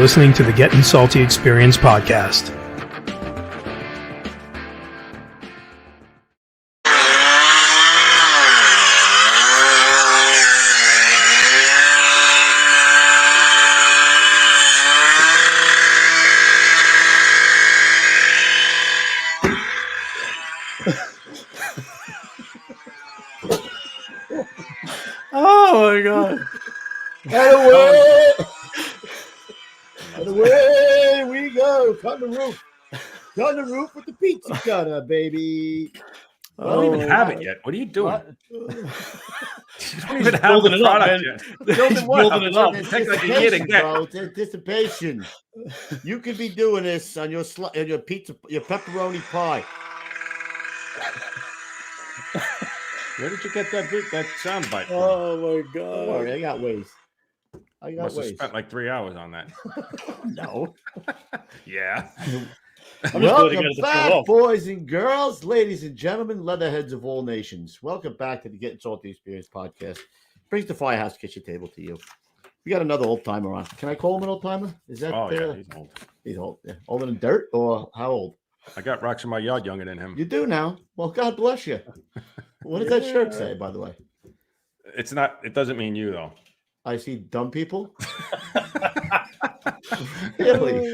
listening to the Gettin Salty Experience podcast. Oh my God. And away we go. Cut the roof. Cut the roof with the pizza cutter, baby. I don't even have it yet. What are you doing? What? You don't even have the product yet. Building what? Building it up. It takes like a year to get. Bro, it's anticipation. You could be doing this on your pizza, your pepperoni pie. Where did you get that sound bite from? Oh my Don't God. worry, I got ways. Must have spent like 3 hours on that. No. Yeah. Welcome back, boys and girls, ladies and gentlemen, leatherheads of all nations. Welcome back to the Gettin Salty Experience podcast. Brings the Firehouse Kitchen table to you. We got another old timer on. Can I call him an old timer? Is that? Oh yeah, he's old. He's old. Yeah. Older than dirt, or how old? I got rocks in my yard younger than him. You do now. Well, God bless you. What does that shirt say, by the way? It's not. It doesn't mean you though. I see dumb people. Really?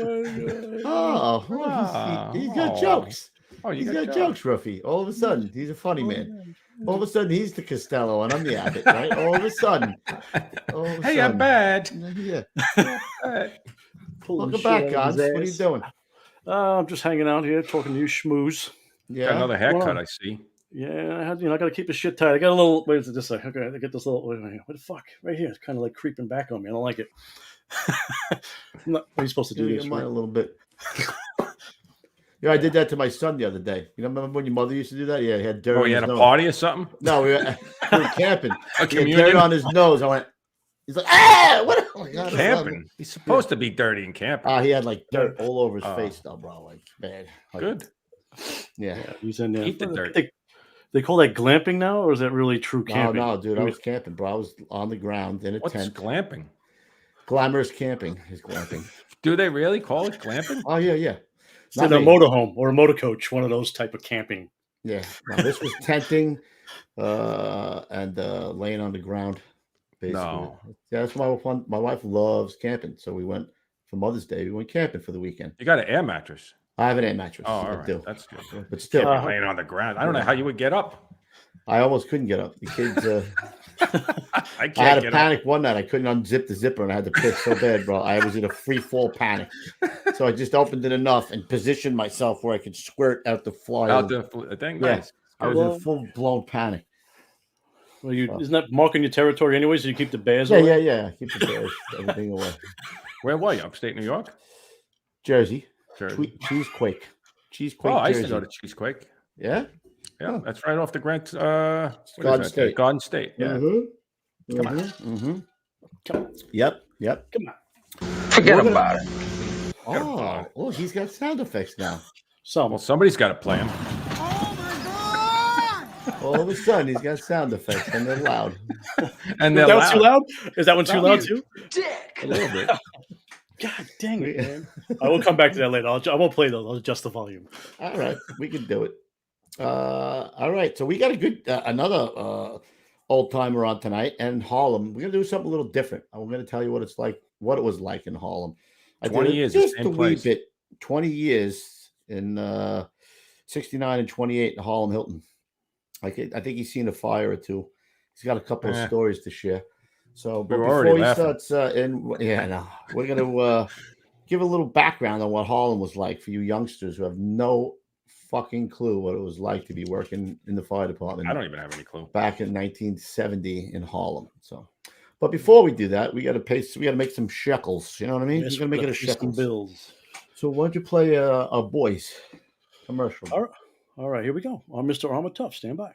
Oh, he's got jokes. Oh, He's got jokes, Ruffy. All of a sudden, he's a funny man. All of a sudden, he's the Costello, and I'm the Abbott, right? All of a sudden. Hey, I'm bad. Yeah. Welcome back, guys. What are you doing? I'm just hanging out here talking to you schmooze. Yeah. Got another haircut, I see. Yeah, I got to keep the shit tight. I got a little, wait a second. Okay, I get this little, what the fuck? Right here. It's kind of like creeping back on me. I don't like it. What are you supposed to do this? Mine a little bit. Yeah, I did that to my son the other day. You remember when your mother used to do that? Yeah, he had dirt. Oh, he had a party or something? No, we were camping. A he had dirt on his nose. I went, he's like, what? Oh my God, camping? He's supposed to be dirty and camping. He had like dirt all over his face, though, bro. Like, bad. Like, good. Yeah. He's in there. Eat the dirt. They call that glamping now, or is that really true camping? No, dude. I was camping, bro. I was on the ground in a What's tent. glamping? Glamorous camping is glamping. Do they really call it glamping? Oh, yeah. It's in a motorhome or a motor coach, one of those type of camping. Yeah. No, this was tenting and laying on the ground, basically. No. Yeah, that's why my wife loves camping. So we went for Mother's Day. We went camping for the weekend. You got an air mattress. I have an air mattress. Oh, all I right. do. That's good. But still, laying on the ground. I don't know how you would get up. I almost couldn't get up. The kids. I had a panic one night. I couldn't unzip the zipper, and I had to piss so bad, bro. I was in a free fall panic. So I just opened it enough and positioned myself where I could squirt out the fly. Out the thing. Yeah, Nice. I was in full blown panic. Well, isn't that marking your territory anyway? So you keep the bears away? Yeah. Keep the bears, everything away. Where were you? Upstate New York? Jersey. Cheesequake. Cheesequake. Oh, I used to go to Cheesequake. Yeah? Yeah, that's right off the Grant. Garden State. Garden State. Yeah. Mm-hmm. Come on. Mm-hmm. Come on. Yep. Come on. Forget about it. Oh, he's got sound effects now. Well, somebody's got to play them. All of a sudden, he's got sound effects, and they're loud. And they're that loud. Too loud? Is that one too loud too? A little bit. God dang it, man. I will come back to that later. I won't play those. I'll adjust the volume. All right. We can do it. All right. So we got a good, another old timer on tonight, and Harlem. We're going to do something a little different. I'm going to tell you what it was like in Harlem. 20 years, just the same a place. wee bit. 20 years in 69 and 28 in Harlem Hilton. I think he's seen a fire or two. He's got a couple of stories to share. So, but before he starts we're going to give a little background on what Harlem was like for you youngsters who have no fucking clue what it was like to be working in the fire department. I don't even have any clue. Back in 1970 in Harlem. So, but before we do that, we got to make some shekels. You know what I mean? Yes, We're going to make it a shekels. Bills. So why don't you play a Boys commercial? All right, here we go. I'm Mr. Armor Tough. Stand by.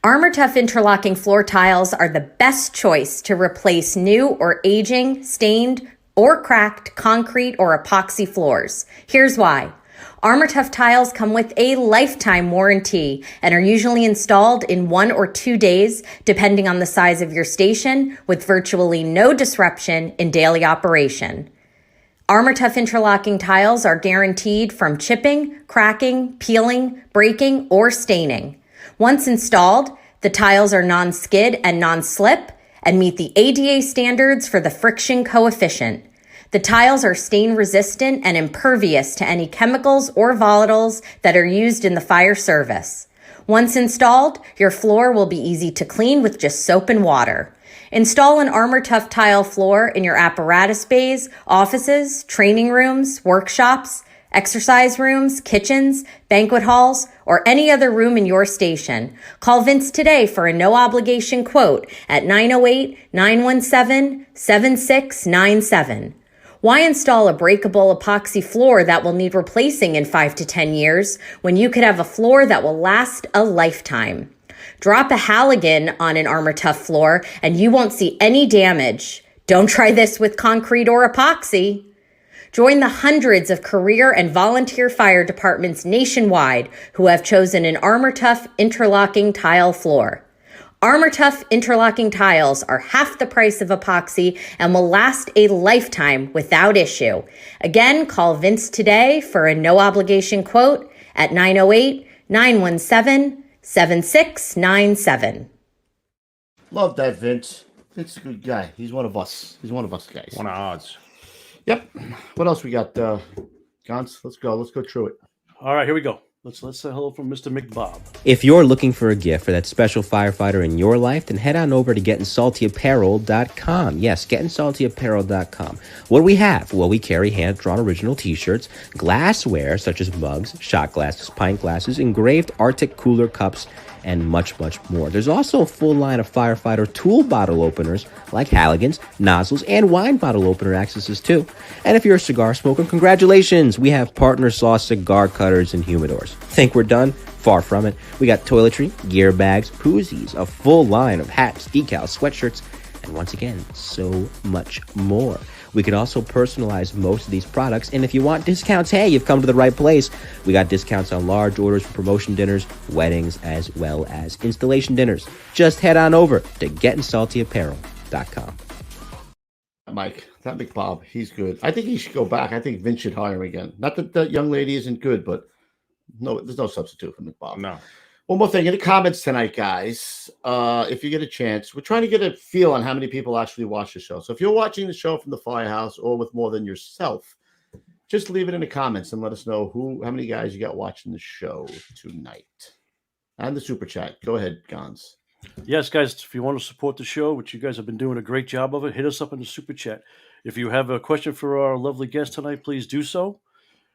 Armor Tough interlocking floor tiles are the best choice to replace new or aging, stained, or cracked concrete or epoxy floors. Here's why. Armor Tough tiles come with a lifetime warranty and are usually installed in 1 or 2 days, depending on the size of your station, with virtually no disruption in daily operation. Armor Tough interlocking tiles are guaranteed from chipping, cracking, peeling, breaking, or staining. Once installed, the tiles are non-skid and non-slip and meet the ADA standards for the friction coefficient. The tiles are stain resistant and impervious to any chemicals or volatiles that are used in the fire service. Once installed, your floor will be easy to clean with just soap and water. Install an Armor Tough tile floor in your apparatus bays, offices, training rooms, workshops, exercise rooms, kitchens, banquet halls, or any other room in your station. Call Vince today for a no-obligation quote at 908-917-7697. Why install a breakable epoxy floor that will need replacing in 5 to 10 years when you could have a floor that will last a lifetime? Drop a halogen on an Armor Tough floor and you won't see any damage. Don't try this with concrete or epoxy. Join the hundreds of career and volunteer fire departments nationwide who have chosen an Armor Tough interlocking tile floor. Armor Tough interlocking tiles are half the price of epoxy and will last a lifetime without issue. Again, call Vince today for a no-obligation quote at 908-917-7697. Love that, Vince. Vince is a good guy. He's one of us. He's one of us guys. One of odds. Yep. What else we got, Gons? Let's go. Let's go through it. All right, here we go. Let's say hello from Mr. McBob. If you're looking for a gift for that special firefighter in your life, then head on over to GettinSaltyApparel.com. Yes, GettinSaltyApparel.com. What do we have? Well, we carry hand-drawn original t-shirts, glassware such as mugs, shot glasses, pint glasses, engraved Arctic cooler cups, and much, much more. There's also a full line of firefighter tool bottle openers like halogens, nozzles, and wine bottle opener accesses too. And if you're a cigar smoker, congratulations! We have partner sauce cigar cutters and humidors. Think we're done? Far from it. We got toiletry, gear bags, koozies, a full line of hats, decals, sweatshirts, and once again, so much more. We can also personalize most of these products, and if you want discounts, hey, you've come to the right place. We got discounts on large orders for promotion dinners, weddings, as well as installation dinners. Just head on over to GettinSaltyApparel.com. Mike, that McBob, he's good. I think he should go back. I think Vince should hire him again. Not that that young lady isn't good, but no, there's no substitute for McBob. No. One more thing in the comments tonight, guys. If you get a chance, we're trying to get a feel on how many people actually watch the show. So if you're watching the show from the firehouse or with more than yourself, just leave it in the comments and let us know how many guys you got watching the show tonight. And the super chat. Go ahead, Gons. Yes, guys, if you want to support the show, which you guys have been doing a great job of it, hit us up in the super chat. If you have a question for our lovely guest tonight, please do so.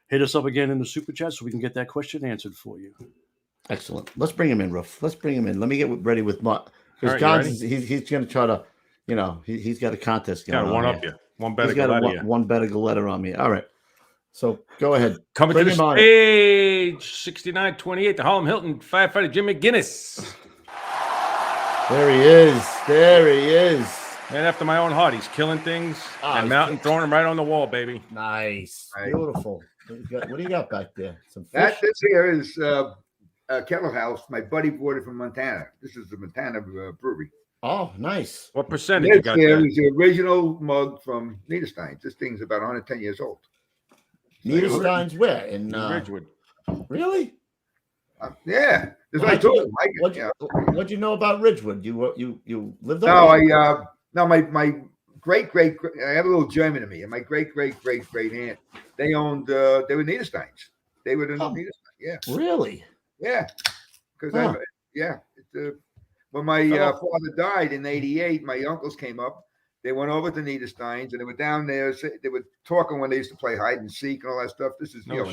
Hit us up again in the super chat so we can get that question answered for you. Excellent. Let's bring him in, Ruff. Let's bring him in. Let me get ready with Mark. Because All right, Gons, he's going to try to, he's got a contest going on. Got one up you. One better He's got one better letter on me. All right. So go ahead. Coming Bring to the him on. stage, 69-28, the Harlem Hilton firefighter Jim McGinnis. There he is. There he is. Man after my own heart. He's killing things and he's mountain throwing them right on the wall, baby. Nice. Beautiful. What do you got back there? Some fish? This here is Kettle House. My buddy bought it from Montana. This is the Montana brewery. Oh, nice. What percentage you got there? Is the original mug from Niederstein's. This thing's about 110 years old. Niederstein's where? In Ridgewood. Really? Yeah. That's what I told him. What'd you know about Ridgewood? You lived there? No, my great I have a little German in me, and my great aunt, they owned they were Niederstein's. They were the Niederstein's. Yeah. Really? Yeah. Because when my father died in '88, my uncles came up. They went over to Niederstein's and they were down there. They were talking when they used to play hide and seek and all that stuff. This is when they were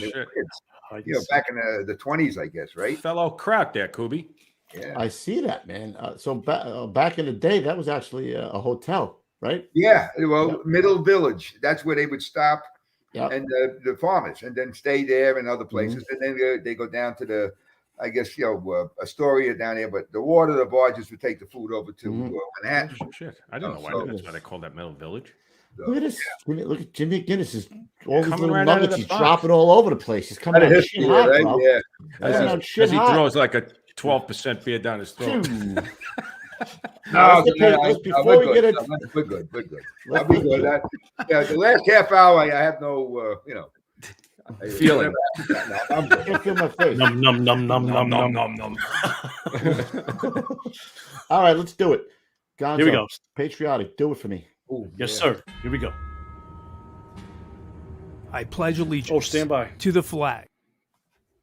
kids. Back in the 20s, I guess, right? Fellow crowd there, Kubi. Yeah, I see that, man. So back in the day, that was actually a hotel, right? Yeah. Well, Middle Village. That's where they would stop, Yep. and the farmers, and then stay there and other places, and then they go down to the, I guess Astoria down there. But the barges would take the food over to Manhattan. Oh, shit, I didn't know why that's why they call that Middle Village. Look at this. Look at Jim McGinnis. Is all these little right nuggets. He's dropping all over the place. He's coming out shit hot, bro. Yeah. As he throws like a 12% beer down his throat. No, before we get it, we're good. I'll be good. The last half hour, I have no, feeling. I'm good. I can't feel my face. Num num num num num num num. All right, let's do it. Gonzo, Here we go. Patriotic, do it for me. Ooh, Yes, yeah. sir. Here we go. I pledge allegiance Oh, stand by. to the flag.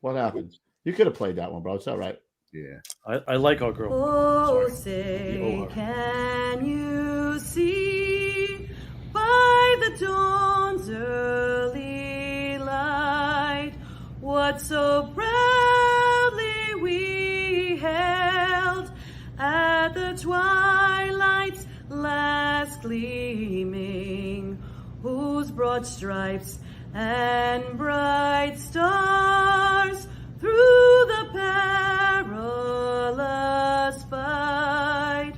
What happened? You could have played that one, bro. It's all right. Yeah. I like our girl. Oh, Sorry. say, You owe her. can you see by the dawn's early light what so proudly we held at the twilight's last gleaming, whose broad stripes and bright stars through the perilous fight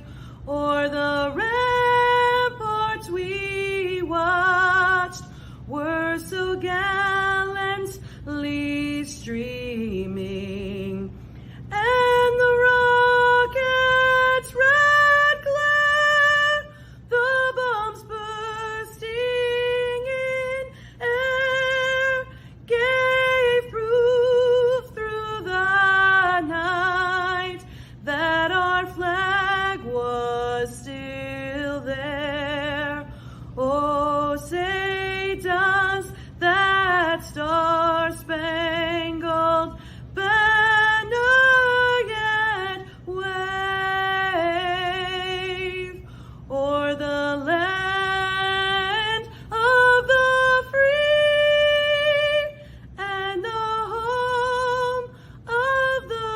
o'er the ramparts we watched were so gallantly streaming, and the rockets' red glare, the bombs bursting in air, gave proof through the night that our flag was still there. Oh, say does that star-spangled banner yet wave o'er the land of the free and the home of the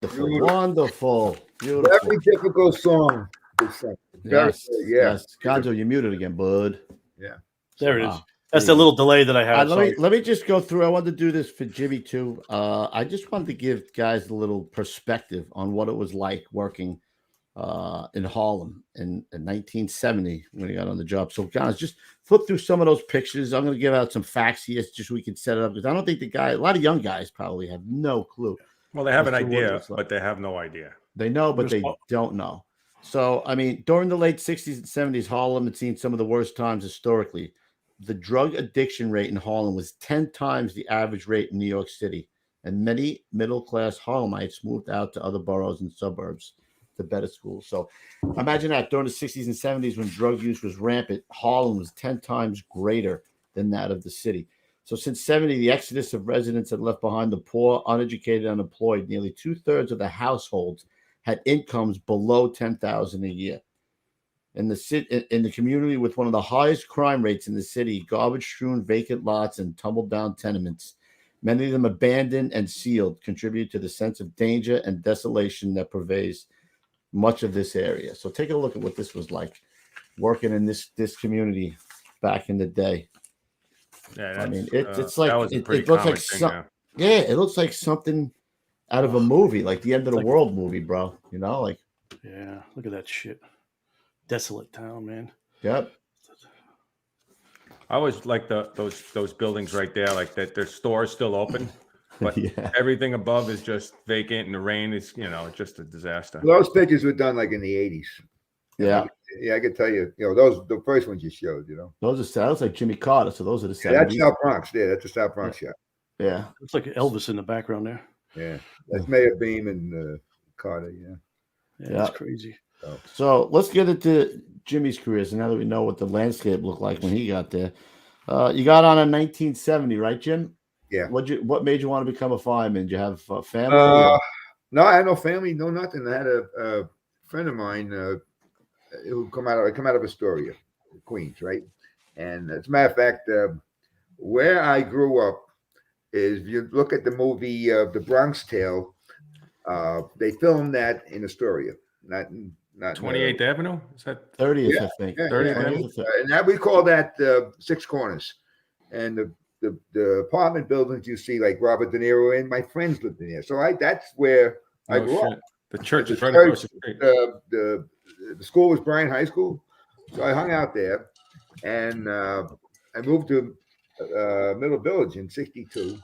brave? Wonderful. Beautiful. Very difficult song. Yes. Yeah. Yes. Gonzo, you're muted again, bud. Yeah. There it is. Wow. That's the little delay that I had. Let me just go through. I wanted to do this for Jimmy too. I just wanted to give guys a little perspective on what it was like working in Harlem in 1970 when he got on the job. So guys, just flip through some of those pictures. I'm going to give out some facts here just so we can set it up, because I don't think a lot of young guys probably have no clue. Well, they have an That's the word idea, it's like. but they have no idea. They know, but they don't know. So, I mean, during the late 60s and 70s, Harlem had seen some of the worst times historically. The drug addiction rate in Harlem was 10 times the average rate in New York City, and many middle-class Harlemites moved out to other boroughs and suburbs to better schools. So imagine that during the 60s and 70s when drug use was rampant, Harlem was 10 times greater than that of the city. So since 70, the exodus of residents had left behind the poor, uneducated, unemployed. Nearly 2/3 of the households had incomes below $10,000 a year. In the community with one of the highest crime rates in the city, garbage-strewn vacant lots and tumbled-down tenements, many of them abandoned and sealed, contribute to the sense of danger and desolation that pervades much of this area. So take a look at what this was like working in this community back in the day. Yeah, I mean, it's like it looks like it looks like something out of a movie, like the end of the world movie, bro. You know, like yeah, look at that shit. Desolate town, man. Yep. I always like those buildings right there, like that. Their store's still open, but everything above is just vacant, and the rain is, just a disaster. Well, those pictures were done like in the 80s. Yeah. Yeah, I could tell you, those the first ones you showed, Those are sounds like Jimmy Carter. So those are the 70s. That's South Bronx. Yeah, that's the South Bronx shot. Yeah. Looks like Elvis in the background there. Yeah. That's Mayor Beam and Carter, yeah. Yeah, that's crazy. So let's get into Jimmy's career. So now that we know what the landscape looked like when he got there. You got on in 1970, right, Jim? Yeah. What made you want to become a fireman? Did you have a family? No, I had no family, no nothing. I had a friend of mine who come out of Astoria, Queens, right? And as a matter of fact, where I grew up is, if you look at the movie The Bronx Tale, they filmed that in Astoria, not 28th Avenue? Is that 30th? I think 30th Avenue. And that we call that Six Corners. And the apartment buildings you see, like Robert De Niro and my friends lived in there. So that's where I grew up. The church is right across the street. The school was Bryan High School, so I hung out there, and I moved to Middle Village in '62,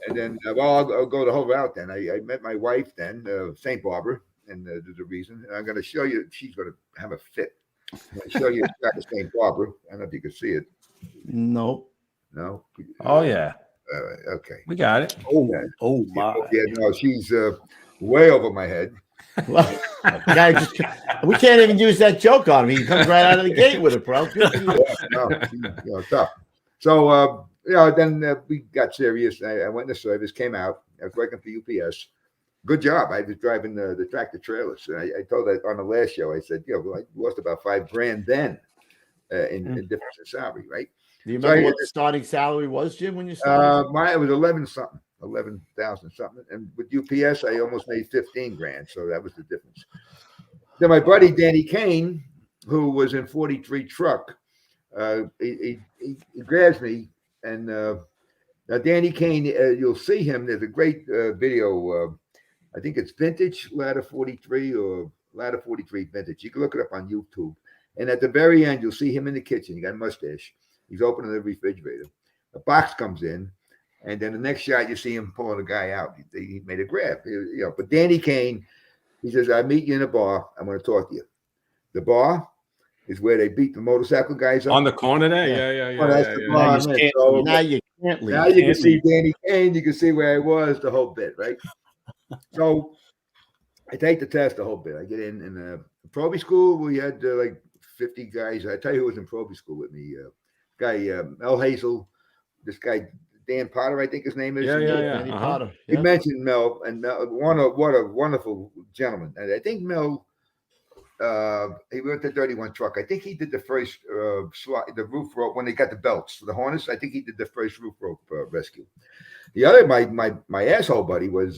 And then, I'll go the whole route. Then I met my wife then, St. Barbara, and there's a reason. And I'm going to show you. She's going to have a fit. I'm going to show you the St. Barbara. I don't know if you can see it. Nope. No. Oh yeah. Okay. We got it. Oh my! Yeah, no, she's way over my head. Well, we can't even use that joke on him. He comes right out of the gate with it, bro. Tough. So, then we got serious. I went in the service, came out. I was working for UPS. Good job. I was driving the tractor trailers. And I told that on the last show. I said, I lost about $5,000 then in difference in salary, right? Do you remember what the starting salary was, Jim, when you started? It was 11,000 something. And with UPS, I almost made $15,000. So that was the difference. Then my buddy Danny Kane, who was in 43 truck, he grabs me, and now Danny Kane, you'll see him. There's a great video. I think it's Vintage Ladder 43 or Ladder 43 Vintage. You can look it up on YouTube. And at the very end, you'll see him in the kitchen. He got a mustache. He's opening the refrigerator. A box comes in, and then the next shot, you see him pulling a guy out. He made a grab. But Danny Kane, he says, "I meet you in a bar. I want to talk to you." The bar is where they beat the motorcycle guys up. On the corner there? Yeah. Well, that's the bar. Now you can't leave. Now you can see Danny Kane. You can see where I was, the whole bit, right? So I take the test, the whole bit. I get in the proby school. We had like 50 guys. I tell you who was in proby school with me. Guy Mel Hazel. This guy Dan Potter, I think his name is. Yeah. Potter. He mentioned Mel, and Mel, what a wonderful gentleman. And I think Mel, he went to 31 truck. I think he did the first the roof rope when they got the belts for the harness. I think he did the first roof rope rescue. The other, my asshole buddy was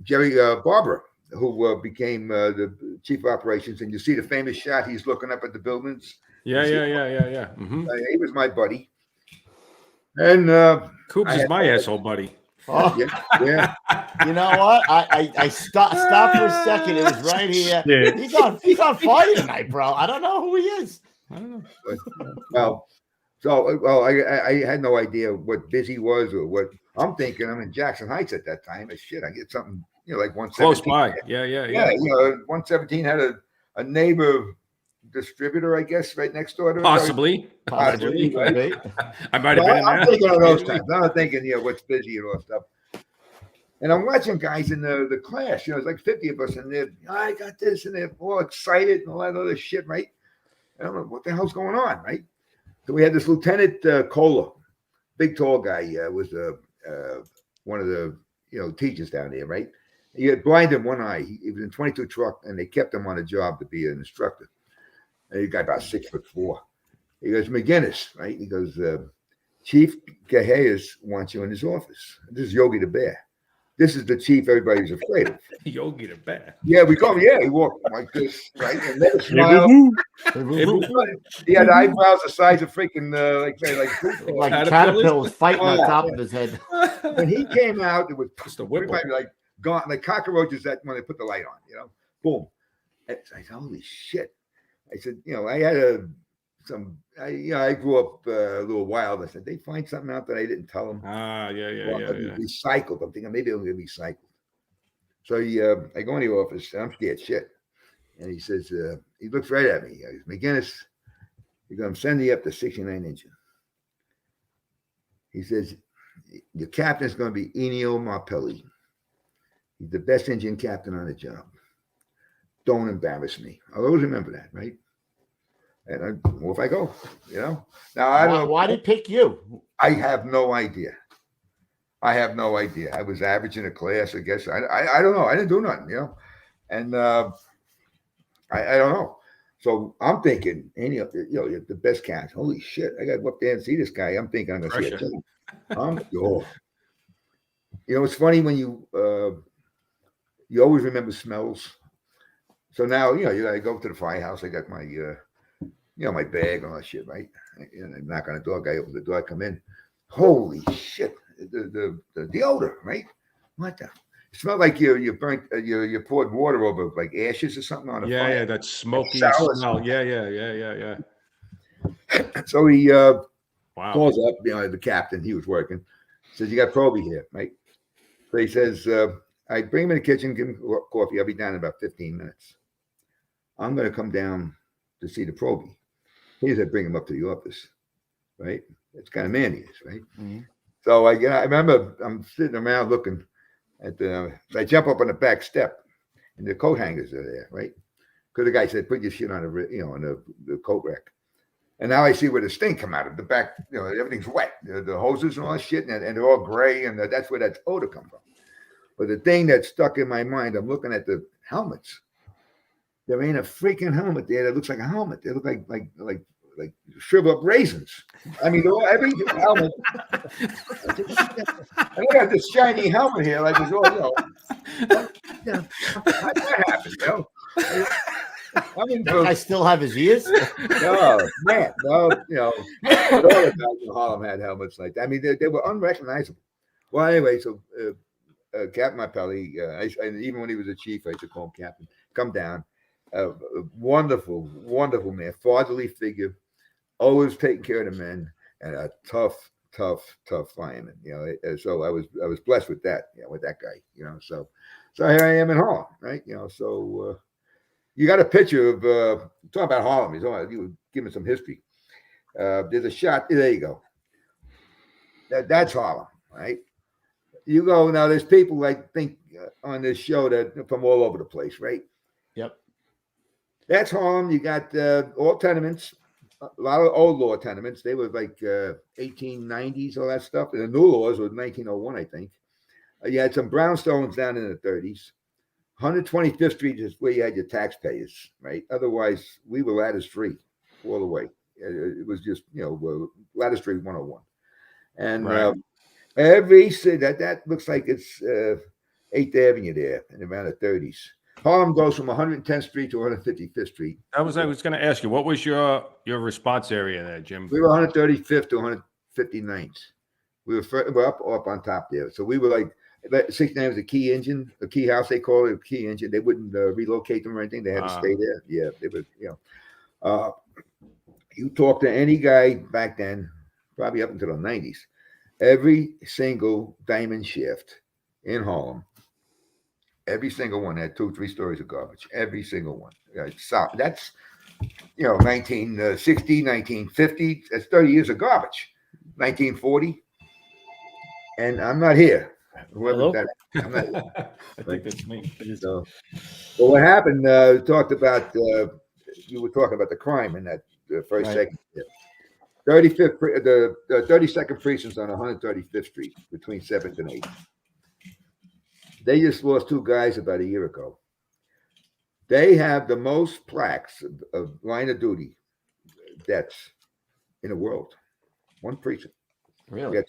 Jerry Barber, who became the chief of operations. And you see the famous shot. He's looking up at the buildings. Yeah. Mm-hmm. He was my buddy. And Coops is my asshole buddy. Oh. Yeah. You know what? I stopped for a second. It was right here. Yeah. He's on fire tonight, bro. I don't know who he is. I don't Well, know. I had no idea what busy was or what. I'm thinking I'm in Jackson Heights at that time. As shit, I get something, like 117. Close by. Yeah. Yeah, 117 had a neighbor distributor, I guess, right next door to it. Possibly. Right? I might have been in I'm there. thinking of those times. I'm not thinking, what's busy and all that stuff. And I'm watching guys in the class. It's like 50 of us, and I got this, and they're all excited and all that other shit, right? And I'm like, what the hell's going on, right? So we had this Lieutenant Kohler, big tall guy, was one of the teachers down there, right? He had blinded one eye. He was in 22 truck, and they kept him on a job to be an instructor. And he got about 6'4". He goes, McGinnis, right? He goes, Chief Cahellas wants you in his office. This is Yogi the Bear. This is the chief everybody's afraid of. Yogi the Bear. Yeah, we call him. Yeah, he walked like this, right? And never smiled. He had eyebrows the size of freaking like caterpillars fighting on top of his head. When he came out, it was Just a whipple. everybody like gone, like cockroaches that when they put the light on, boom. I said, holy shit. I said, I had I grew up a little wild. I said, they find something out that I didn't tell them. Yeah. Recycled. I'm thinking maybe it'll get recycled. So I go in the office and I'm scared shit. And he says, he looks right at me. He goes, McGinnis, I'm sending you up to 69 engine. He says, your captain's going to be Ennio Marpelli. He's the best engine captain on the job. Don't embarrass me. I'll always remember that, right? And off I go, Now I don't know. Why did he pick you? I have no idea. I was average in a class, I guess. I don't know. I didn't do nothing, And I don't know. So I'm thinking, you're the best cat. Holy shit! I got to go up there and see this guy. I'm thinking I'm gonna see it. It's funny when you always remember smells. So now I go to the firehouse. I got my my bag and all that shit, right? And I knock on the door. Guy opens the door. I come in. Holy shit! The odor, right? What the? It smelled like you burnt you poured water over like ashes or something on a fire. Yeah, that smoky Sour smell. Yeah. So he Wow. Calls up, the captain, he was working. Says, you got Proby here, right? So he says, I bring him in the kitchen, give him coffee. I'll be down in about 15 minutes. I'm going to come down to see the Proby. He said, bring him up to the office, right? That's kind of man he is, right? Mm-hmm. So I remember I'm sitting around looking at I jump up on the back step and the coat hangers are there, right? Because the guy said, put your shit on on the coat rack. And now I see where the stink come out of the back. Everything's wet. The hoses and all that shit, and they're all gray, and that's where that odor comes from. But the thing that stuck in my mind, I'm looking at the helmets. There ain't a freaking helmet there that looks like a helmet. They look like shriveled up raisins. I mean, every helmet. I got this shiny helmet here, like it's all, how'd that happen, I mean, I still have his ears. Oh man, all the guys in Harlem had helmets like that. I mean, they were unrecognizable. Well, anyway, so Captain Mapelli, and even when he was a chief, I used to call him Captain. Come down, wonderful, wonderful man, fatherly figure, always taking care of the men, and a tough fireman. So I was blessed with that, with that guy. So here I am in Harlem, right? So. You got a picture of talk about Harlem. You give me some history. There's a shot. There you go. That's Harlem, right? You go now. There's people I think on this show that from all over the place, right? Yep. That's Harlem. You got all tenements, a lot of old law tenements. They were like 1890s, all that stuff. And the new laws were 1901, I think. You had some brownstones down in the 30s. 125th Street is where you had your taxpayers, right? Otherwise, we were ladder street all the way. It was just, ladder street 101. And right. Every city, that looks like it's 8th Avenue there in around the 30s. Harlem goes from 110th Street to 155th Street. I was going to ask you, what was your response area there, Jim? We were 135th to 159th. We were up on top there. So we were like, 69 was a key engine, a key house, they call it a key engine. They wouldn't relocate them or anything. They had to stay there. Yeah, they would, you talk to any guy back then, probably up until the 90s, every single diamond shaft in Harlem, every single one had 2-3 stories of garbage. Every single one. That's, 1960, 1950, that's 30 years of garbage. 1940. And I'm not here. Hello? I'm not, I think that's me. So, well, what happened? Talked about you were talking about the crime in that first segment. 35th, the 32nd precinct's on 135th Street between 7th and 8th. They just lost 2 guys about a year ago. They have the most plaques of line of duty deaths in the world. One precinct. Really? You got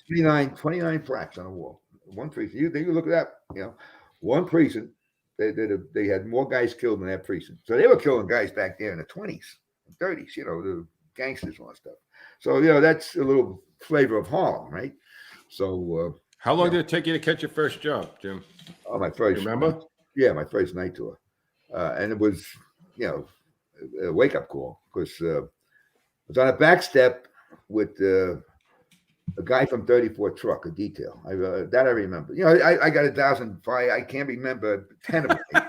29 plaques on the wall. One precinct. You look at that. One precinct. They had more guys killed in that precinct. So they were killing guys back there in the 20s and 30s. The gangsters and all that stuff. So that's a little flavor of Harlem, right? So how long did it take you to catch your first job, Jim? Oh, my first. You remember? Yeah, my first night tour, and it was a wake up call because I was on a back step with a guy from 34 Truck, a detail. I remember. I got 1,000 fire. I can't remember 10 of them.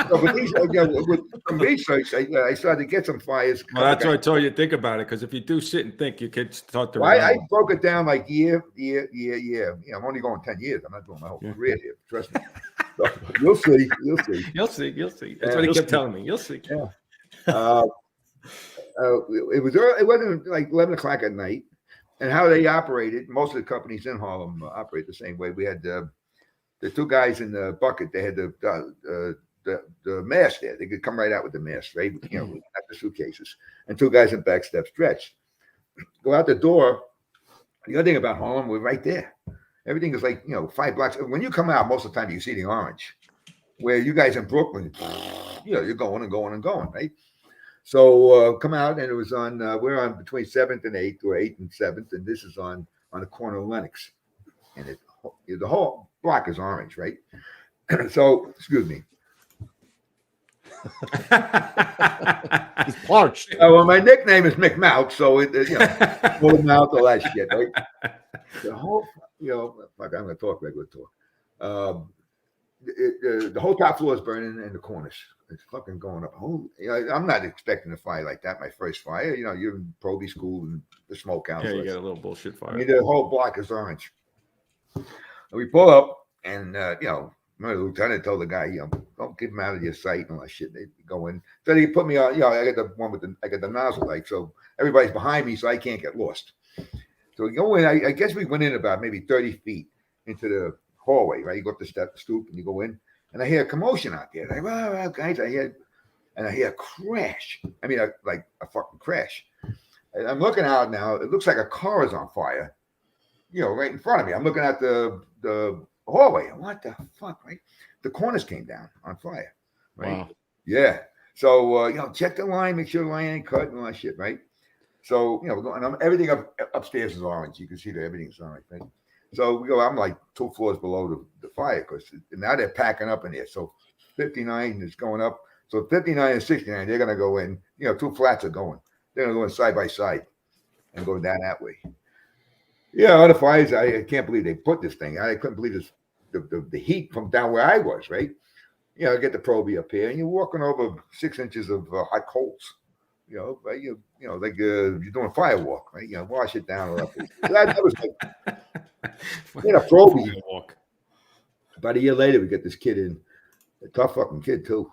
So with these, with some research, I started to get some fires. Well, that's why I told you to think about it, because if you do sit and think, you could start to. I broke it down like year. I'm only going 10 years. I'm not doing my whole career here. Trust me. So, you'll see. You'll see. That's what he kept telling me. You'll see. Yeah. It was early, it wasn't like 11 o'clock at night. And how they operated, most of the companies in Harlem operate the same way. We had the 2 guys in the bucket. They had the mask there. They could come right out with the mask, right? Not the suitcases. And 2 guys in back step stretch. Go out the door. The other thing about Harlem, we're right there. Everything is like, 5 blocks. When you come out, most of the time you see the orange. Where you guys in Brooklyn, you're going and going and going, right? So come out, and it was on. We're on between 7th and 8th, or 8th and 7th, and this is on the corner of Lenox, and the whole block is orange, right? So, excuse me. He's parched. Oh, well, my nickname is McMouth, so full of mouth, all that shit, right? The whole, fuck, I'm gonna talk regular talk. The whole top floor is burning and the cornice. It's fucking going up. I'm not expecting a fire like that. My first fire, you're in proby school and the smoke out. Yeah, you got a little bullshit fire. I mean, the whole block is orange. And we pull up, and the lieutenant told the guy, don't get him out of your sight and all that shit. They go in. So he put me on. I got the one I got the nozzle light, so everybody's behind me, so I can't get lost. So we go in. I guess we went in about maybe 30 feet into the hallway, right? You go up the stoop, and you go in, and I hear a commotion out there. Like, well, guys, I hear a crash. I mean, like a fucking crash. And I'm looking out now. It looks like a car is on fire, right in front of me. I'm looking at the hallway. What the fuck, right? The cornice came down on fire, right? Wow. Yeah. So, check the line, make sure the line ain't cut and all that shit, right? So, we're going, everything upstairs is orange. You can see that everything's orange, right? So we go, I'm like 2 floors below the fire because now they're packing up in there. So 59 is going up. So 59 and 69, they're going to go in, 2 flats are going. They're going to go in side by side and go down that way. Yeah, the fires, I can't believe they put this thing. I couldn't believe this, the heat from down where I was, right? Get the proby up here and you're walking over 6 inches of hot coals. Right? Like you're doing firewalk, right? Wash it down. That was like, a proby. About a year later, we get this kid in, a tough fucking kid too.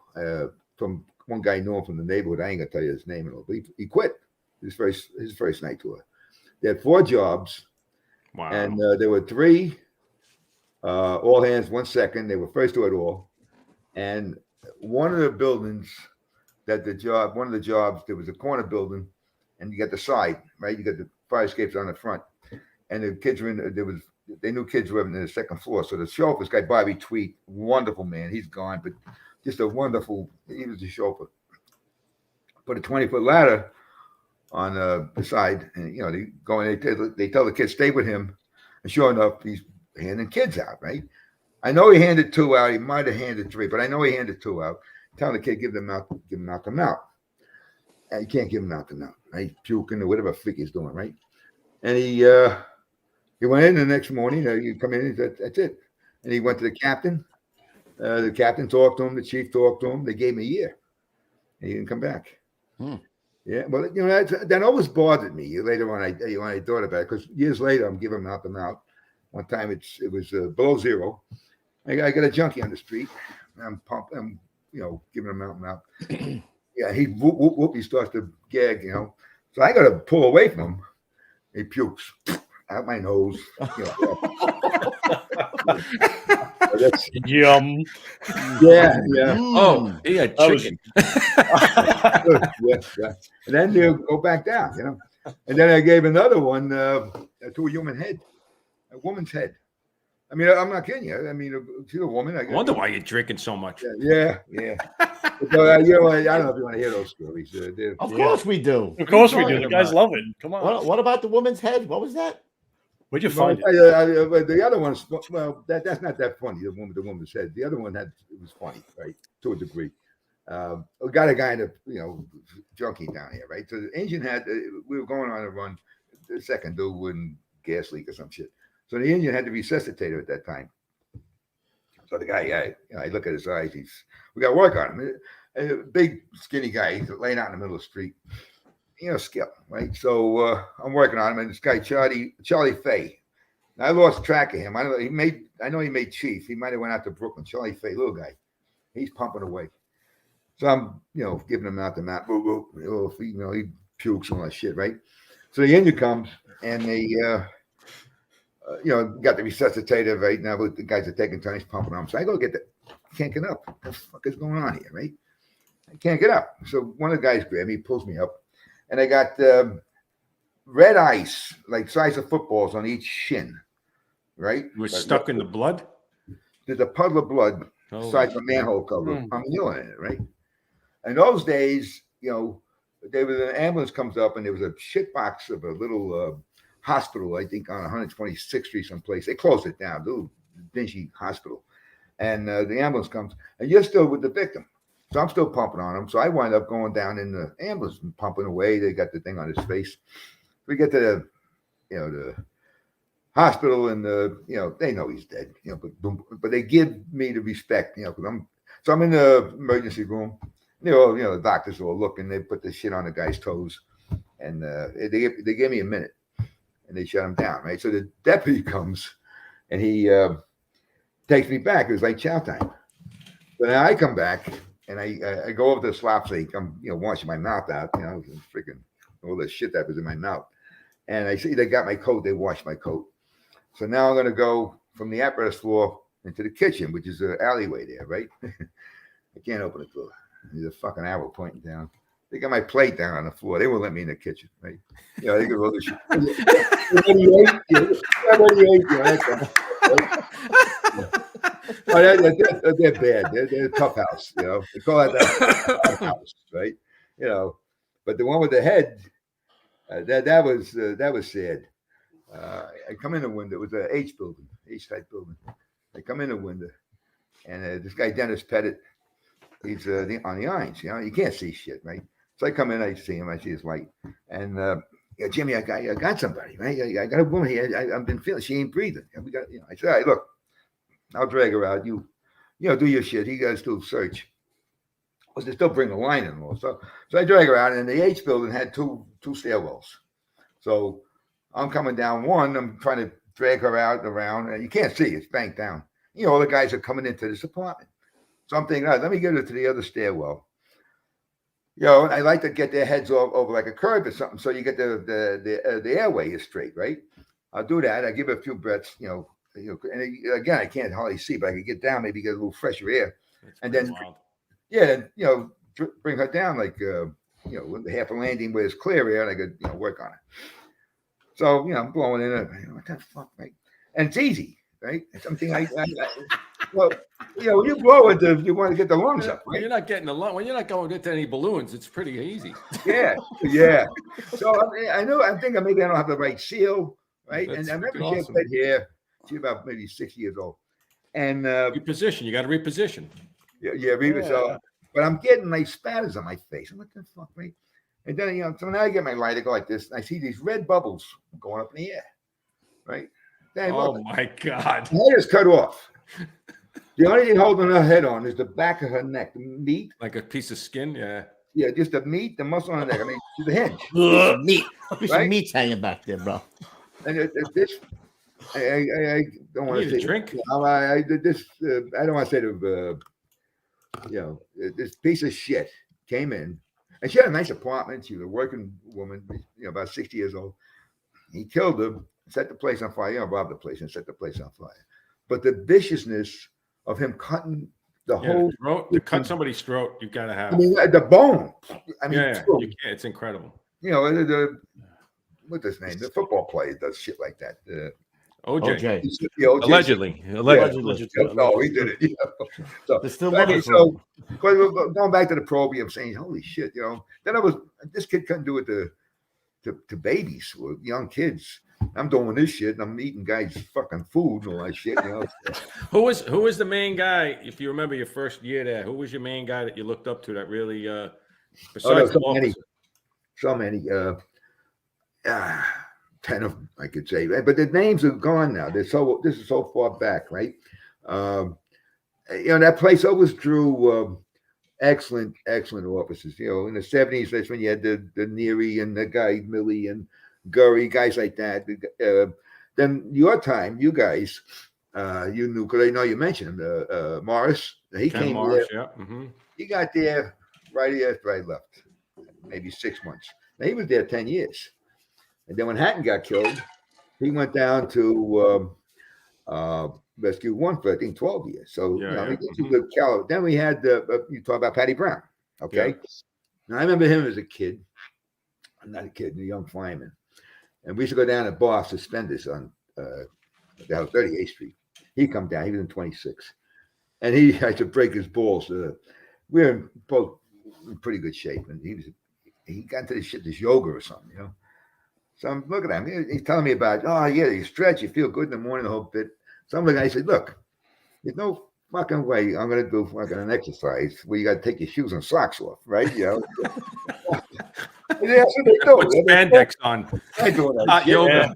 From one guy knew him from the neighborhood. I ain't gonna tell you his name, but he quit his first night tour. They had 4 jobs, Wow. And there were 3 all hands, 1 second. They were first to it all, and one of the buildings. One of the jobs, there was a corner building, and you got the side, right? You got the fire escapes on the front, and the kids were in. They knew kids were in the second floor. So the chauffeur, this guy Bobby Tweet, wonderful man. He's gone, but just a wonderful. He was the chauffeur. Put a 20-foot ladder on the side, and they go in. They tell the kids stay with him, and sure enough, he's handing kids out, right? I know he handed 2 out. He might have handed 3, but I know he handed 2 out. Telling the kid, give them out them out. And you can't give them out them out. Right? Puking or whatever freak he's doing, right? And he went in the next morning. You come in, that's it. And he went to the captain. The captain talked to him. The chief talked to him. They gave him a year. And he didn't come back. Yeah, well, that always bothered me. Later on, I thought about it because years later, I'm giving out them out. One time, it was below zero. I got a junkie on the street. I'm pumping. Giving him out and out. Yeah, he whoop, he starts to gag, So I got to pull away from him. He pukes out my nose. Yum. Yeah. Oh, he had chicken. Yeah. And then they'll go back down, And then I gave another one to a human head, a woman's head. I mean, I'm not kidding you. I mean, she's a woman. I wonder why you're drinking so much. Yeah. But, I don't know if you want to hear those stories. Of course we do. Of course we do. The guys love it. Come on. What about the woman's head? What was that? Where'd you find it? The other one's that's not that funny. The woman's head. The other one it was funny, right, to a degree. We got a guy in a junkie down here, right? So the engine we were going on a run, the second dude wouldn't gas leak or some shit. So the engine had to be resuscitated at that time. So the guy, I look at his eyes. We got work on him. A big, skinny guy. He's laying out in the middle of the street. Skip, right? So I'm working on him, and this guy Charlie Fay. I lost track of him. I know he made chief. He might have went out to Brooklyn. Charlie Fay, little guy. He's pumping away. So I'm, giving him out the map. He pukes and all that shit, right? So the engine comes, and they. Got the resuscitator right now. The guys are taking turns pumping on. So I go can't get up. What the fuck is going on here, right? I can't get up. So one of the guys grabs me, pulls me up, and I got red ice, like size of footballs on each shin, right? You were stuck in the blood? There's a puddle of blood, size of a manhole cover. I'm kneeling in it, right? In those days, there was an ambulance comes up, and there was a shit box of a little hospital, I think on 126th Street someplace. They closed it down, little dingy hospital. And the ambulance comes, and you're still with the victim. So I'm still pumping on him. So I wind up going down in the ambulance and pumping away. They got the thing on his face. We get to the, the hospital, and they know he's dead. But they give me the respect. Because I'm in the emergency room. The doctors are all looking. They put the shit on the guy's toes, and they gave me a minute, and they shut him down. Right. So the deputy comes, and he takes me back. It was like chow time. But then I come back, and I go over to the slop sink. I'm washing my mouth out. Freaking all the shit that was in my mouth. And I see they got my coat. They washed my coat. So now I'm going to go from the apparatus floor into the kitchen, which is an alleyway there, right? I can't open the door. There's a fucking arrow pointing down. They got my plate down on the floor. They won't let me in the kitchen, right? They go all this shit. They're bad. They're a tough house, They call it that house, right? But the one with the head, that was sad. I come in the window. It was an H-type building. I come in the window, and this guy Dennis Pettit, he's on the irons. You can't see shit, right? So I come in, I see him, I see his light, and Jimmy, I got somebody, right? I got a woman here. I've been feeling she ain't breathing. We got, I said, all right, look, I'll drag her out. You do your shit. He guys do search. But they still bring the line in more. So I drag her out, and the H building had two stairwells. So I'm coming down one. I'm trying to drag her out around, and you can't see. It's banked down. All the guys are coming into this apartment. So I'm thinking, all right, let me get her to the other stairwell. I like to get their heads over like a curve or something, so you get the airway is straight, right? I'll do that. I give her a few breaths, and again, I can't hardly see, but I can get down, maybe get a little fresher air, and then, bring her down like, half a landing where it's clear air, and I could, work on it. So, I'm blowing in it. What the fuck, right? And it's easy, right? It's something when you blow it, you want to get the lungs up, right? You're not getting the lung. When you're not going into any balloons, it's pretty easy. Yeah. So I'm thinking maybe I don't have the right seal, right? And I remember she had red hair. She's about maybe 6 years old. And reposition. You got to reposition. Yeah. So, but I'm getting like spatters on my face. What the fuck, right? And then, so now I get my light, I go like this, and I see these red bubbles going up in the air, right? Then my God. The head is cut off. The only thing holding her head on is the back of her neck, the meat. Like a piece of skin, yeah. Yeah, just the meat, the muscle on the neck. I mean, she's a hinge. Piece of meat's hanging back there, bro. And this, I don't want to say. Drink? I don't want to say to, this piece of shit came in. And she had a nice apartment. She was a working woman, about 60 years old. He killed her, set the place on fire. Robbed the place and set the place on fire. But the viciousness of him cutting the whole throat, to cut somebody's throat, you've got to have. I mean, the bone. I mean, you can't. It's incredible. What's his name? The football player does shit like that. OJ. Allegedly. No, he did it. So going back to the proby, I'm saying, holy shit, Then this kid couldn't do it to babies or young kids. I'm doing this shit, and I'm eating guys' fucking food and all that shit. Who was the main guy? If you remember your first year there, who was your main guy that you looked up to? That really, besides so many. 10 of them, I could say, but the names are gone now. This is so far back, right? That place always drew excellent officers. In the 70s, that's when you had the Neary and the guy Millie and Gurry, guys like that. Then your time, you guys, you knew, because I know you mentioned him, Morris. He Ken came Morris, there. yeah. Mm-hmm. He got there right after I left, maybe 6 months. Now, he was there 10 years. And then when Hatton got killed, he went down to Rescue 1 for, I think, 12 years. So, then we had, you talk about Patty Brown, okay? Yeah. Now, I remember him as a kid. I'm not a kid, a young fireman. And we used to go down to bar suspenders on down 38th Street. He'd come down. He was in 26. And he had to break his balls. We were both in pretty good shape. And he got into this yoga or something, So I'm looking at him. He's telling me about, you stretch, you feel good in the morning, the whole bit. So I'm looking, I said, look, there's no fucking way, I'm gonna do fucking an exercise where you gotta take your shoes and socks off, right? You know. And that's what they do. Put spandex on. I do that Hot shit. yoga.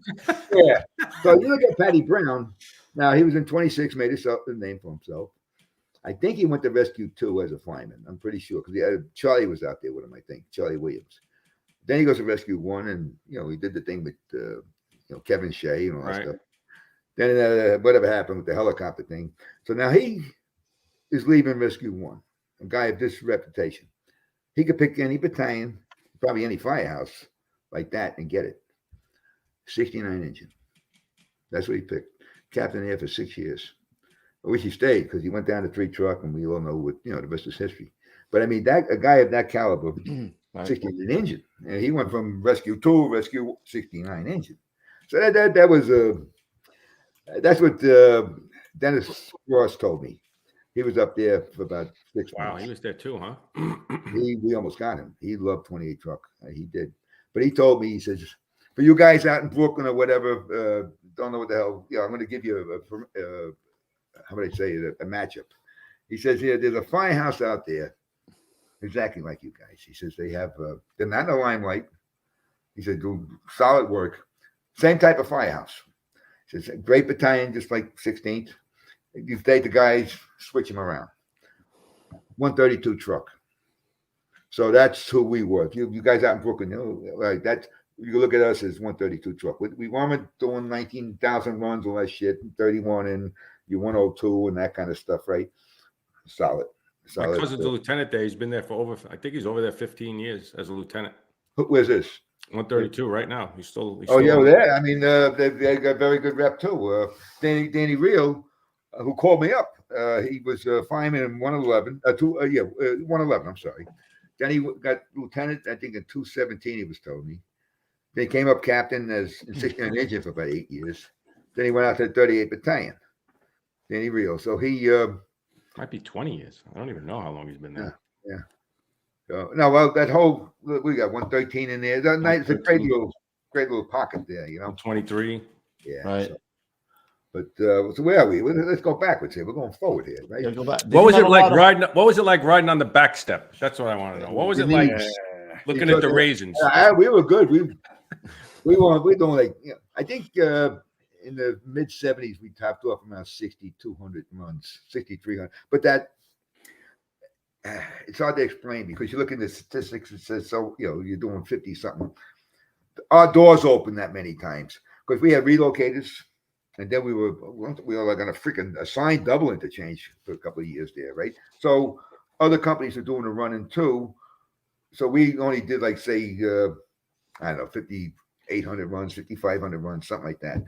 Yeah. So you look at Patty Brown. Now he was in 26, made himself a name for himself. I think he went to Rescue 2 as a fireman. I'm pretty sure because Charlie was out there with him. I think Charlie Williams. Then he goes to Rescue 1, and he did the thing with Kevin Shea and all that stuff. Then whatever happened with the helicopter thing. So now he is leaving Rescue 1, a guy of this reputation. He could pick any battalion, probably any firehouse like that, and get it. 69 engine. That's what he picked. Captain there for 6 years. I wish he stayed because he went down to 3 truck, and we all know what the rest is history. But I mean, a guy of that caliber, 69 engine, and he went from Rescue 2, Rescue 69 engine. So that was that's what Dennis Ross told me. He was up there for about 6 months. Wow, he was there too, huh? We almost got him. He loved 28 truck. He did. But he told me, he says, for you guys out in Brooklyn or whatever, don't know what the hell, I'm going to give you how would I say it, a matchup. He says, there's a firehouse out there, exactly like you guys. He says, they're not in the limelight. He said, do solid work. Same type of firehouse. He says, great battalion, just like 16th. You take the guys, switch them around. 132 truck. So that's who we were. You guys out in Brooklyn, like that. You look at us as 132 truck. We weren't doing 19,000 runs, all that shit, 31 and you 102 and that kind of stuff, right? Solid. My cousin's a lieutenant there. He's been there for I think he's over there 15 years as a lieutenant. Where's this? 132 right now. He's still yeah. I mean, they got very good rep too. Danny Real, who called me up. He was fireman in 111. 111. I'm sorry. Then he got lieutenant. I think in 217. He was telling me. Then he came up captain as in 69 engine for about 8 years. Then he went out to the 38 battalion. Danny Real. So he might be 20 years. I don't even know how long he's been there. Yeah. No, well, that whole we got 113 in there. That night, it's a great little pocket there, 23. Yeah. Right. So, but so where are we? Let's go backwards here. We're going forward here, right? Yeah, go back. What was it like riding? What was it like riding on the back step? That's what I want to know. What was it like looking at the raisins? We were good. We were doing like I think in the mid 70s we topped off around 6,200 runs, 6,300. But that it's hard to explain because you look at the statistics. It says so. You're doing 50 something. Our doors open that many times because we had relocators, and then we were like on a freaking assigned double interchange for a couple of years there, right? So other companies are doing a running too. So we only did like say I don't know 5,800 runs, 5,500 runs, something like that.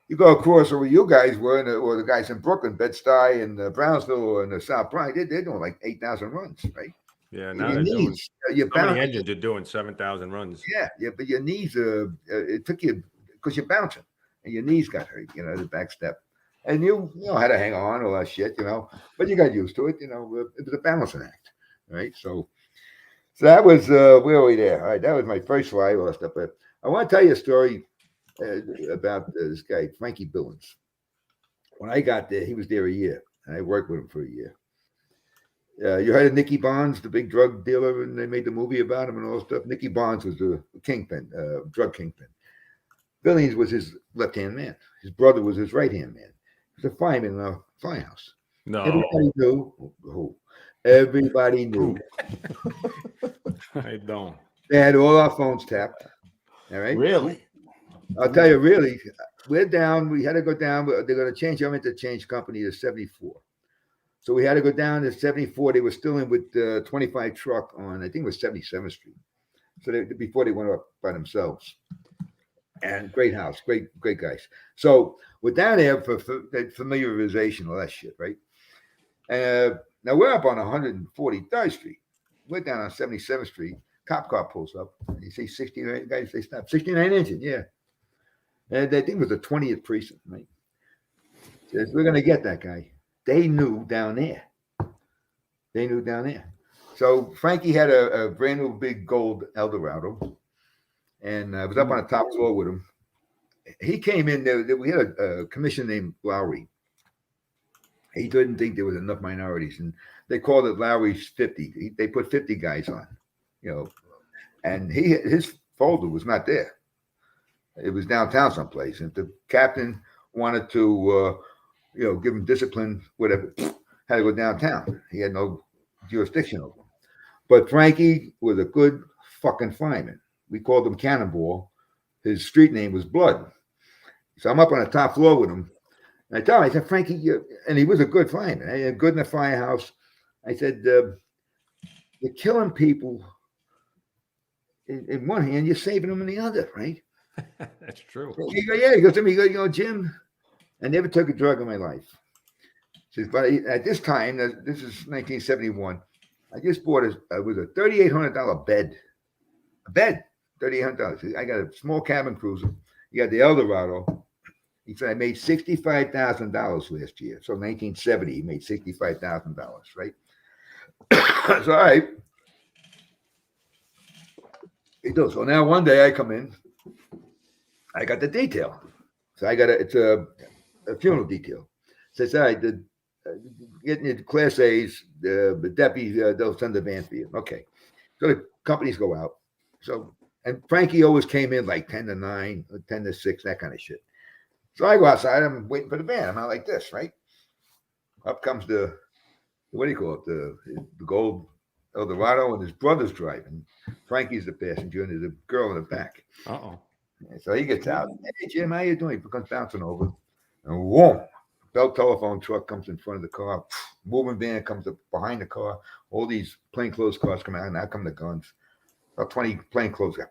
You go across where you guys were, or the guys in Brooklyn, Bed-Stuy, and Brownsville, and the South Bronx, they're doing like 8,000 runs, right? Yeah, now they're doing. How many engines are doing 7,000 runs? Yeah, but your knees, it took you because you're bouncing, and your knees got hurt, the back step, and you had to hang on, all that shit, but you got used to it, it was a balancing act, right? So that was where were we there? All right, that was my first fly all stuff. But I want to tell you a story about this guy, Frankie Billings. When I got there, he was there a year, and I worked with him for a year. You heard of Nicky Bonds, the big drug dealer, and they made the movie about him and all that stuff. Nicky Bonds was the kingpin, drug kingpin. Billings was his left-hand man. His brother was his right-hand man. He was a fireman in a firehouse. No. Everybody knew who. Everybody knew. I don't. They had all our phones tapped. All right. Really? I'll tell you, really, we're down. We had to go down. They're going to change our interchange company to 74. So we had to go down to 74. They were still in with 25 truck on, I think it was 77th Street. So before they went up by themselves. And great house, great guys. So we're down there for familiarization, all that shit, right? Now we're up on 143rd Street. We're down on 77th Street. Cop car pulls up. You see 69 guys, they stop. 69 engine, yeah. And I think it was the 20th precinct, right? Says, we're going to get that guy. They knew down there. So Frankie had a brand new big gold Eldorado. And I was up on the top floor with him. He came in there. We had a commission named Lowry. He didn't think there was enough minorities, and they called it Lowry's 50. They put 50 guys on, and his folder was not there. It was downtown someplace, and if the captain wanted to, give him discipline, whatever, had to go downtown. He had no jurisdiction over him. But Frankie was a good fucking fireman. We called him Cannonball. His street name was Blood. So I'm up on the top floor with him. And I tell him, I said, Frankie, and he was a good fireman. He had good in the firehouse. I said, you're killing people in one hand, you're saving them in the other, right? That's true. He goes to me, Jim, I never took a drug in my life. He says, but at this time, this is 1971, I just bought it was a $3,800 bed. A bed, $3,800. I got a small cabin cruiser. You got the Eldorado. He said, I made $65,000 last year. So 1970, he made $65,000, right? So, all right. He does. So now one day I come in. I got the detail. So it's a funeral detail. Says, all right, getting into Class A's, the deputies, they'll send the van for you. Okay. So the companies go out. So, and Frankie always came in like 10 to 9, 10 to 6, that kind of shit. So I go outside. I'm waiting for the van. I'm out like this, right? Up comes the gold Eldorado, and his brother's driving. Frankie's the passenger, and there's a girl in the back. Uh-oh. So he gets out. Hey, Jim, how you doing? He comes bouncing over. And whoom, Bell telephone truck comes in front of the car. Moving van comes up behind the car. All these plainclothes cars come out, and out come the guns. About 20 plainclothes guys.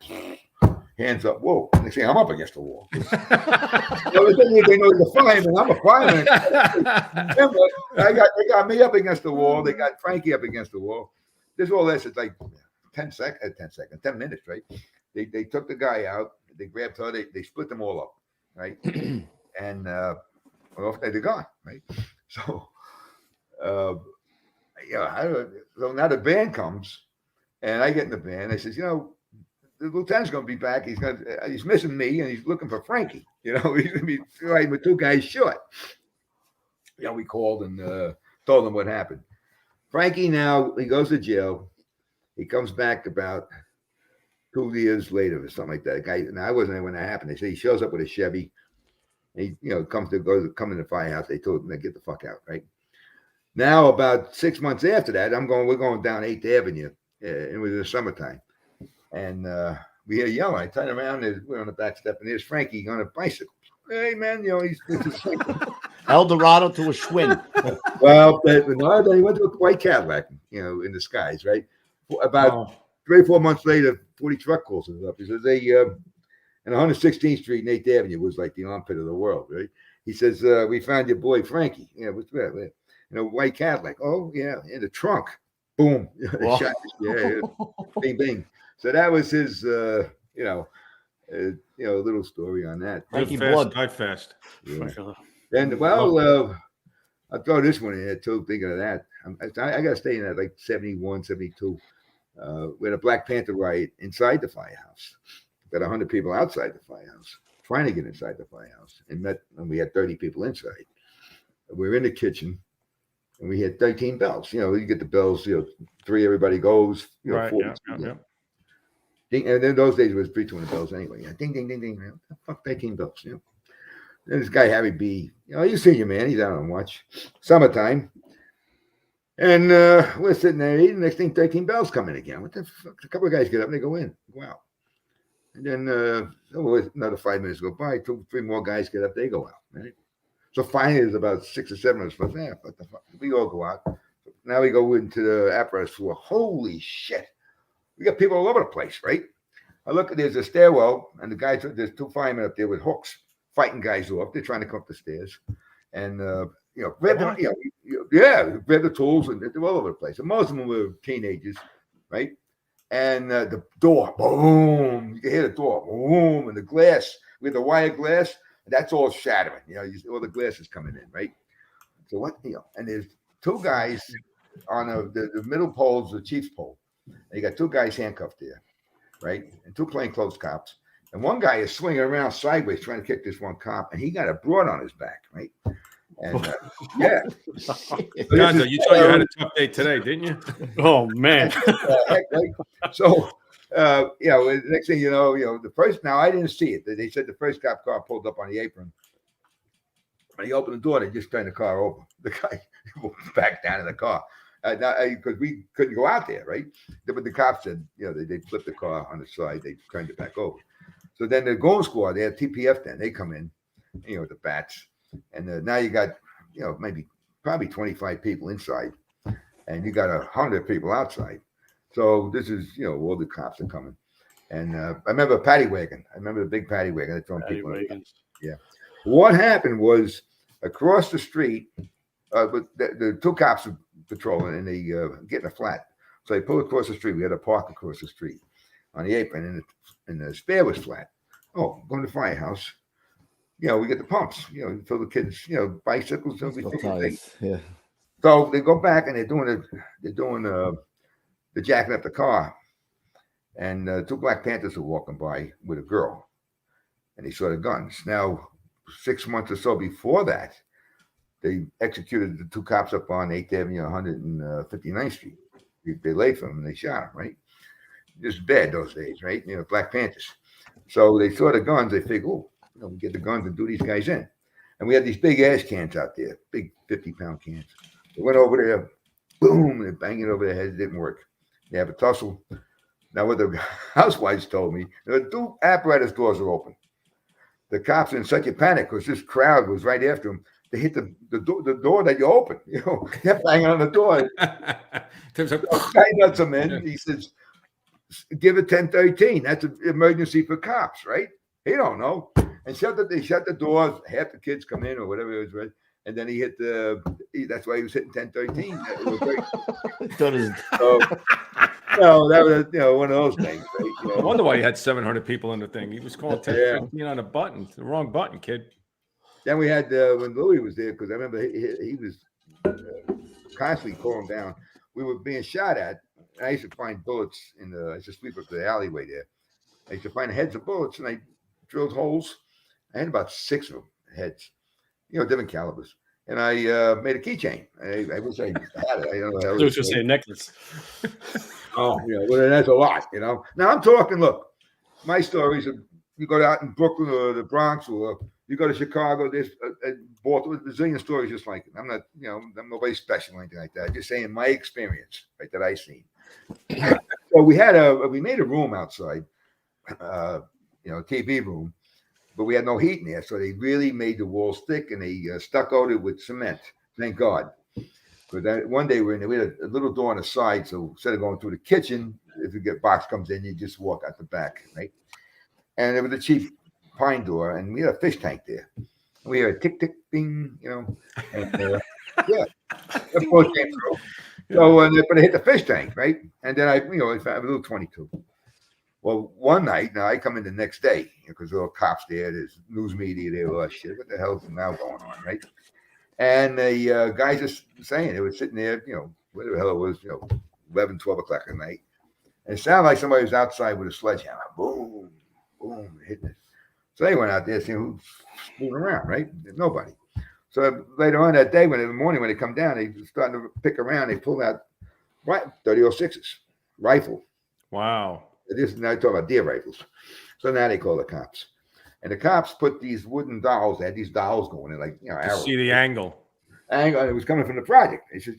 Hands up. Whoa. And they say, I'm up against the wall. They know he's a fireman. I'm a fireman. They got me up against the wall. They got Frankie up against the wall. This all this is like 10 minutes, right? They took the guy out. They grabbed her. They split them all up, right? And off they're gone, right? So, so now the van comes, and I get in the van. I says, the lieutenant's going to be back. He's missing me, and he's looking for Frankie. He's going to be riding with 2 guys short. We called and told them what happened. Frankie now, he goes to jail. He comes back about 2 years later or something like that. Now I wasn't there when that happened. They say he shows up with a Chevy. He, come in the firehouse. They told him to get the fuck out, right? Now, about 6 months after that, we're going down 8th Avenue. It was in the summertime. And we hear yelling. I turn around, we're on the back step, and there's Frankie on a bicycle. Hey, man, he's Eldorado to a Schwinn. Well, he went to a white Cadillac, in the skies, right? About 3 or 4 months later, 40 truck calls us up. He says, hey, and 116th Street and 8th Avenue was like the armpit of the world, right? He says, we found your boy Frankie. Yeah, what's that? White Cadillac. Oh, yeah, in the trunk. Boom. Shot. Yeah. Bing, bing. So that was his, little story on that. Frankie Blood. Night fast. Yeah. And, I'll throw this one in there, too, thinking of that. I got to stay in that, like 71, 72. We had a Black Panther riot inside the firehouse. Got 100 people outside the firehouse trying to get inside the firehouse, and we had 30 people inside. We were in the kitchen, and we had 13 bells. You get the bells. 3 everybody goes. Right. 4. Yeah. Ding, and in those days it was 320 bells anyway. Ding, ding, ding, ding. What the fuck, 13 bells. Then this guy Harry B. You see your man. He's out on watch. Summertime. And we're sitting there eating. Next thing, 13 bells come in again. What the fuck? A couple of guys get up and they go in. Wow. And then another 5 minutes go by. 2, 3 more guys get up. They go out. Right. So finally, there's about 6 or 7 of us. What the fuck? We all go out. Now we go into the apparatus floor. Holy shit. We got people all over the place, right? I look at there's a stairwell, and the guys, there's 2 firemen up there with hooks fighting guys off. They're trying to come up the stairs. And, grab the tools, and they're all over the place. And most of them were teenagers, right? And the door, boom. You can hear the door, boom. And the glass, with the wire glass, that's all shattering. All the glass is coming in, right? So what, and there's 2 guys on the middle pole is the chief's pole. And you got 2 guys handcuffed there, right? And 2 plainclothes cops. And one guy is swinging around sideways trying to kick this one cop, and he got a broad on his back, right? And yeah, Gonzo, you thought you had a tough day today, didn't you? Oh man. heck, right? So, the next thing you know, the first. Now I didn't see it. They said the first cop car pulled up on the apron. When he opened the door, they just turned the car over. The guy back down in the car because we couldn't go out there, right? But the cops said, they flipped the car on the side. They turned it back over. So then the Golden Squad, they have TPF. Then they come in, the bats, and now you got, probably 25 people inside, and you got 100 people outside. So this is, all the cops are coming. And I remember a paddy wagon. I remember the big paddy wagon. They're throwing people in. Yeah. What happened was across the street, but the two cops were patrolling and they get in a flat. So they pulled across the street. We had a park across the street on the apron, and the spare was flat. Oh, going to the firehouse. We get the pumps, for the kids, bicycles, everything. Yeah. So they go back and they're doing the jacking up the car. And two Black Panthers were walking by with a girl, and they saw the guns. Now, 6 months or so before that, they executed the two cops up on 8th Avenue, 159th Street. They laid for them and they shot them, right? Just bad those days, right? Black Panthers. So they saw the guns. They figured, we get the guns and do these guys in. And we had these big ash cans out there, big 50-pound cans. They went over there, boom, they're banging over their heads. It didn't work. They have a tussle. Now, what the housewives told me, the two apparatus doors are open. The cops are in such a panic because this crowd was right after them. They hit the door that you open. Kept banging on the door. Guy nuts him in. He says, "Give it 1013. That's an emergency for cops, right?" He don't know. And they shut the doors. Half the kids come in or whatever it was, right? And then he hit that's why he was hitting 1013. It was great. No, that was one of those things. Right? I wonder why he had 700 people in the thing. He was calling 10-15 on a button, the wrong button, kid. Then we had when Louis was there, because I remember he was constantly calling down. We were being shot at, and I used to find bullets I used to sweep up the alleyway there. I used to find heads of bullets, and I drilled holes. I had about 6 of them heads, different calibers. And I made a keychain. I wish I had it. I don't know. I was just saying necklace. Oh, well, that's a lot, Now I'm talking. Look, my stories are: you go out in Brooklyn or the Bronx, or you go to Chicago. There's Baltimore. There's a zillion stories just like it. I'm not, I'm nobody special or anything like that. I'm just saying my experience, right, that I seen. So we made a room outside, TV room, but we had no heat in there. So they really made the walls thick and they stuccoed it with cement. Thank God. But one day we had a little door on the side, so instead of going through the kitchen, if you get box comes in, you just walk out the back, right? And it was a cheap pine door, and we had a fish tank there. We had a tick tick ding, and yeah, that boat came through. So, but I hit the fish tank, right? And then I found a little 22. Well, one night, now I come in the next day because there were cops there, there's news media there, oh shit, what the hell's now going on, right? And the guys just saying, they were sitting there, whatever the hell it was, 11, 12 o'clock at night. And it sounded like somebody was outside with a sledgehammer. Boom, boom, hitting it. So they went out there seeing who's fooling around, right? There's nobody. So later on that day, in the morning, when they come down, they starting to pick around. They pulled out 30-06s, rifle. Wow. Now I talk about deer rifles. So now they call the cops. And the cops put these wooden dolls, they had these dolls going in, like, arrows. See the angle. And it was coming from the project. They said,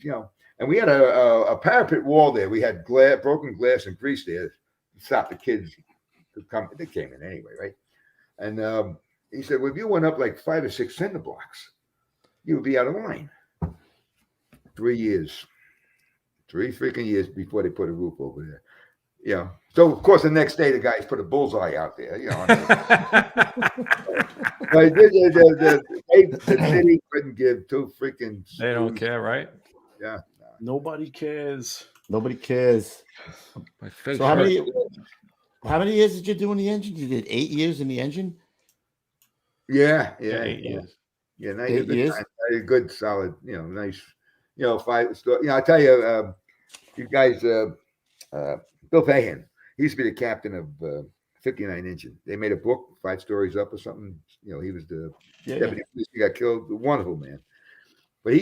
and we had a parapet wall there. We had broken glass and grease there to stop the kids to come. They came in anyway, right? And he said, well, if you went up like 5 or 6 cinder blocks, you would be out of line. 3 years. 3 freaking years before they put a roof over there. So of course the next day the guys put a bullseye out there. But the city couldn't give 2 freaking. They don't care, right? Yeah. Nobody cares. Nobody cares. So how many years did you do in the engine? You did 8 years in the engine. Yeah. 8 years. Yeah, 8 years. A good, solid, nice, 5 story. I tell you, you guys. Bill Fahan, he used to be the captain of 59 engine. They made a book, 5 stories up or something. He was the deputy police. He got killed. A wonderful man. But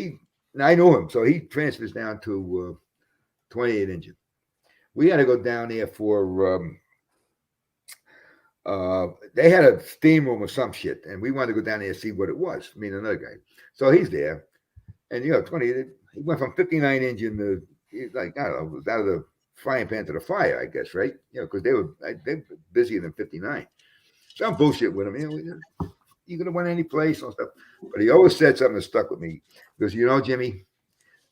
I knew him, so he transfers down to 28 engine. We had to go down there for they had a steam room or some shit, and we wanted to go down there and see what it was. Me and another guy. So he's there, and 20. He went from 59 engine to like I don't know, it was out of the frying pan to the fire, I guess, right? Because they were busier than 59. Some bullshit with him. You could have went any place or stuff, but he always said something that stuck with me. Because Jimmy,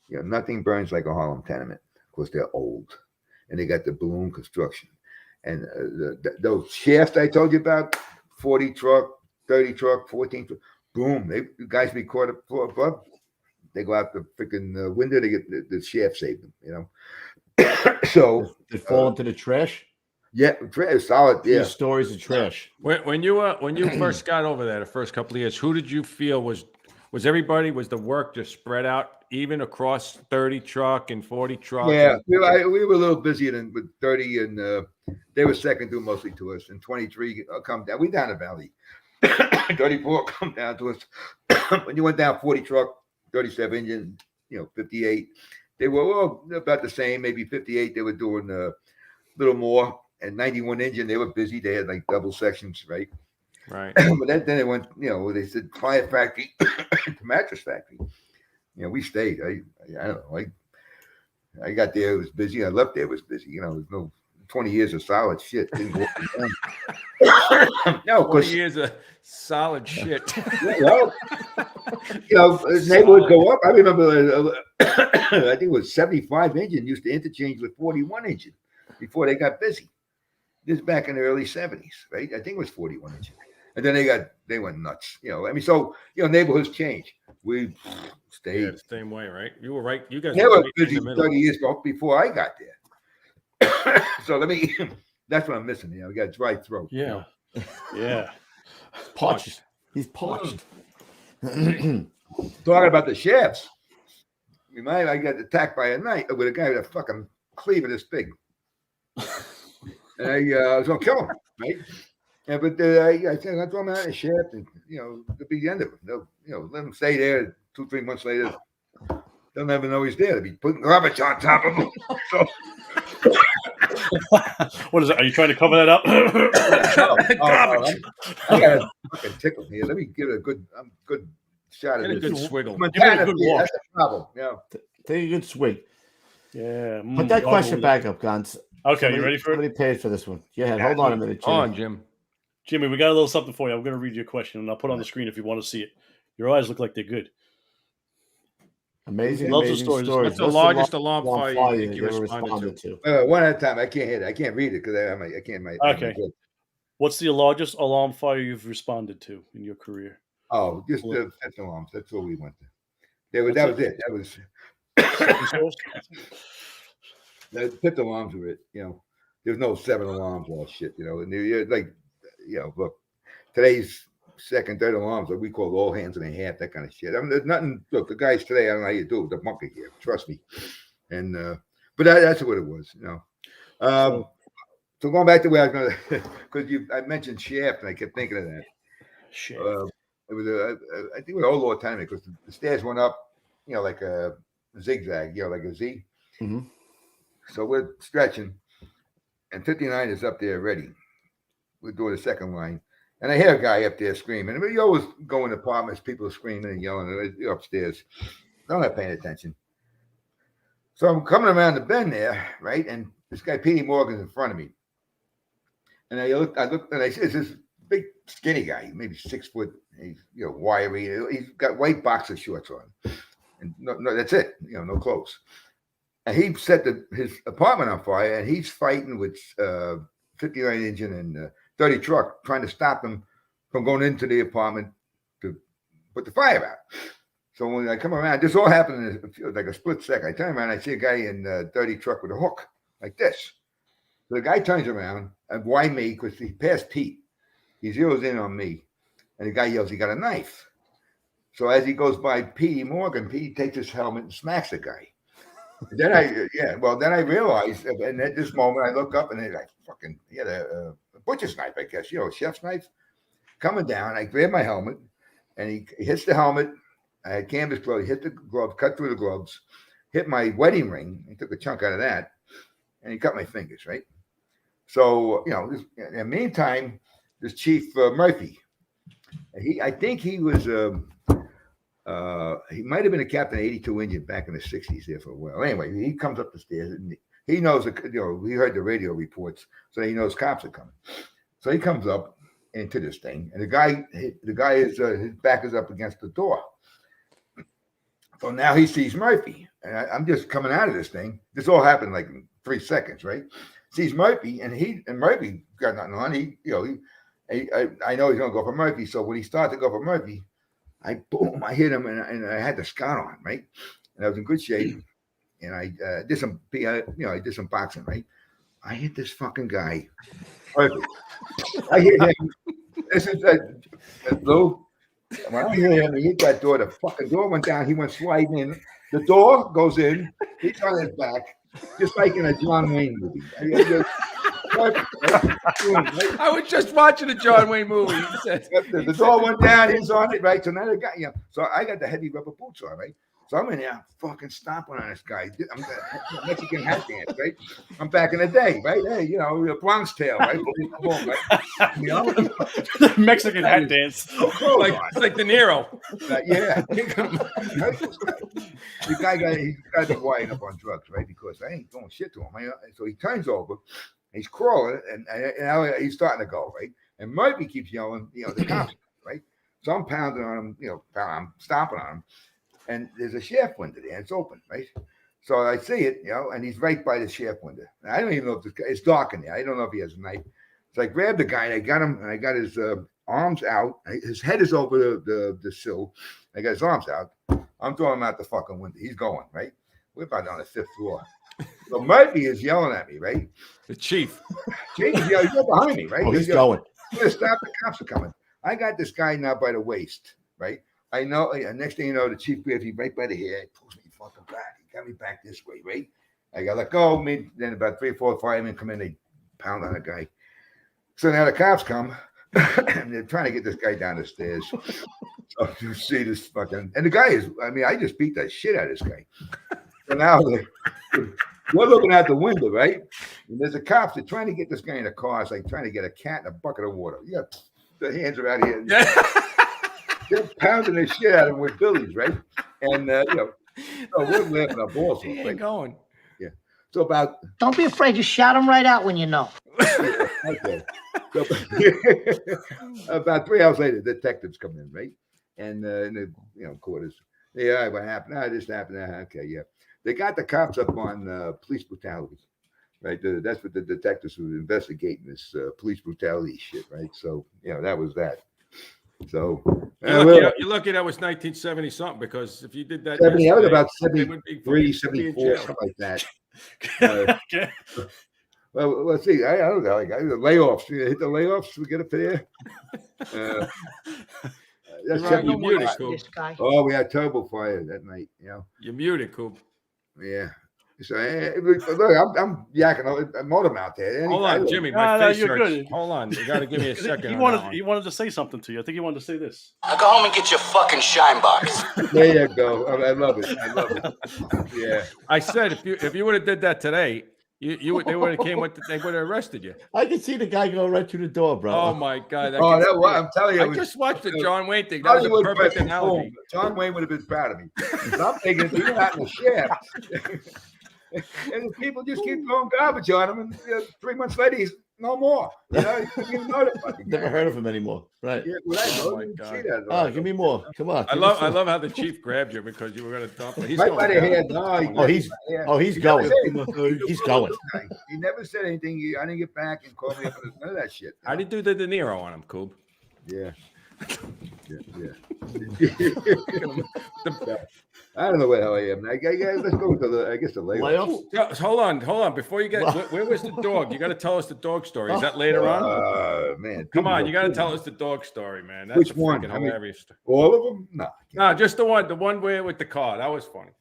nothing burns like a Harlem tenement because they're old and they got the balloon construction. And those shafts I told you about, 40 truck, 30 truck, 14 truck, boom, the guys be caught up above. They go out the freaking window, they get the shaft saved them, So they fall into the trash. Yeah, trash, solid. Yeah, stories of trash. When you first got over there, the first couple of years, who did you feel was everybody? Was the work just spread out even across 30 truck and 40 truck? Yeah, we were a little busier than with 30, and they were second due mostly to us. And 23 come down. We down the valley. 34 come down to us. When you went down 40 truck, 37 engine, 58, they were all about the same. Maybe 58, they were doing a little more. And 91 engine, they were busy. They had like double sections, right? Right. But then they went, they said fire factory to mattress factory. We stayed. I don't know. I got there, it was busy. I left there, it was busy. There's no 20 years of solid shit. Didn't go up and down. No, 20 years of solid shit. Neighborhood go up. I remember, I think it was 75 engine used to interchange with 41 engine before they got busy. This is back in the early 70s, right? I think it was 41 engine. And then they went nuts. So neighborhoods change. We stayed the same way, right? You were right. You guys were right busy in the middle. 30 years ago before I got there. So that's what I'm missing. We got a dry throat. Yeah. Yeah. Parched. He's parched. Talking about the shafts. I got attacked by a knife with a guy with a fucking cleaver this big. And I was gonna kill him, right? Yeah, but I said I throw him out of the shaft, and it'll be the end of it. They'll, let him stay there. 2-3 months later, they'll never know he's there. They'll be putting garbage on top of him. So, what is it? Are you trying to cover that up? Garbage. I got a fucking tickle here. Let me give it a good shot at Get a this. good swiggle. Give it a good wash. That's a problem. Yeah. Take a good swig. Yeah. Put that question back up, Gons. Okay, you ready for it? Somebody paid for this one. Go ahead. Hold on a minute, Jimmy. On, Jim. Jimmy, we got a little something for you. I'm going to read you a question, and I'll put it on the screen if you want to see it. Your eyes look like they're good. Amazing, Lots of amazing stories. stories. What's the largest alarm fire you think you responded to? One at a time. I can't hit it. I can't read it because I can't. Okay. What's the largest alarm fire you've responded to in your career? Oh, just the fifth alarms. That's all we went to. That was it. That was the fifth alarms were it. There's no 7 alarms or shit. And you're like, look, today's second, third alarms, what we call all hands and a half, that kind of shit. I mean, there's nothing. Look, the guys today, I don't know how you do it. The bunker here, trust me. And but that's what it was. So going back to where I was going to, because I mentioned shaft, and I kept thinking of that. Shaft. It was I think it was old Lord timing because the stairs went up, like a zigzag, like a Z. Mm-hmm. So we're stretching, and 59 is up there ready. We're doing the second line. And I hear a guy up there screaming. I mean, you always go in apartments, people are screaming and yelling upstairs. I'm not paying attention. So I'm coming around the bend there, right? And this guy, Petey Morgan's in front of me. And I looked, and I see this big, skinny guy, maybe 6 foot. He's, wiry. He's got white boxer shorts on. And no, that's it. No clothes. And he set his apartment on fire, and he's fighting with 59 engine and 30 truck, trying to stop him from going into the apartment to put the fire out. So when I come around, this all happened in like a split second. I turn around, I see a guy in 30 truck with a hook like this. So the guy turns around, and why me? Because he passed Pete. He zeroes in on me, and the guy yells, he got a knife. So as he goes by Petey Morgan, Pete takes his helmet and smacks the guy. Then I realized, and at this moment I look up and they're like, he had a butcher's knife, I guess, a chef's knife coming down. I grab my helmet and he hits the helmet I had canvas clothes, hit the glove, cut through the gloves, hit my wedding ring. He took a chunk out of that, and he cut my fingers, right? So, in the meantime, this Chief Murphy, I think he was, he might have been a captain of 82 Indian back in the 60s there for a while. Anyway, he comes up the stairs, and he knows, he heard the radio reports, so he knows cops are coming. So he comes up into this thing, and the guy is, his back is up against the door. So now he sees Murphy, and I'm just coming out of this thing. This all happened like in 3 seconds, right? Sees Murphy, and Murphy got nothing on. I know he's gonna go for Murphy. So when he started to go for Murphy, I hit him, and I had the scout on, right? And I was in good shape, and I did some, I did some boxing, right? I hit this fucking guy. Murphy. I hit him. This is Lou. When I hear him, he hit that door. The fucking door went down. He went sliding in. The door goes in. He's on his back, just like in a John Wayne movie. I was just watching a John Wayne movie. The door went down. He's on it, right? So now they got So I got the heavy rubber boots on, right? So I'm in there fucking stomping on this guy. I'm the Mexican hat dance, right? I'm back in the day, right? Hey, the Bronx Tale, right? Mexican hat dance. It's like De Niro. Yeah. The guy got to wind up on drugs, right? Because I ain't doing shit to him. So he turns over, he's crawling, and he's starting to go, right? And Murphy keeps yelling, the cops, right? So I'm pounding on him, I'm stomping on him. And there's a shaft window there, and it's open, right? So I see it, and he's right by the shaft window. And I don't even know if it's dark in there. I don't know if he has a knife. So I grabbed the guy, and I got him, and I got his arms out. His head is over the sill. I got his arms out. I'm throwing him out the fucking window. He's going, right? We're about on the 5th floor. So Murphy is yelling at me, right? The chief. Chief is yelling, you're behind me, right? Oh, he's going. I'm gonna stop, the cops are coming. I got this guy now by the waist, right? I know, next thing you know, the chief Murphy right by the hair, pulls me fucking back. He got me back this way, right? I got let go. Then about 3, 4, 5 men come in, they pound on the guy. So now the cops come, and they're trying to get this guy down the stairs. So you see this fucking, and the guy is, I just beat the shit out of this guy. So now we're looking out the window, right? And there's a cops, they're trying to get this guy in the car. It's like trying to get a cat in a bucket of water. Yeah, the hands are out here. Yeah. They're pounding the shit out of him with billies, right? And so we're laughing our balls off. Right? Going. Yeah. So don't be afraid. Just shout them right out when you know. Okay. So, about 3 hours later, detectives come in, right? And in the quarters. Yeah, what happened? This happened. Okay, yeah. They got the cops up on police brutality, right? That's what the detectives were investigating, this police brutality shit, right? So that was that. So you're lucky that was 1970 something, because if you did that, 70, that was about they 73, 74, something like that. Well, let's see. I don't know. Like, the layoffs. You hit the layoffs. We get up there. That's you're muted, Coop. Oh, we had turbo fire that night. You're muted, Coop. Yeah. So look, I'm yakking a motor mount there. Hold on, Jimmy. My face you're hurts. good. Hold on. You got to give me a second. He wanted to say something to you. I think he wanted to say this. Now go home and get your fucking shine box. There you go. I love it. Yeah. I said if you would have did that today, they would have arrested you. I can see the guy go right through the door, bro. Oh my God! I'm telling you, I just watched the John Wayne thing. That was a perfect analogy. John Wayne would have been proud of me. I'm thinking if you're not in the shaft, and the people just keep throwing garbage on him, and 3 months later he's no more. You don't even know the fucking guy. Never heard of him anymore. Right. Yeah, Oh my God. Give me more. Come on. I love how the chief grabbed you because you were going to dump him. He's right going by the head. No, he's going. He's going. He never said anything. I didn't get back and call me up. None of that shit. How did you do the De Niro on him, Coop? Yeah. I don't know where the hell I am. Let's go to the layoffs. Yeah, hold on. Before you get, where was the dog? You got to tell us the dog story. Is that later on? Man, come on, you got to tell us the dog story, man. That's which one? Hilarious. All of them? No, just the one where with the car. That was funny.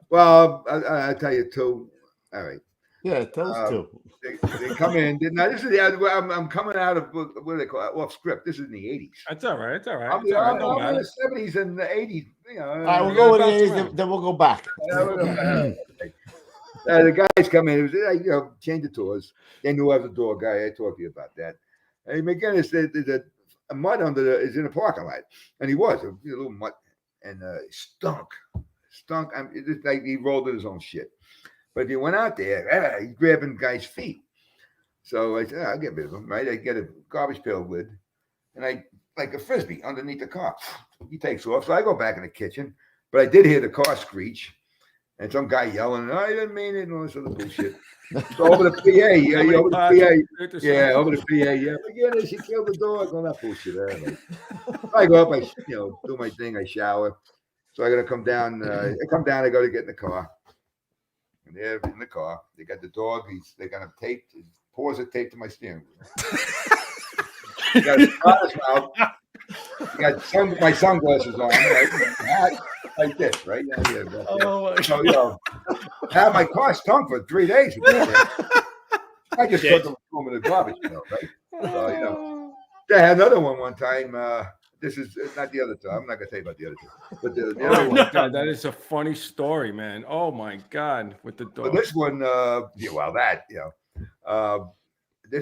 Well, I'll tell you two. All right. Yeah, those two. They come in. Now this is I'm coming out of what do they call it? Off script. This is in the 80s. That's all right. It's all right. I'm, It's all right. Don't I'm in matter. the 70s and the 80s. You know, All right, we'll go with the 80s, then we'll go back. The guys come in. It was, change the tours. They knew I was a door guy. I talked to you about that. And McGinnis, there's a mud is in the parking lot, and he was a little mud, and stunk. It's just like he rolled in his own shit. But if you went out there, he's grabbing guys' feet. So I said, I'll get rid of him, right? I get a garbage pail lid, and I like a frisbee underneath the car. He takes off. So I go back in the kitchen, but I did hear the car screech, and some guy yelling, I didn't mean it, and all this other bullshit. So over the PA, over the PA, yeah. McGinnis, he killed the dog. All that bullshit. I go up, I do my thing, I shower. So I gotta come down. I go to get in the car. And they're in the car. They got the dog. They got him taped. His paws are taped to my steering wheel. He got his mouth. He got my sunglasses on, right? Like this, right? Yeah. So, had my car stunk for 3 days. I just took them home in the garbage, right? So, I had another one time. This is not the other time. I'm not gonna tell you about the other two. But the other one. God, that is a funny story, man. Oh my God, with the dog. But this one, this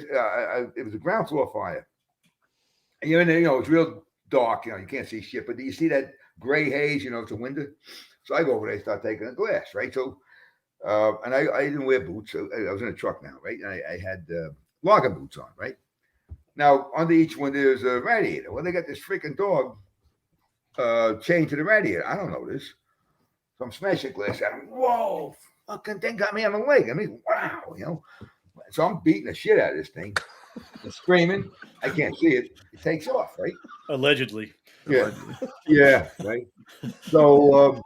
it was a ground floor fire. And it's real dark. You can't see shit. But do you see that gray haze? It's a window. So I go over there, start taking a glass, right? So, and I didn't wear boots. So I was in a truck now, right? And I had logger boots on, right? Now, under each one, there's a radiator. Well, they got this freaking dog chained to the radiator. I don't know this. So I'm smashing glass at him. Whoa, fucking thing got me on the leg. I mean, wow, So I'm beating the shit out of this thing. And screaming. I can't see it. It takes off, right? Allegedly. Yeah. Yeah, right? So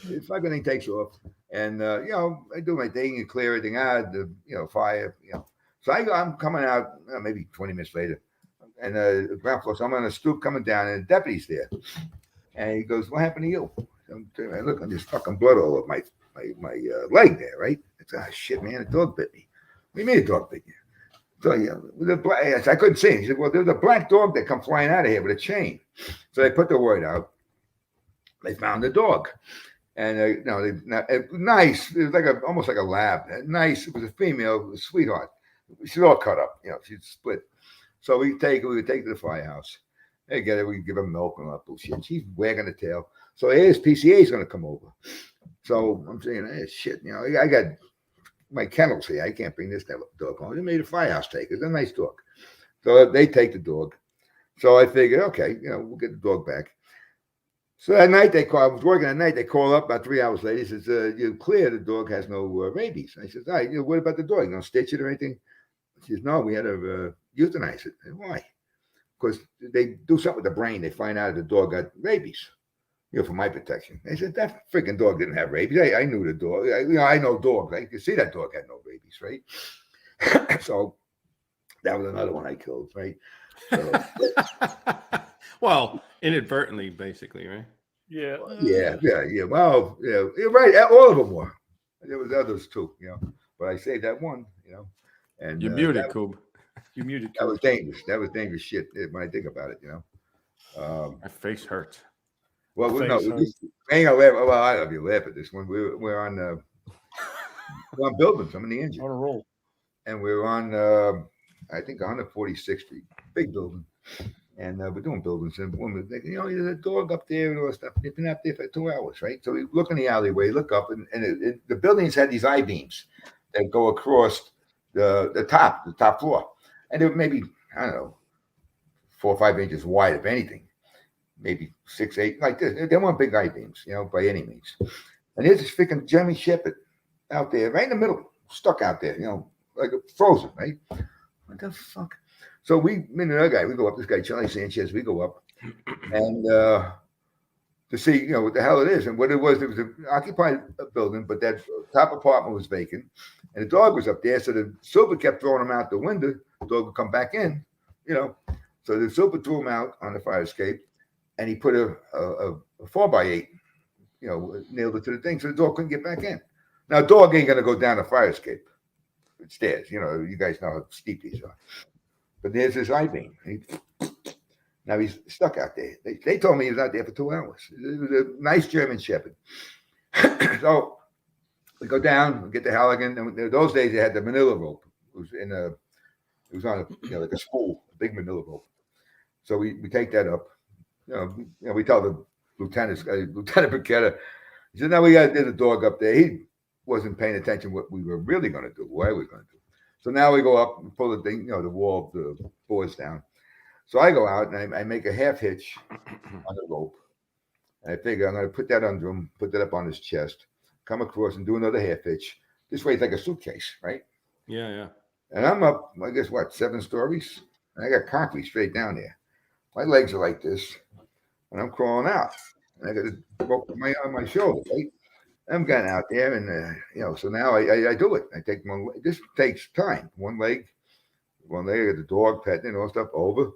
the fucking thing takes off. And, I do my thing and clear everything out. The, fire, So I'm coming out maybe 20 minutes later, and ground floor. So I'm on a stoop coming down, and the deputy's there, and he goes, "What happened to you?" I look, I'm just fucking blood all over my leg there, right? It's shit, man. A dog bit me. What do you mean a dog bit you? So I couldn't see him. He said, "Well, there's a black dog that come flying out of here with a chain." So they put the word out. They found the dog. And nice. It was almost like a lab. Nice. It was a female, a sweetheart. She's all cut up, she's split. So we would take her to the firehouse. They get her, we give her milk and all that bullshit. She's wagging the tail. So here's PCA is going to come over. So I'm saying, hey, shit, I got my kennels here. I can't bring this dog home. They made a firehouse take her. It's a nice dog. So they take the dog. So I figured, okay, we'll get the dog back. So that night I was working at night. They call up about 3 hours later. He says, "You're clear. The dog has no rabies." I said, "All right, what about the dog? You gonna stitch it or anything?" She says, "No, we had to euthanize it." And why? Because they do something with the brain. They find out the dog got rabies, for my protection. They said, that freaking dog didn't have rabies. I knew the dog. I know dogs. I could see that dog had no rabies, right? So that was another one I killed, right? So, well, inadvertently, basically, right? Yeah. Yeah. Well, you're right. All of them were. There was others too, but I saved that one, And you're muted, Coob. You muted. That was dangerous. That was dangerous shit when I think about it, My face hurts. Well, no, I ain't gonna laugh. Well, I love you laugh at this one. We're on buildings. I'm in the engine. On a roll. And we're on, I think, 146th Street, big building. And we're doing buildings. And woman, there's a dog up there and all that stuff. They've been up there for 2 hours, right? So we look in the alleyway, look up, and the buildings had these I-beams that go across the top floor. And they were maybe, I don't know, 4 or 5 inches wide, if anything. Maybe 6, 8, like this. They weren't big I-beams, by any means. And there's this freaking German Shepherd out there, right in the middle, stuck out there, like frozen, right? What the fuck? So me and another guy, we go up, this guy, Charlie Sanchez, we go up and to see, what the hell it is. And what it was an occupied building, but that top apartment was vacant. And the dog was up there. So the super kept throwing him out the window. The dog would come back in, So the super threw him out on the fire escape. And he put a 4x8, nailed it to the thing. So the dog couldn't get back in. Now, a dog ain't gonna go down a fire escape. Stairs, you guys know how steep these are. But there's this I-beam. Now he's stuck out there. They told me he was out there for 2 hours. It was a nice German Shepherd. So we go down, we get to Halligan. And those days they had the manila rope. It was on like a spool, a big manila rope. So we take that up. We tell the Lieutenant Briquetta, he said, "Now we got to get the dog up there." He wasn't paying attention what we were really going to do, what I was going to do. So now we go up and pull the thing, the wall, the boards down. So I go out and I make a half hitch on the rope. And I figure I'm going to put that under him, put that up on his chest, come across and do another half hitch. This way it's like a suitcase, right? Yeah. And I'm up, I guess, 7 stories? And I got concrete straight down there. My legs are like this, and I'm crawling out. And I got a rope on my shoulder, right? I'm getting out there, and so now I do it. I take one. This takes time. One leg, I got the dog petting, all stuff over.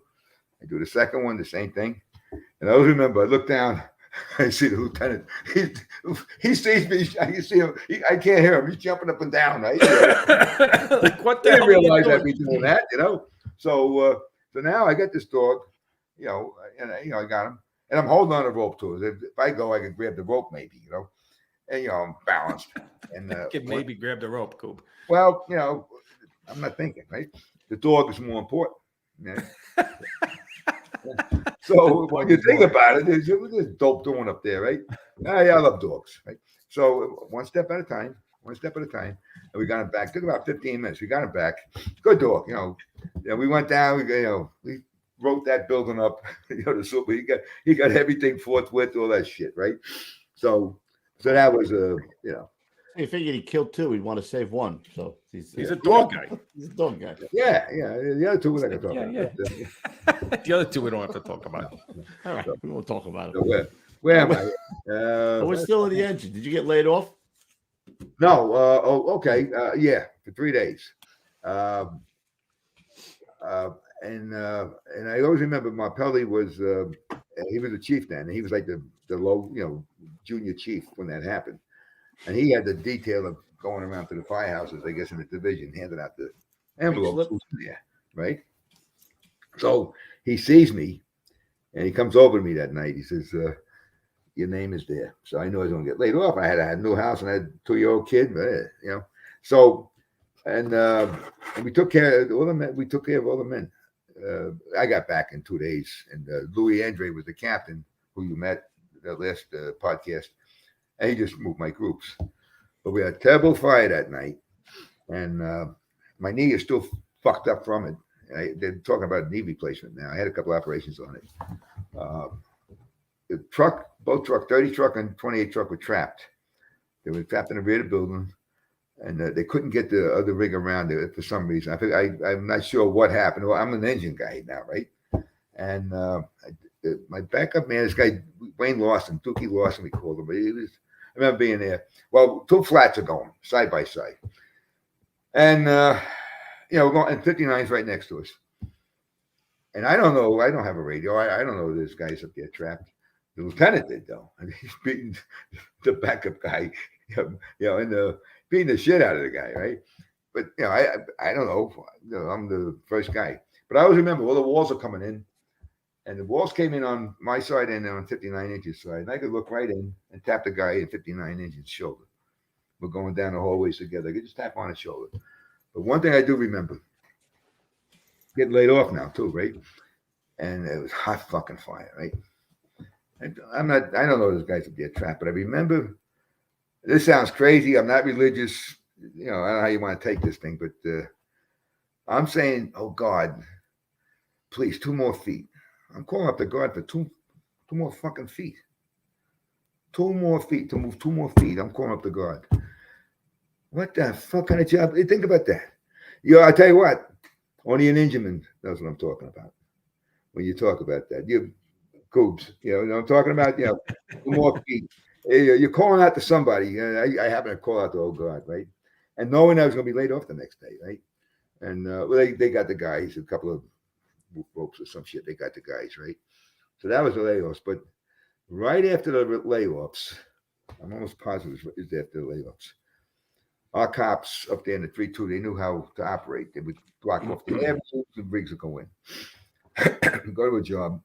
I do the second one, the same thing. And I always remember, I look down, I see the lieutenant. He sees me. I can see him. I can't hear him. He's jumping up and down, right? Like what the I hell? didn't realize I'd be doing that, So now I got this dog, and I got him, and I'm holding on the rope to it. If I go, I can grab the rope, maybe, and I'm balanced. And Could maybe grab the rope, Coop. Well, I'm not thinking, right? The dog is more important. So when you think about it, there's dope doing up there, right? I love dogs, right? So one step at a time, and we got him back. Took about 15 minutes. We got him back. Good dog, we went down. We wrote that building up. He got everything forthwith, all that shit, right? So that was He figured he killed 2. He'd want to save 1. So he's a dog guy. He's a dog guy. Yeah. The other 2 we're not going to talk about. The other 2 we don't have to talk about. All right, we won't talk about it. So where am I? We're still in the engine. Did you get laid off? No. Okay. Yeah, for 3 days. And I always remember Marpelli was he was the chief then. He was like the low, junior chief when that happened. And he had the detail of going around to the firehouses, I guess, in the division, handing out the envelopes. Yeah, right? So he sees me, and he comes over to me that night. He says, your name is there. So I knew I was going to get laid off. I had a new house, and I had a 2-year-old kid, So, and we took care of all the men. We took care of all the men. I got back in 2 days, and Louis Andre was the captain, who you met the last podcast. And he just moved my groups. But we had a terrible fire that night. And my knee is still fucked up from it. They're talking about knee replacement now. I had a couple operations on it. The truck, both truck, 30 truck and 28 truck were trapped. They were trapped in the rear of the building. And they couldn't get the other rig around it for some reason. I'm not sure what happened. Well, I'm an engine guy now, right? And my backup man, this guy, Wayne Lawson, Dookie Lawson, we called him. But I remember being there. Well, 2 flats are going side by side. And, we're going, and 59 is right next to us. And I don't know. I don't have a radio. I don't know this guy's up there trapped. The lieutenant did, though. And he's beating the backup guy, and beating the shit out of the guy, right? But, I don't know. I'm the first guy. But I always remember, the walls are coming in. And the walls came in on my side and on 59 inches side. And I could look right in and tap the guy at 59 inches shoulder. We're going down the hallways together. I could just tap on his shoulder. But one thing I do remember, getting laid off now too, right? And it was hot fucking fire, right? And I don't know this guy's up there trapped, but I remember, this sounds crazy. I'm not religious. I don't know how you want to take this thing, but I'm saying, oh God, please, 2 more feet. I'm calling up the guard for 2 more fucking feet. 2 more feet, to move 2 more feet. I'm calling up the guard. What the fuck kind of job? Think about that. I tell you what, only an engineman knows what I'm talking about. When you talk about that, you goobs, I'm talking about, 2 more feet. You're calling out to somebody. I happen to call out to old guard, right? And knowing I was going to be laid off the next day, right? And they got the guys, a couple of ropes or some shit. They got the guys, right? So that was the layoffs. But right after the layoffs, I'm almost positive it's after the layoffs. our cops up there in the 3-2, they knew how to operate. They would block off the air, the rigs would go in. Go to a job.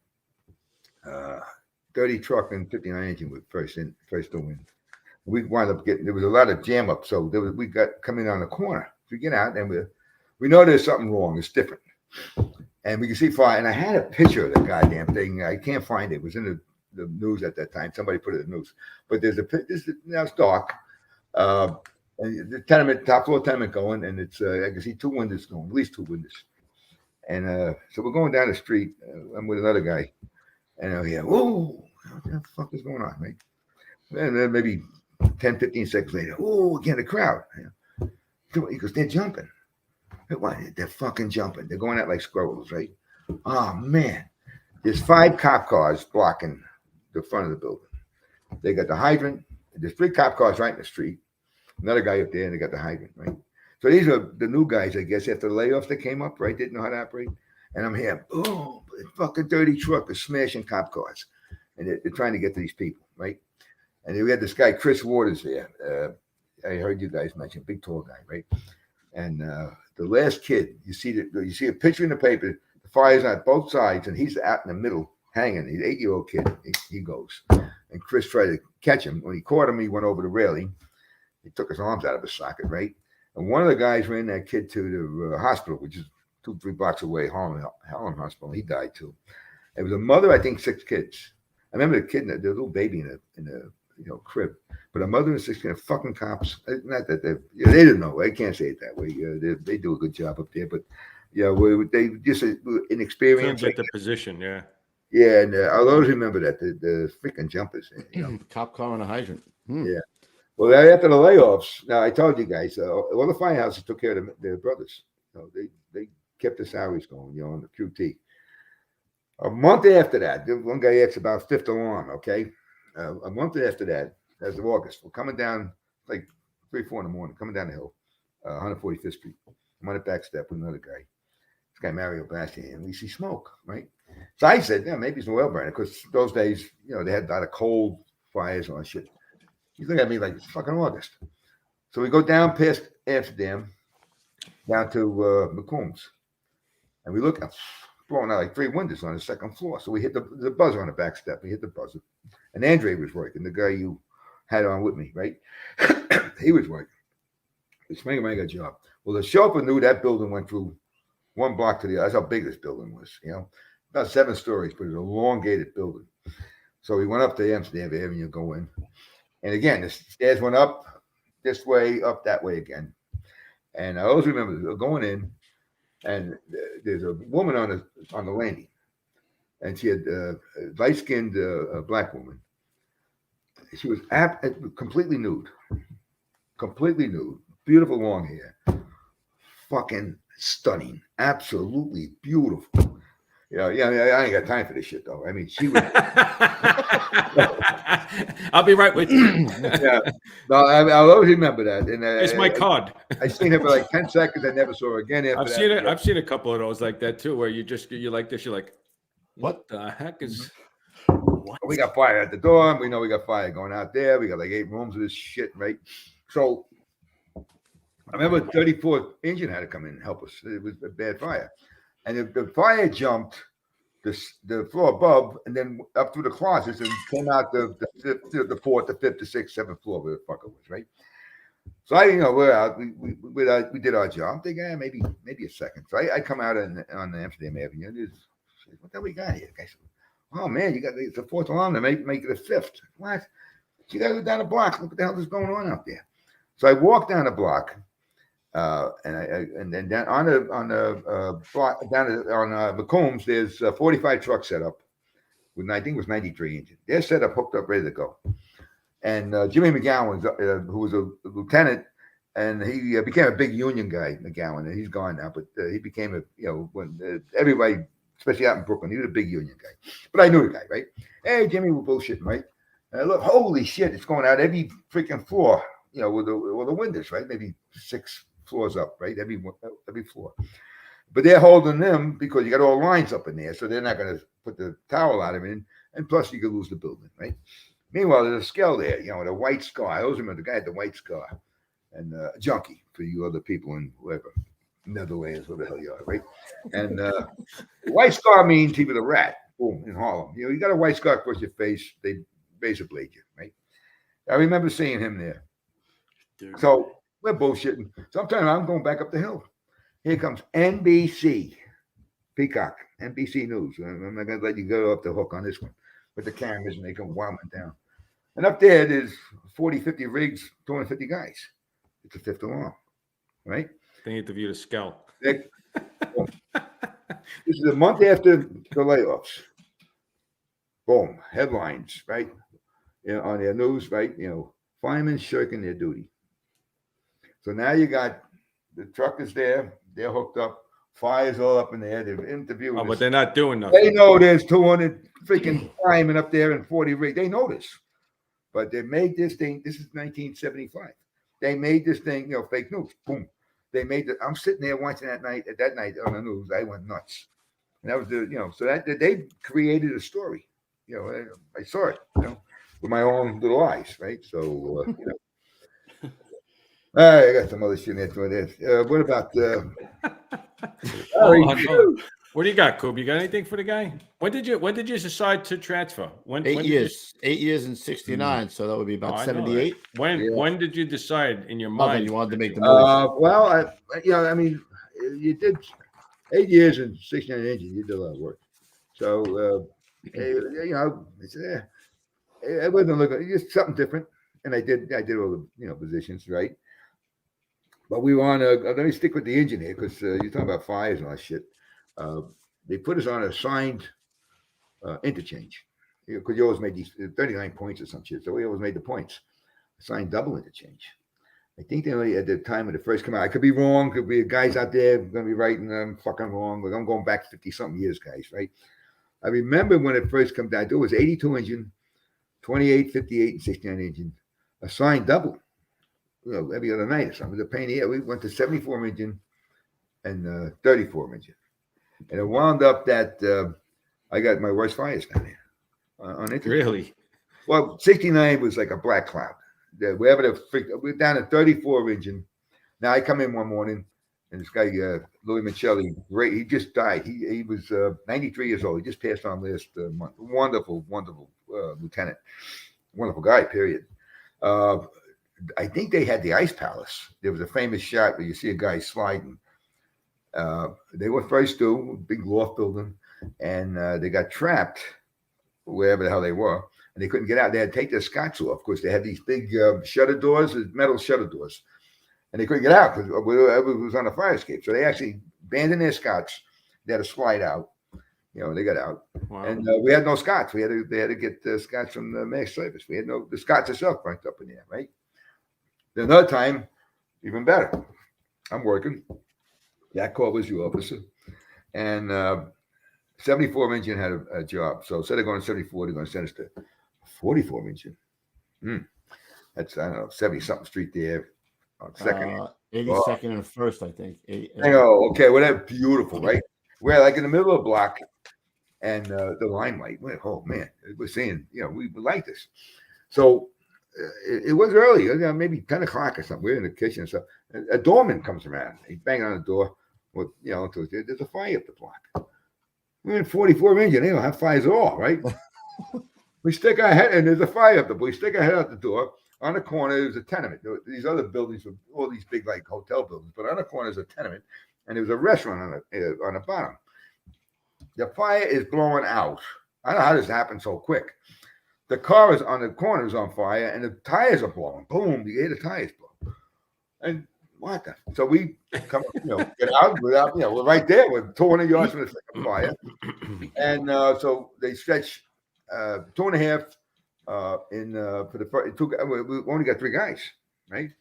30 truck and 59 engine with first to win. We wound up getting, there was a lot of jam up. So we got coming on the corner. We get out and we know there's something wrong. It's different. And we can see fire. And I had a picture of the goddamn thing. I can't find it. It was in the news at that time. Somebody put it in the news. But there's now it's dark. And the tenement, top floor tenement going. And it's, I can see 2 windows going, at least 2 windows. And so we're going down the street. I'm with another guy. And I hear, whoa, what the fuck is going on, right? And then maybe 10, 15 seconds later, oh, again, the crowd. He goes, they're jumping. Why? They're fucking jumping. They're going out like squirrels, right? Oh, man. There's 5 cop cars blocking the front of the building. They got the hydrant. There's 3 cop cars right in the street. Another guy up there, and they got the hydrant, right? So these are the new guys, I guess, after the layoffs that came up, right? Didn't know how to operate. And I'm here, boom, fucking dirty truck is smashing cop cars. And they're trying to get to these people, right? And we had this guy, Chris Waters, there. I heard you guys mention, big tall guy, right? And the last kid, you see a picture in the paper, the fire's on both sides, and he's out in the middle hanging. He's an 8-year-old kid. He goes. And Chris tried to catch him. When he caught him, he went over the railing. He took his arms out of his socket, right? And one of the guys ran that kid to the hospital, which is 2-3 blocks away, Harlem Hospital. He died too. It was a mother, I think 6 kids. I remember the kid, the little baby in a crib. But a mother and 6 kids, fucking cops. Not that they didn't know. I can't say it that way. They do a good job up there, but they just inexperienced. Can't get the position, yeah. Yeah, and I'll always remember that the freaking jumpers. Cop car on a hydrant. Yeah. Well, after the layoffs, now I told you guys, all the firehouses took care of their brothers. They kept the salaries going, on the QT. A month after that, one guy asked about 5th alarm, okay? A month after that, as of August, we're coming down like 3, 4 in the morning, coming down the hill, 145th Street. I'm on the back step with another guy. This guy, Mario Bastian, and we see smoke, right? So I said, maybe it's an oil burner, because those days, they had a lot of cold fires and all that shit. He's looking at me like it's fucking August. So we go down past Amsterdam, down to McCombs. And we look up, blowing out like 3 windows on the 2nd floor. So we hit the buzzer on the back step. We hit the buzzer. And Andre was working, the guy you had on with me, right? He was working. It's making a good job. Well, the chauffeur knew that building went through 1 block to the other. That's how big this building was, About 7 stories, but it was an elongated building. So we went up to Amsterdam Avenue, go in. And again, the stairs went up this way, up that way again. And I always remember going in, and there's a woman on the landing, and she had a light-skinned black woman. She was completely nude, beautiful long hair, fucking stunning, absolutely beautiful. I ain't got time for this shit though. I mean, she was. I'll be right with you. Yeah, no, I'll always remember that. And it's my card. I seen her for like 10 seconds. I never saw her again. After I've seen a couple of those like that too, where you like this. You're like, what the heck is? What? We got fire at the door. We know we got fire going out there. We got like 8 rooms of this shit, right? So I remember 34th engine had to come in and help us. It was a bad fire. And the fire jumped the floor above and then up through the closets and came out the 4th, the 5th, the 6th, 7th floor, where the fuck it was, right? So we're out. We did our job. I'm thinking, maybe a second. So I come out on the Amsterdam Avenue. What the hell we got here? The guy said, oh man, it's the 4th alarm to make it a 5th. What? You got to go down the block. Look what the hell is going on out there. So I walk down the block. And then down on the block down on McCombs, there's 45 trucks set up with I think it was 93 engine. They're set up, hooked up, ready to go. And Jimmy McGowan, who was a lieutenant, and he became a big union guy, McGowan, and he's gone now. But he became when everybody, especially out in Brooklyn, he was a big union guy. But I knew the guy, right? Hey, Jimmy, we're bullshitting, right? And look, holy shit, it's going out every freaking floor, with the windows, right? Maybe 6 floors up, right? Every floor. But they're holding them because you got all lines up in there, so they're not going to put the towel out of it in, and plus you could lose the building, right? Meanwhile, there's a scale there, the white scar. I always remember the guy had the white scar. and junkie for you other people in whatever Netherlands, where the hell you are, right? And white scar means he was a rat. Boom, in Harlem. You got a white scar across your face, they razor blade you, right? I remember seeing him there. So we're bullshitting. Sometime I'm going back up the hill. Here comes NBC, Peacock, NBC News. I'm not going to let you go off the hook on this one with the cameras and they come wilding down. And up there's 40, 50 rigs, 250 guys. It's a fifth alarm, right? They interviewed a scout. This is a month after the layoffs. Boom, headlines, right? On their news, right? Firemen shirking their duty. So now you got the truck is there, they're hooked up, fire's all up in the air, they're interviewing. Oh, but they're not doing nothing. They know there's 200 freaking firemen up there and 40 rigs. They know this. But they made this thing, this is 1975. They made this thing, fake news. Boom. They made it. I'm sitting there watching that night on the news. I went nuts. And that was so that they created a story. I saw it, with my own little eyes, right? So, all right, I got some other shit in there for this. What about what do you got, Coop? You got anything for the guy? When did you decide to transfer? When 8 years. 8 years in 69, so that would be about 78. When did you decide in your Nothing, mind you wanted to make the move? Well, you did 8 years in 69 engine. You did a lot of work. So, it wasn't looking just something different. And I did all the positions, right? But we were on let me stick with the engine here because you're talking about fires and all that shit. They put us on a signed interchange because you always made these 39 points or some shit. So we always made the points. Signed double interchange. I think they only at the time when it first came out. I could be wrong. Could be guys out there going to be right and I'm fucking wrong. But I'm going back 50 something years, guys. Right? I remember when it first came down. It was 82 engine, 28, 58, and 69 engine. A signed double. Every other night or something. The pain in the air. We went to 74 engine and 34 engine. And it wound up that I got my worst fires down there. On it. Really? Well, 69 was like a black cloud. We're down at 34 engine. Now I come in one morning and this guy, Louis Michelli, great. He just died. He was 93 years old. He just passed on last month. Wonderful, wonderful lieutenant. Wonderful guy, period. I think they had the Ice Palace. There was a famous shot where you see a guy sliding. They were first due, big loft building, and they got trapped wherever the hell they were, and they couldn't get out. They had to take their scotch off because they had these big shutter doors, metal shutter doors, and they couldn't get out because it was on a fire escape. So they actually abandoned their scotch. They had to slide out. They got out, wow. And we had no scotch. They had to get the scotch from the mass service. We had the scotch itself cranked up in there, right? Then another time, even better. I'm working. That call was your officer. And 74 engine had a job. So instead of going to 74, they're going to send us to 44 engine. That's, I don't know, 70-something street there on second. 82nd and first, I think. Okay, well, that's beautiful, right? We're like in the middle of the block and the limelight. Oh, man, we're seeing, we like this. So it was early, maybe 10 o'clock or something. We're in the kitchen and stuff. A doorman comes around. He's banging on the door. Well, there's a fire up the block. We're in 44 engine. They don't have fires at all, right? We stick our head, and there's a fire up the block. We stick our head out the door. On the corner, there's a tenement. These other buildings were all these big, like, hotel buildings. But on the corner is a tenement, and there was a restaurant on the bottom. The fire is blowing out. I don't know how this happened so quick. The car is on the corner is on fire, and the tires are blowing. Boom! You hear the tires blow. And what the? So we come, get out without, we're right there. We're 200 yards from the fire, and so they stretch 2.5 for the first two. We only got 3 guys, right?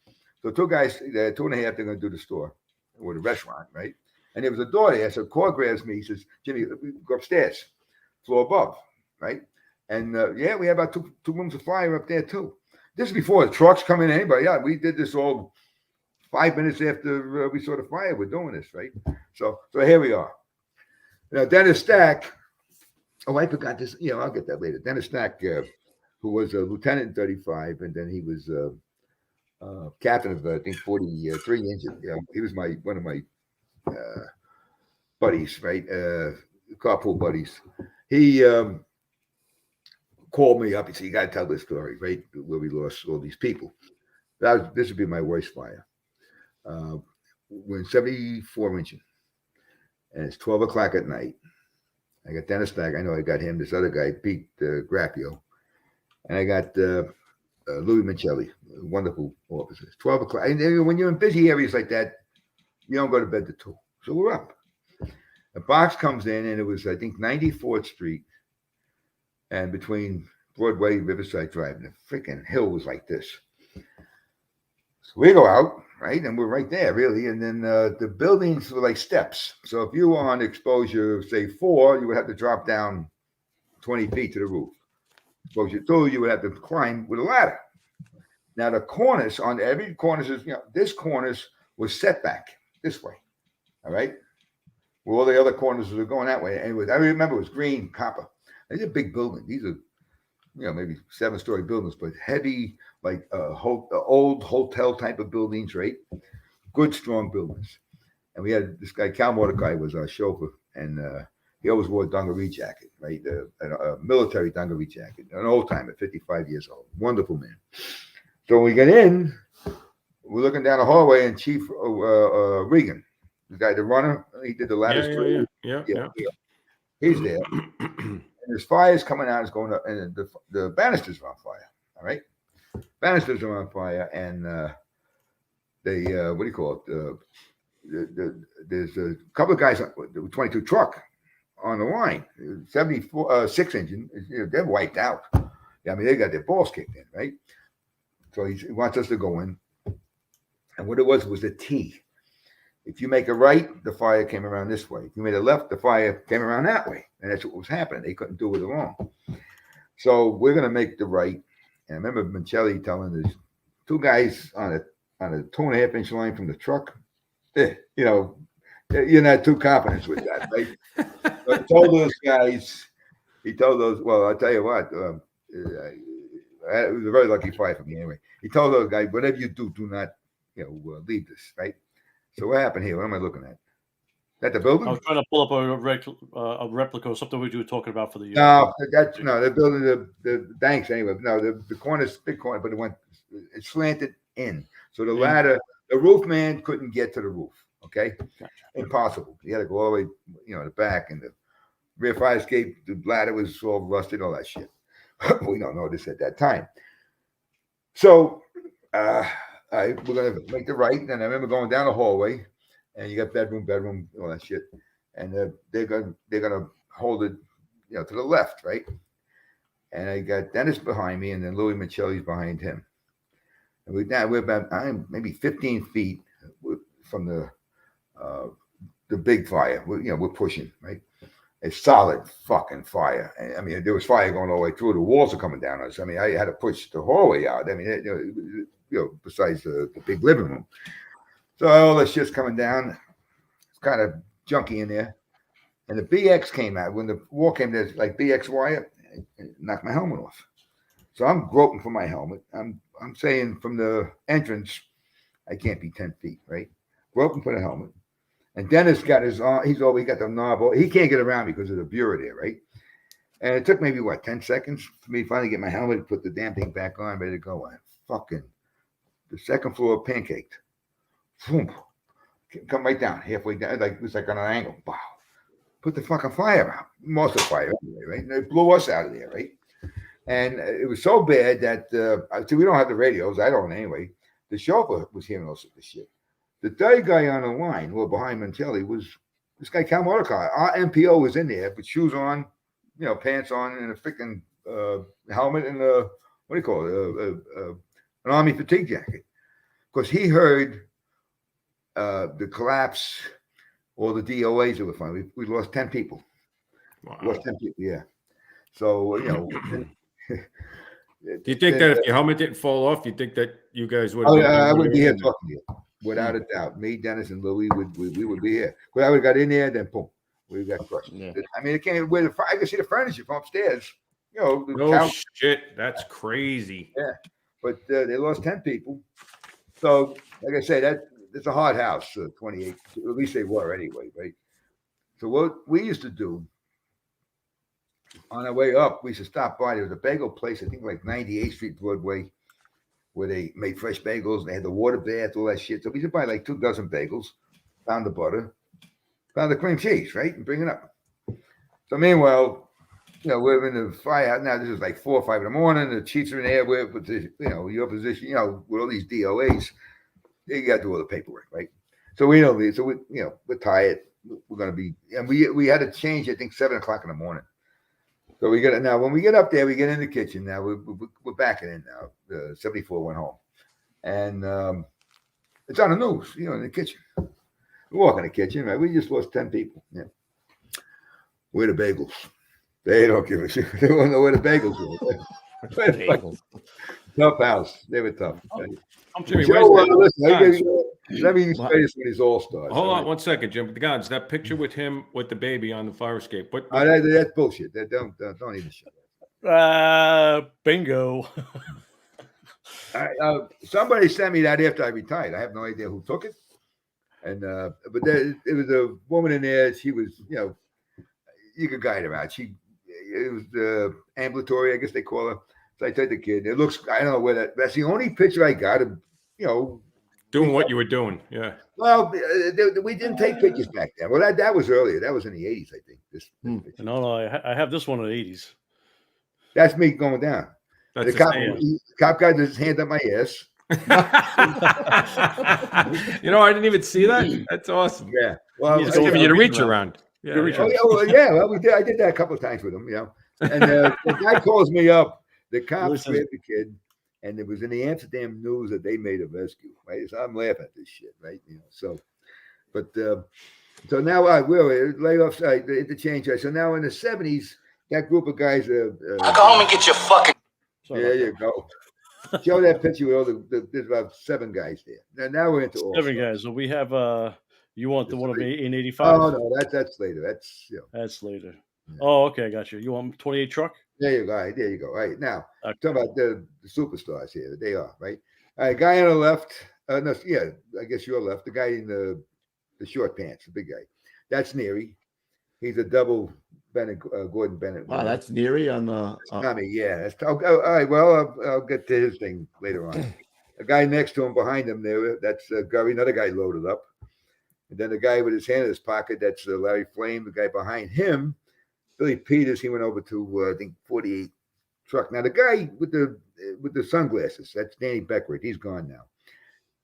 So 2 guys, 2.5. They're going to do the store or the restaurant, right? And there was a door there. So Core grabs me. He says, "Jimmy, we go upstairs, floor above, right?" And we have about two rooms of fire up there too. This is before the trucks come in. Anybody? Yeah, we did this all 5 minutes after we saw the fire. We're doing this, right? So here we are. Now Dennis Stack. Oh, I forgot this. I'll get that later. Dennis Stack, who was a lieutenant in 35, and then he was captain of I think 43 Engine. He was one of my buddies, right? Carpool buddies. He called me up. He said, "You got to tell this story, right? Where we lost all these people." This would be my worst fire. We're in 74 Engine, and it's 12 o'clock at night. I got Dennis back. I know I got him. This other guy, Pete Grappio, and I got Louis Micheli, wonderful officers. 12 o'clock. And when you're in busy areas like that, you don't go to bed till 2. So we're up. A box comes in, and it was, I think, 94th Street, and between Broadway and Riverside Drive, and the freaking hill was like this. So we go out, right, and we're right there, really. And then the buildings were like steps. So if you were on exposure, say 4, you would have to drop down 20 feet to the roof. Exposure 2, you would have to climb with a ladder. Now the cornice on every cornice is, this cornice was set back this way, all right? Well, all the other corners were going that way. Anyways, I remember it was green copper. These are big buildings. These are, maybe 7-story buildings, but heavy, like old hotel type of buildings, right? Good, strong buildings. And we had this guy, Cal Mordecai, was our chauffeur, and he always wore a dungaree jacket, right? A military dungaree jacket, an old timer, 55 years old. Wonderful man. So when we get in, we're looking down the hallway, and Chief Regan, the guy, the runner, he did the ladder. Yeah. He's there. And there's fires coming out, it's going up, and the banisters are on fire. All right, banisters are on fire, and they what do you call it? There's a couple of guys on the 22 truck on the line, 6 Engine. They're wiped out. I mean, they got their balls kicked in, right? So he wants us to go in, and what it was a T. If you make a right, the fire came around this way. If you made a left, the fire came around that way. And that's what was happening. They couldn't do it wrong. So we're going to make the right. And I remember Micheli telling us 2 guys on a 2.5-inch line from the truck. You're not too confident with that, right? So he told those guys, well, I'll tell you what, it was a very lucky fire for me anyway. He told those guys, whatever you do, do not, leave this, right? So what happened here? What am I looking at? That the building? I was trying to pull up a replica of something we were talking about for the No, they're building the banks anyway. No, the corner's big corner, but it slanted in. So the ladder, the roof man couldn't get to the roof. Okay, gotcha. Impossible. He had to go all the way, the back, and the rear fire escape. The ladder was all rusted, all that shit. We don't know this at that time. So we're gonna make the right, and I remember going down the hallway, and you got bedroom, all that shit, and they're gonna hold it, to the left, right? And I got Dennis behind me, and then Louis Micheli's behind him, and we're about maybe 15 feet from the big fire. We're pushing, right? A solid fucking fire. I mean, there was fire going all the way through. The walls are coming down on us. I mean, I had to push the hallway out. I mean, besides the big living room. So all this shit's coming down. It's kind of junky in there. And the BX came out. When the wall came, there's like BX wire, it knocked my helmet off. So I'm groping for my helmet. I'm saying from the entrance, I can't be 10 feet, right? Groping for the helmet. And Dennis got his arm, he got the knob. He can't get around because of the bureau there, right? And it took maybe 10 seconds for me to finally get my helmet, put the damn thing back on, ready to go. I fucking the second floor pancaked. Boom. Come right down, halfway down. It was like on an angle. Wow. Put the fucking fire out. Most of the fire anyway, right? And it blew us out of there, right? And it was so bad that we don't have the radios. I don't anyway. The chauffeur was hearing all sorts of shit. The third guy on the line, behind Mantelli, was this guy, Cal Mordecai. Our MPO was in there, with shoes on, pants on, and a freaking helmet and what do you call it? An army fatigue jacket. Because he heard the collapse, all the DOAs that were fine. We lost 10 people. Wow. Lost 10 people, yeah. So, do you think that if your helmet didn't fall off, you think that you guys would? I wouldn't be here talking to you, without a doubt. Me, Dennis, and Louis we would be here. But I would have got in there, then boom, we got crushed. Yeah. I mean, I can see the furniture from upstairs. No shit, that's crazy. Yeah, but they lost 10 people, So, like I said, it's a hard house, 28. At least they were anyway, right? So what we used to do on our way up, we used to stop by. There was a bagel place, I think like 98th Street Broadway, where they made fresh bagels. They had the water bath, all that shit. So we used to buy like 2 dozen bagels, pound the butter, pound the cream cheese, right? And bring it up. So meanwhile, we're in the firehouse. Now this is like 4 or 5 in the morning. The chiefs are in there with your position, with all these DOAs. You got to do all the paperwork, right? So we don't leave. So we're tired. We're going to be, and we had to change, I think, 7 o'clock in the morning. So we get it now. When we get up there, we get in the kitchen. Now we're backing in now. 74 went home, and it's on the news. In the kitchen. We walk in the kitchen, right? We just lost 10 people. Yeah. Where the bagels? They don't give a shit. They don't know where the bagels were. Bagels. Tough house. They were tough. Jimmy, let me say this when he's all-stars. Hold on 1 second, Jim. The guns, that picture with him with the baby on the fire escape. What that's bullshit. Don't even show that. Bingo. Somebody sent me that after I retired. I have no idea who took it. And but it was a woman in there. She was, you could guide her out. It was ambulatory, I guess they call her. So I took the kid. It looks, I don't know where that's the only picture I got of, doing what you were doing. Yeah. Well, we didn't take pictures back then. Well, that was earlier. That was in the 80s, I think. No, I have this one in the 80s. That's me going down. That's the cop guy just hand up my ass. I didn't even see that. That's awesome. Yeah. Well, he's giving you the reach around. Yeah. Well, we did. I did that a couple of times with him, And the guy calls me up. The cops grabbed the kid, and it was in the Amsterdam News that they made a rescue. Right, so I'm laughing at this shit, right? So now we're layoffs, interchange. So now in the 70s, that group of guys. Go home and get your fucking. There you go. Show that picture with all there's about 7 guys there. Now we're into all 7 guys. So we have you want the one of 85? Oh no, that's later. That's later. Yeah. Oh, okay, I got you. You want 28 truck? There you go. All right, there you go. All right, now talking about the superstars here. They are right. All right, guy on the left. I guess your left. The guy in the short pants, the big guy. That's Neary. He's a double Gordon Bennett. Wow, that's Neary on the. Tommy, yeah. That's all right. Well, I'll get to his thing later on. The guy next to him, behind him there, that's Gary. Another guy loaded up, and then the guy with his hand in his pocket, that's Larry Flame. The guy behind him. Billy Peters, he went over to I think 48 truck. Now the guy with the sunglasses, that's Danny Beckwith. He's gone now.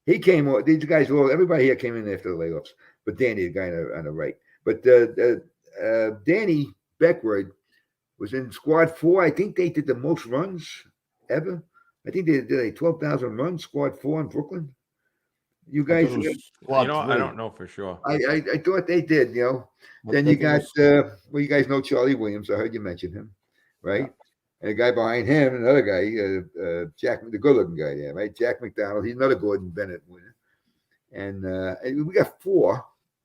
He came. These guys everybody here came in after the layoffs, but Danny, the guy on the right. But Danny Beckwith was in Squad 4. I think they did the most runs ever. I think they did a 12,000 runs. Squad 4 in Brooklyn. You guys, I don't know for sure. I thought they did, Then you got, you guys know Charlie Williams. I heard you mention him, right? Yeah. And the guy behind him, another guy, Jack, the good-looking guy there, right? Jack McDonald. He's another Gordon Bennett winner. And we got 4.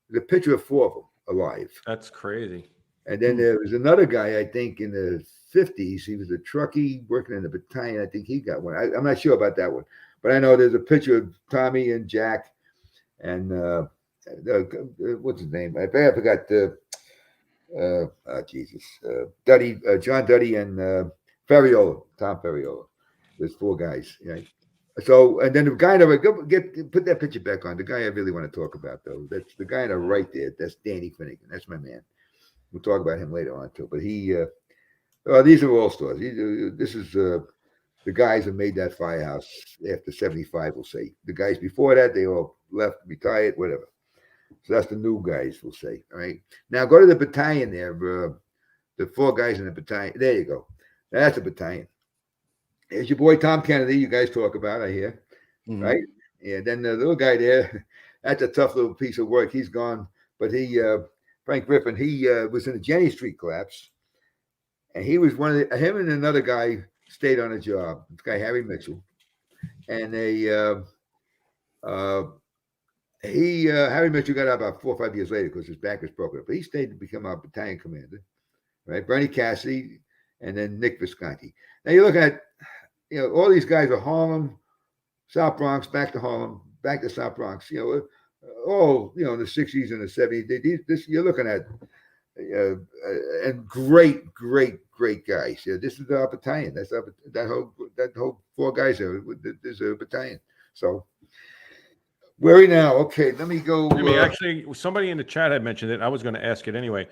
The picture of 4 of them alive. That's crazy. And then there was another guy, I think, in the 50s. He was a truckie working in the battalion. I think he got one. I'm not sure about that one. But I know there's a picture of Tommy and Jack and what's his name? I forgot Duddy, John Duddy and Ferriola, Tom Ferriola. There's 4 guys, right? So, and then the guy put that picture back on. The guy I really want to talk about, though, that's the guy on the right there. That's Danny Finnegan. That's my man. We'll talk about him later on too. But these are all stars. This is the guys that made that firehouse after 75, we'll say. The guys before that, they all left, retired, whatever. So that's the new guys, we'll say. All right. Now go to the battalion there. The 4 guys in the battalion. There you go. That's a battalion. There's your boy Tom Kennedy. You guys talk about, I hear. Mm-hmm. Right? Yeah. Then the little guy there, that's a tough little piece of work. He's gone. But Frank Griffin, he was in the Jenny Street collapse. And he was him and another guy stayed on a job. This guy, Harry Mitchell. And Harry Mitchell got out about 4 or 5 years later because his back was broken up. But he stayed to become our battalion commander, right? Bernie Cassidy and then Nick Visconti. Now you look at, all these guys are Harlem South Bronx, back to Harlem, back to South Bronx. All in the 60s and the 70s. This you're looking at, and great guys. Yeah, this is our battalion. That's that whole 4 guys there. There's a battalion. So where are we now? Okay, let me go. Jimmy, actually, somebody in the chat had mentioned it. I was going to ask it anyway.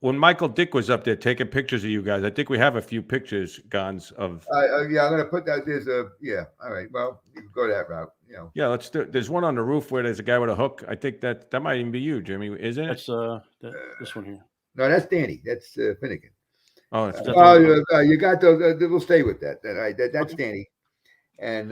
When Michael Dick was up there taking pictures of you guys, I think we have a few pictures, Gons, of. Yeah, I'm going to put that. There's a All right. Well, you can go that route. Yeah, let's do. There's one on the roof where there's a guy with a hook. I think that might even be you, Jimmy. Isn't it? That's this one here. No, that's Danny. That's Finnegan. Oh, it's you got those. We'll stay with that. That's Danny. And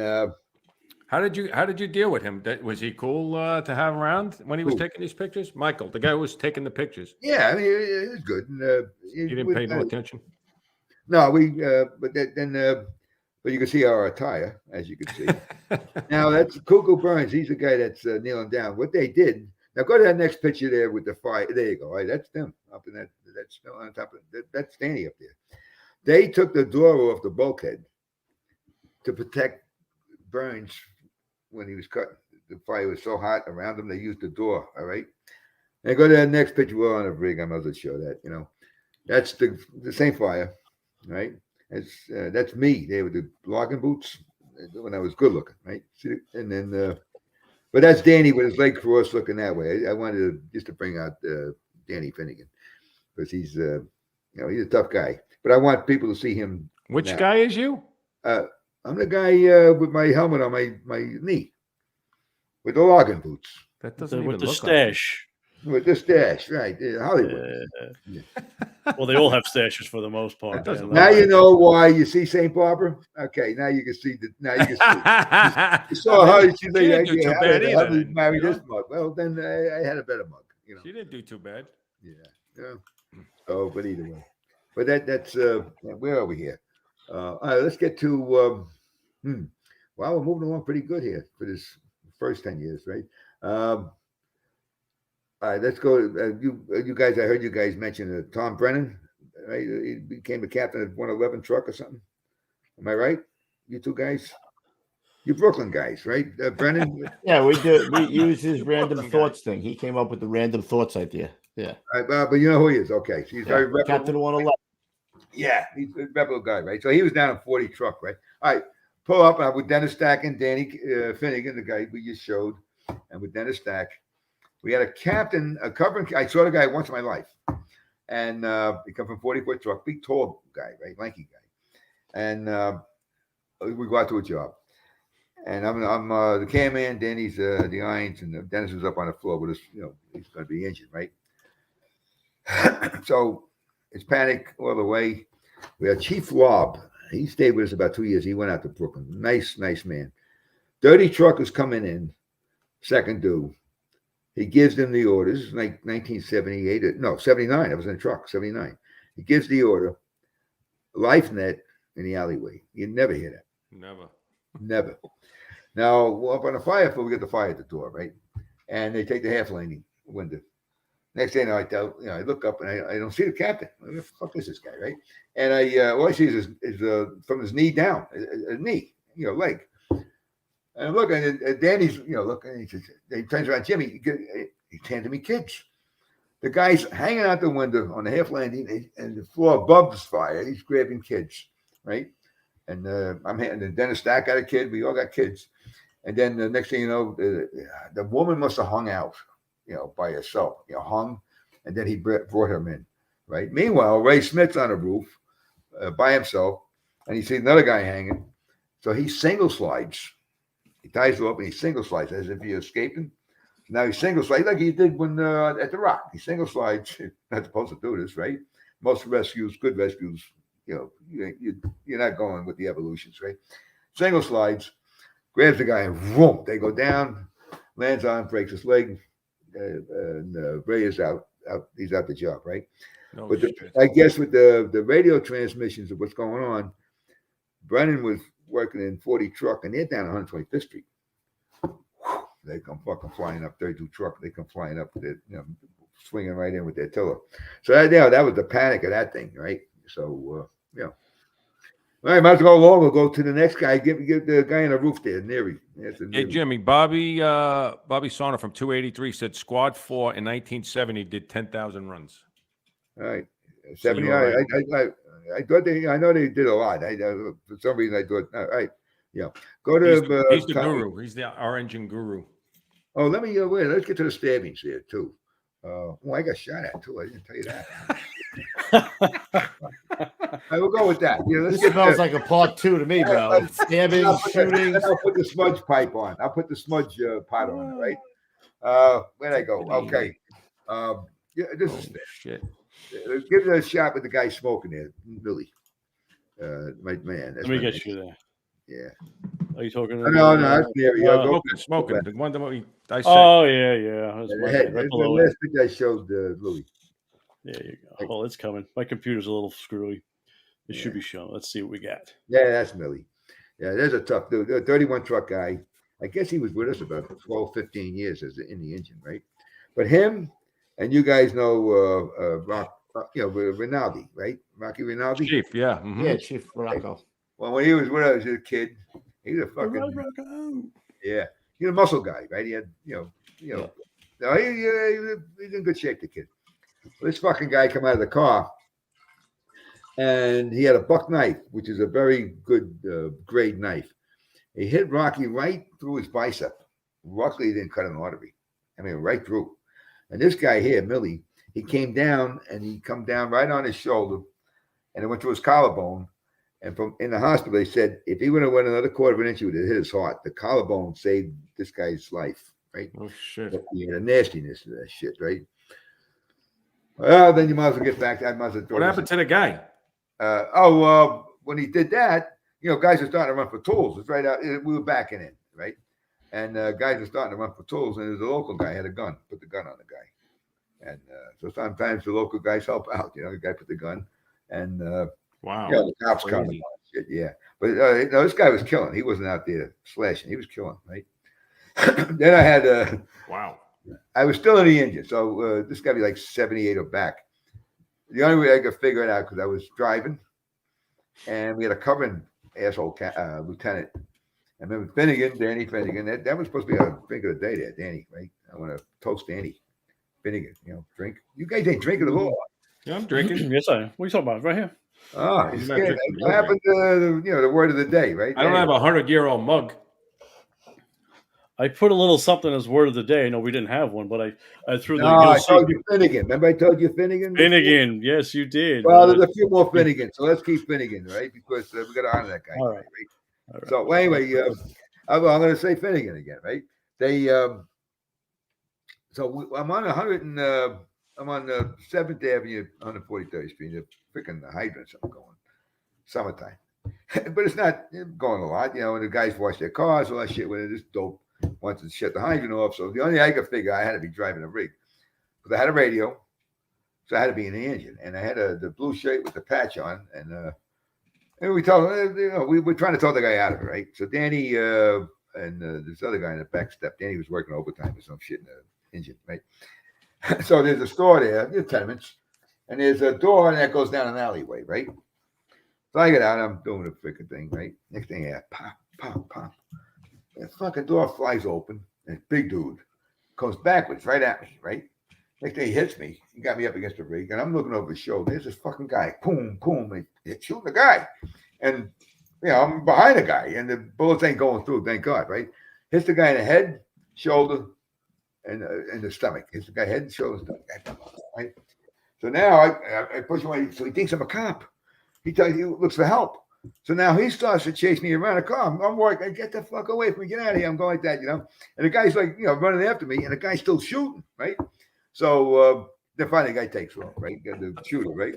how did you deal with him? Was he cool to have around when he was taking these pictures? Michael, the guy who was taking the pictures. Yeah, I mean, it was good. And, you didn't pay no attention. No, but you can see our attire, as you can see. Now that's Cuckoo Burns. He's the guy that's kneeling down. What they did. Now go to that next picture there with the fire. There you go. All right, that's them up in that. That's on top of that's Danny up there. They took the door off the bulkhead to protect Burns when he was cutting. The fire was so hot around him. They used the door. All right. And go to that next picture. We're on a rig. I must show that. That's the same fire, right? That's me. They were the logging boots when I was good looking, right? And then, but that's Danny with his leg crossed, looking that way. I wanted just to bring out Danny Finnegan because he's he's a tough guy. But I want people to see him. Which guy is you? I'm the guy with my helmet on my knee with the logging boots. That doesn't even with the look stash. With the stash, right? Hollywood. Well, they all have stashes for the most part. Now you know why you see St. Barbara. Okay, now you can see Now you can see. You saw how she didn't do too bad either. Marry this mug. Well, then I had a better mug. She didn't do too bad. Yeah. Oh, but either way. But that's where are we here? All right, let's get to. Well, we're moving along pretty good here for this first 10 years, right? All right, let's go. You guys, I heard you guys mention Tom Brennan, right? He became a captain of 111 truck or something. Am I right? You two guys? You Brooklyn guys, right? Brennan? Yeah, we did. We used his random thoughts thing. He came up with the random thoughts idea. Yeah. All right, but you know who he is. Okay. So he's very reputable. Captain 111. Yeah, he's a reputable guy, right? So he was down in 40 truck, right? All right, pull up with Dennis Stack and Danny Finnegan, the guy we just showed, and with Dennis Stack. We had a captain, a covering. I saw the guy once in my life, and he come from 40-foot truck, big, tall guy, right, lanky guy, and we go out to a job, and I'm the cameraman. Danny's the irons, and Dennis was up on the floor with us. He's going to be injured, right? So it's panic all the way. We had Chief Lobb. He stayed with us about 2 years. He went out to Brooklyn. Nice man. Dirty truckers coming in, second due. He gives them the orders, like 1978. No, 79. I was in a truck, 79. He gives the order, life net in the alleyway. You never hear that. Never. Now, up on the fire floor, we get the fire at the door, right? And they take the half landing window. Next thing I look up and I don't see the captain. What the fuck is this guy, right? And all I see is from his knee down, a knee, leg. And I'm looking, and Danny's, looking, he says, he turns around, Jimmy, he's handing me kids. The guy's hanging out the window on the half landing, and the floor above the fire, he's grabbing kids, right? And I'm handing Dennis Stack got a kid. We all got kids. And then the next thing you know, the woman must have hung out, by herself, hung, and then he brought him in, right? Meanwhile, Ray Smith's on the roof by himself, and he sees another guy hanging. So he single slides. He ties him up and he single slides as if he's escaping. Now he single slides like he did when at the Rock. He single slides. Not supposed to do this, right? Most rescues, good rescues, you're not going with the evolutions, right? Single slides, grabs the guy and whoop, they go down, lands on, breaks his leg, and Ray is out. He's out the job, right? No, but I guess with the radio transmissions of what's going on, Brennan was working in 40 truck, and they're down 125th Street. They come fucking flying up 32 truck. They come flying up with it, swinging right in with their tiller. So that was the panic of that thing, right? So All right, might as well go along. We'll go to the next guy. Get the guy on the roof there, Neary. Hey, Jimmy, Bobby Sauna from 283 said Squad 4 in 1970 did 10,000 runs. All right. So 70. you were I thought I know they did a lot. For some reason, I thought, all right. Yeah. Go to. He's the guru. He's our engine guru. Oh, let me wait. Let's get to the stabbings here, too. I got shot at, too. I didn't tell you that. I will go with that. This smells like a part 2 to me, bro. Stabbing, shooting. I'll put the smudge pipe on. I'll put the smudge pot on, right? Where'd I go? Okay. This is shit. Give it a shot with the guy smoking there, Billy. My man. Let me get you there. Yeah. Are you talking? No, that's there. Smoking. The one that I said. Oh, yeah. That's my bad. Right the below last thing I showed Louis. There you go. Oh, it's coming. My computer's a little screwy. It should be shown. Let's see what we got. Yeah, that's Millie. Yeah, there's a tough dude. A 31 truck guy. I guess he was with us about 12, 15 years in the engine, right? But him, and you guys know Rinaldi, right? Rocky Rinaldi? Chief, yeah. Mm-hmm. Yeah, Chief Rocco. Well, when he was with us as a kid, he's a fucking yeah. He's a muscle guy, right? He had, no, he's in good shape, the kid. Well, this fucking guy come out of the car, and he had a buck knife, which is a very good grade knife. He hit Rocky right through his bicep. Luckily, he didn't cut an artery. I mean, right through. And this guy here, Millie, he came down, and he come down right on his shoulder, and it went to his collarbone. And from in the hospital, they said if he would have went another quarter of an inch, he would have hit his heart. The collarbone saved this guy's life, right? Oh, shit. He had a nastiness to that shit, right? Well, then you might as well get back. What happened to the guy? When he did that, guys are starting to run for tools. It's right out. We were backing in, right? And guys are starting to run for tools. And there's a local guy had a gun, put the gun on the guy. And so sometimes the local guys help out. The guy put the gun, and wow, the cops come. Shit, yeah, but this guy was killing. He wasn't out there slashing. He was killing, right? Then I had wow. I was still in the engine, so this got to be like 78 or back. The only way I could figure it out because I was driving, and we had a covering asshole lieutenant. I remember Danny Finnegan. That was supposed to be a drink of the day there, Danny, right? I want to toast Danny Finnegan. Drink. You guys ain't drinking at all. Yeah, I'm drinking. Yes, I am. What are you talking about? Right here. Oh, what happened to the word of the day, right? I don't have a 100-year-old mug. I put a little something as word of the day. No, we didn't have one, but I threw the. I told you Finnegan. Remember I told you Finnegan? Finnegan. Yes, you did. Well, there's a few more Finnegan, so let's keep Finnegan, right? Because we got to honor that guy. All right. So anyway, I'm going to say Finnegan again, right? They. I'm on 100 and I'm on 7th Avenue, 143rd Street. The freaking hydrants are going. Summertime, but it's not going a lot, and the guys wash their cars, all that shit. When this dope wants to shut the hydrant off, so the only thing I could figure, I had to be driving a rig, because I had a radio, so I had to be in the engine, and I had the blue shirt with the patch on, and we told we were trying to tell the guy out of it, right? So Danny and this other guy in the back step, Danny was working overtime or some shit in the engine, right? So there's a store there, tenements, and there's a door and that goes down an alleyway, right? So I get out, I'm doing the freaking thing, right? Next thing, pop, pop, pop. The fucking door flies open, and this big dude comes backwards right at me, right? Next thing he hits me, he got me up against the rig, and I'm looking over his shoulder. There's this fucking guy, boom, boom, and he's shooting the guy. And, I'm behind the guy, and the bullets ain't going through, thank God, right? Hits the guy in the head, shoulder, and the stomach. Hits the guy head, shoulder, stomach, right? So now I push him away, so he thinks I'm a cop. He looks for help. So now he starts to chase me around the car. I'm working, get the fuck away from me, get out of here. I'm going like that, And the guy's like, running after me, and the guy's still shooting, right? So then finally the guy takes off, right? The shooter, right?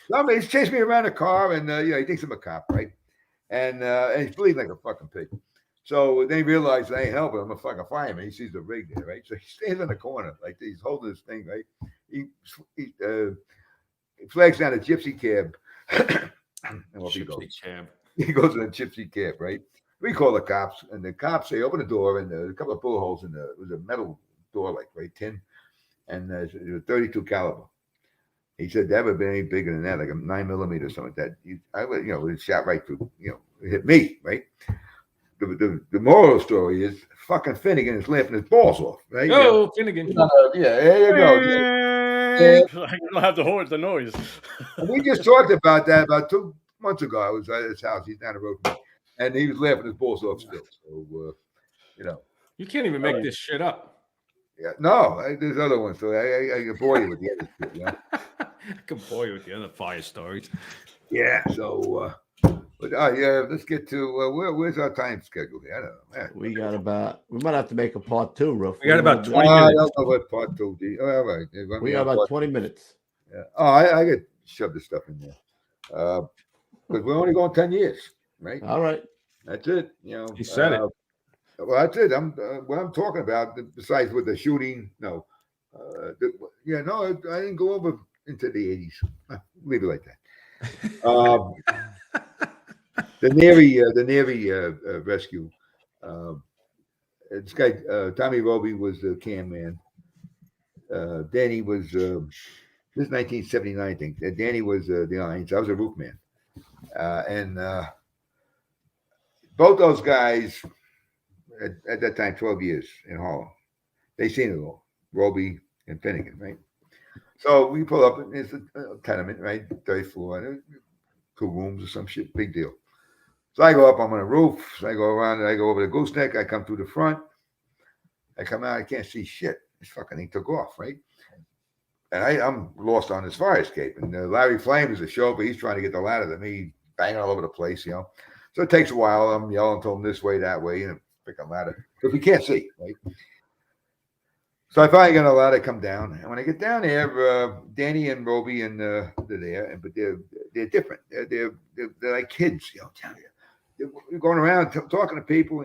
So he's chasing me around the car, and he thinks I'm a cop, right? And he's bleeding like a fucking pig. So then he realizes I ain't helping. I'm a fucking fireman. He sees the rig there, right? So he stands in the corner, like he's holding this thing, right? He flags down a gypsy cab. And off he goes. He goes in a gypsy cab, right? We call the cops, and the cops, they open the door, and there's a couple of bullet holes it was a metal door, like, right, tin, and there's a 32 caliber. He said that would have been any bigger than that, like a 9mm or something like that. I would, it shot right through, it hit me, right? The moral of the story is fucking Finnegan is laughing his balls off, right? Go, Finnegan. Yeah, there you go. I don't have the noise. And we just talked about that about 2 months ago. I was at his house. He's down the road from me. And he was laughing his balls off still. So, You can't even make this shit up. Yeah, no, there's other ones. So I can bore you with the other shit, I can bore you with the other fire stories. Yeah, so, let's get to, where's our time schedule here? I don't know. We might have to make a part 2, Roof. We got about 20 minutes. I don't know what part 2 be. All right. We got about 20 minutes. Yeah. Oh, I could shove this stuff in there. Because we're only going 10 years, right? All right. That's it. He said it. Well, that's it. What I'm talking about, besides with the shooting, no. I didn't go over into the 80s. Leave it like that. The Navy rescue. This guy, Tommy Roby, was the cam man. Danny was, this is 1979, I think. Danny was the irons. I was a roof man. And both those guys, at that time, 12 years in Harlem. They seen it all, Roby and Finnegan, right? So we pull up, and it's a tenement, right? 30th floor, 2 rooms or some shit, big deal. So I go up, I'm on a roof, so I go around, and I go over the gooseneck, I come through the front, I come out, I can't see shit. This fucking thing took off, right? And I'm lost on this fire escape. And Larry Flame is a chauffeur, he's trying to get the ladder to me, banging all over the place, So it takes a while, I'm yelling to him this way, that way, freaking ladder, because we can't see, right? So I finally get a ladder, come down, and when I get down there, Danny and Roby and they're there, but they're different. They're like kids, They're going around talking to people,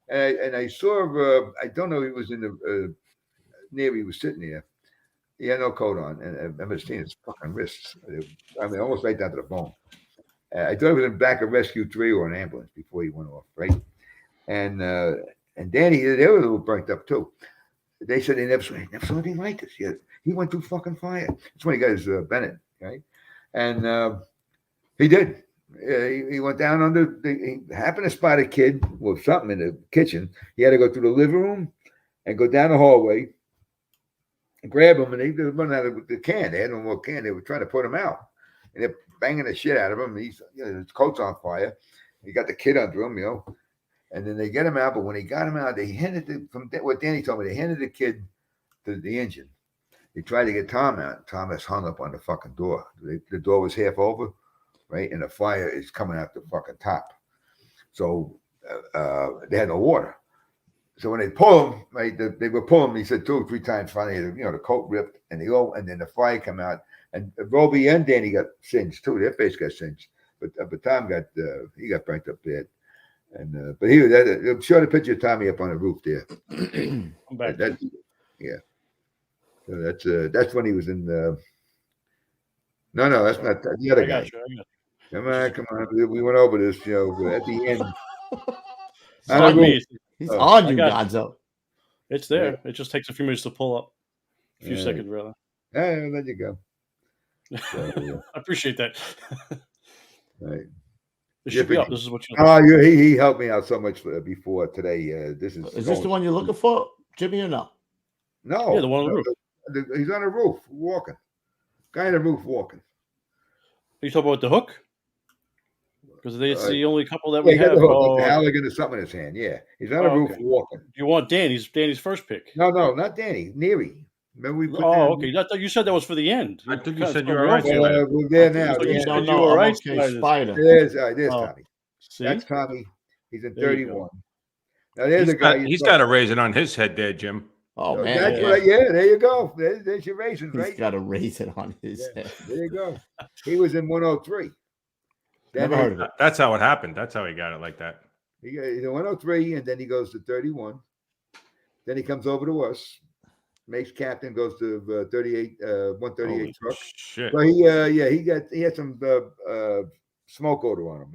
And I saw, I don't know, he was in the Navy. He was sitting there. He had no coat on, and I remember seeing his fucking wrists. Almost right down to the bone. I thought it was in the back of Rescue 3 or an ambulance before he went off, right? And Danny, they were a little burnt up too. They said they never saw anything like this. He went through fucking fire. That's when he got his Bennett, right? And he did. He went down under. He happened to spot a kid with something in the kitchen. He had to go through the living room and go down the hallway and grab him. And they run out of the can. They had no more can. They were trying to put him out, and they're banging the shit out of him. He's his coat's on fire. He got the kid under him, And then they get him out. But when he got him out, they handed from what Danny told me. They handed the kid to the engine. They tried to get Tom out. Thomas hung up on the fucking door. The door was half over. Right, and the fire is coming out the fucking top. So they had no water. So when they pull him, right, they were pulling him. He said 2 or 3 times. Finally, the coat ripped, and then the fire come out. And Roby and Danny got singed too. Their face got singed, but Tom got he got burnt up bad. And but I'm sure the picture of Tommy up on the roof there. I'm back. Yeah. So that's when he was in. No, that's not the other guy. Come on. We went over this, at the end. He's on you, Gonzo. It's there. It just takes a few minutes to pull up. A few seconds, rather. Yeah, there you go. So, I appreciate that. Right. It should be up. This is what you. He helped me out so much before today. This is this the one you're looking for, Jimmy, or no? No. Yeah, the one on the roof. He's on the roof walking. Guy on the roof walking. Are you talking about the hook? Because it's the only couple that we have. The Halligan is something in his hand. Yeah, he's on the roof walking. You want Danny's first pick? No, not Danny. Neary. Remember we put okay. I thought you said that was for the end. I think you said you were right. We're there now. You were right. Spider. There's Tommy. See? That's Tommy. He's in 31. Now there's a guy. He's got a raisin on his head there, Jim. Oh man. That's right. Yeah, there you go. There's your raisin, right? He's got a raisin on his head. There you go. He was in 103. Never heard of it. That's how it happened. That's how he got it like that. He's in 103, and then he goes to 31. Then he comes over to us. Makes captain, goes to 138 truck. Shit. So he had some smoke odor on him,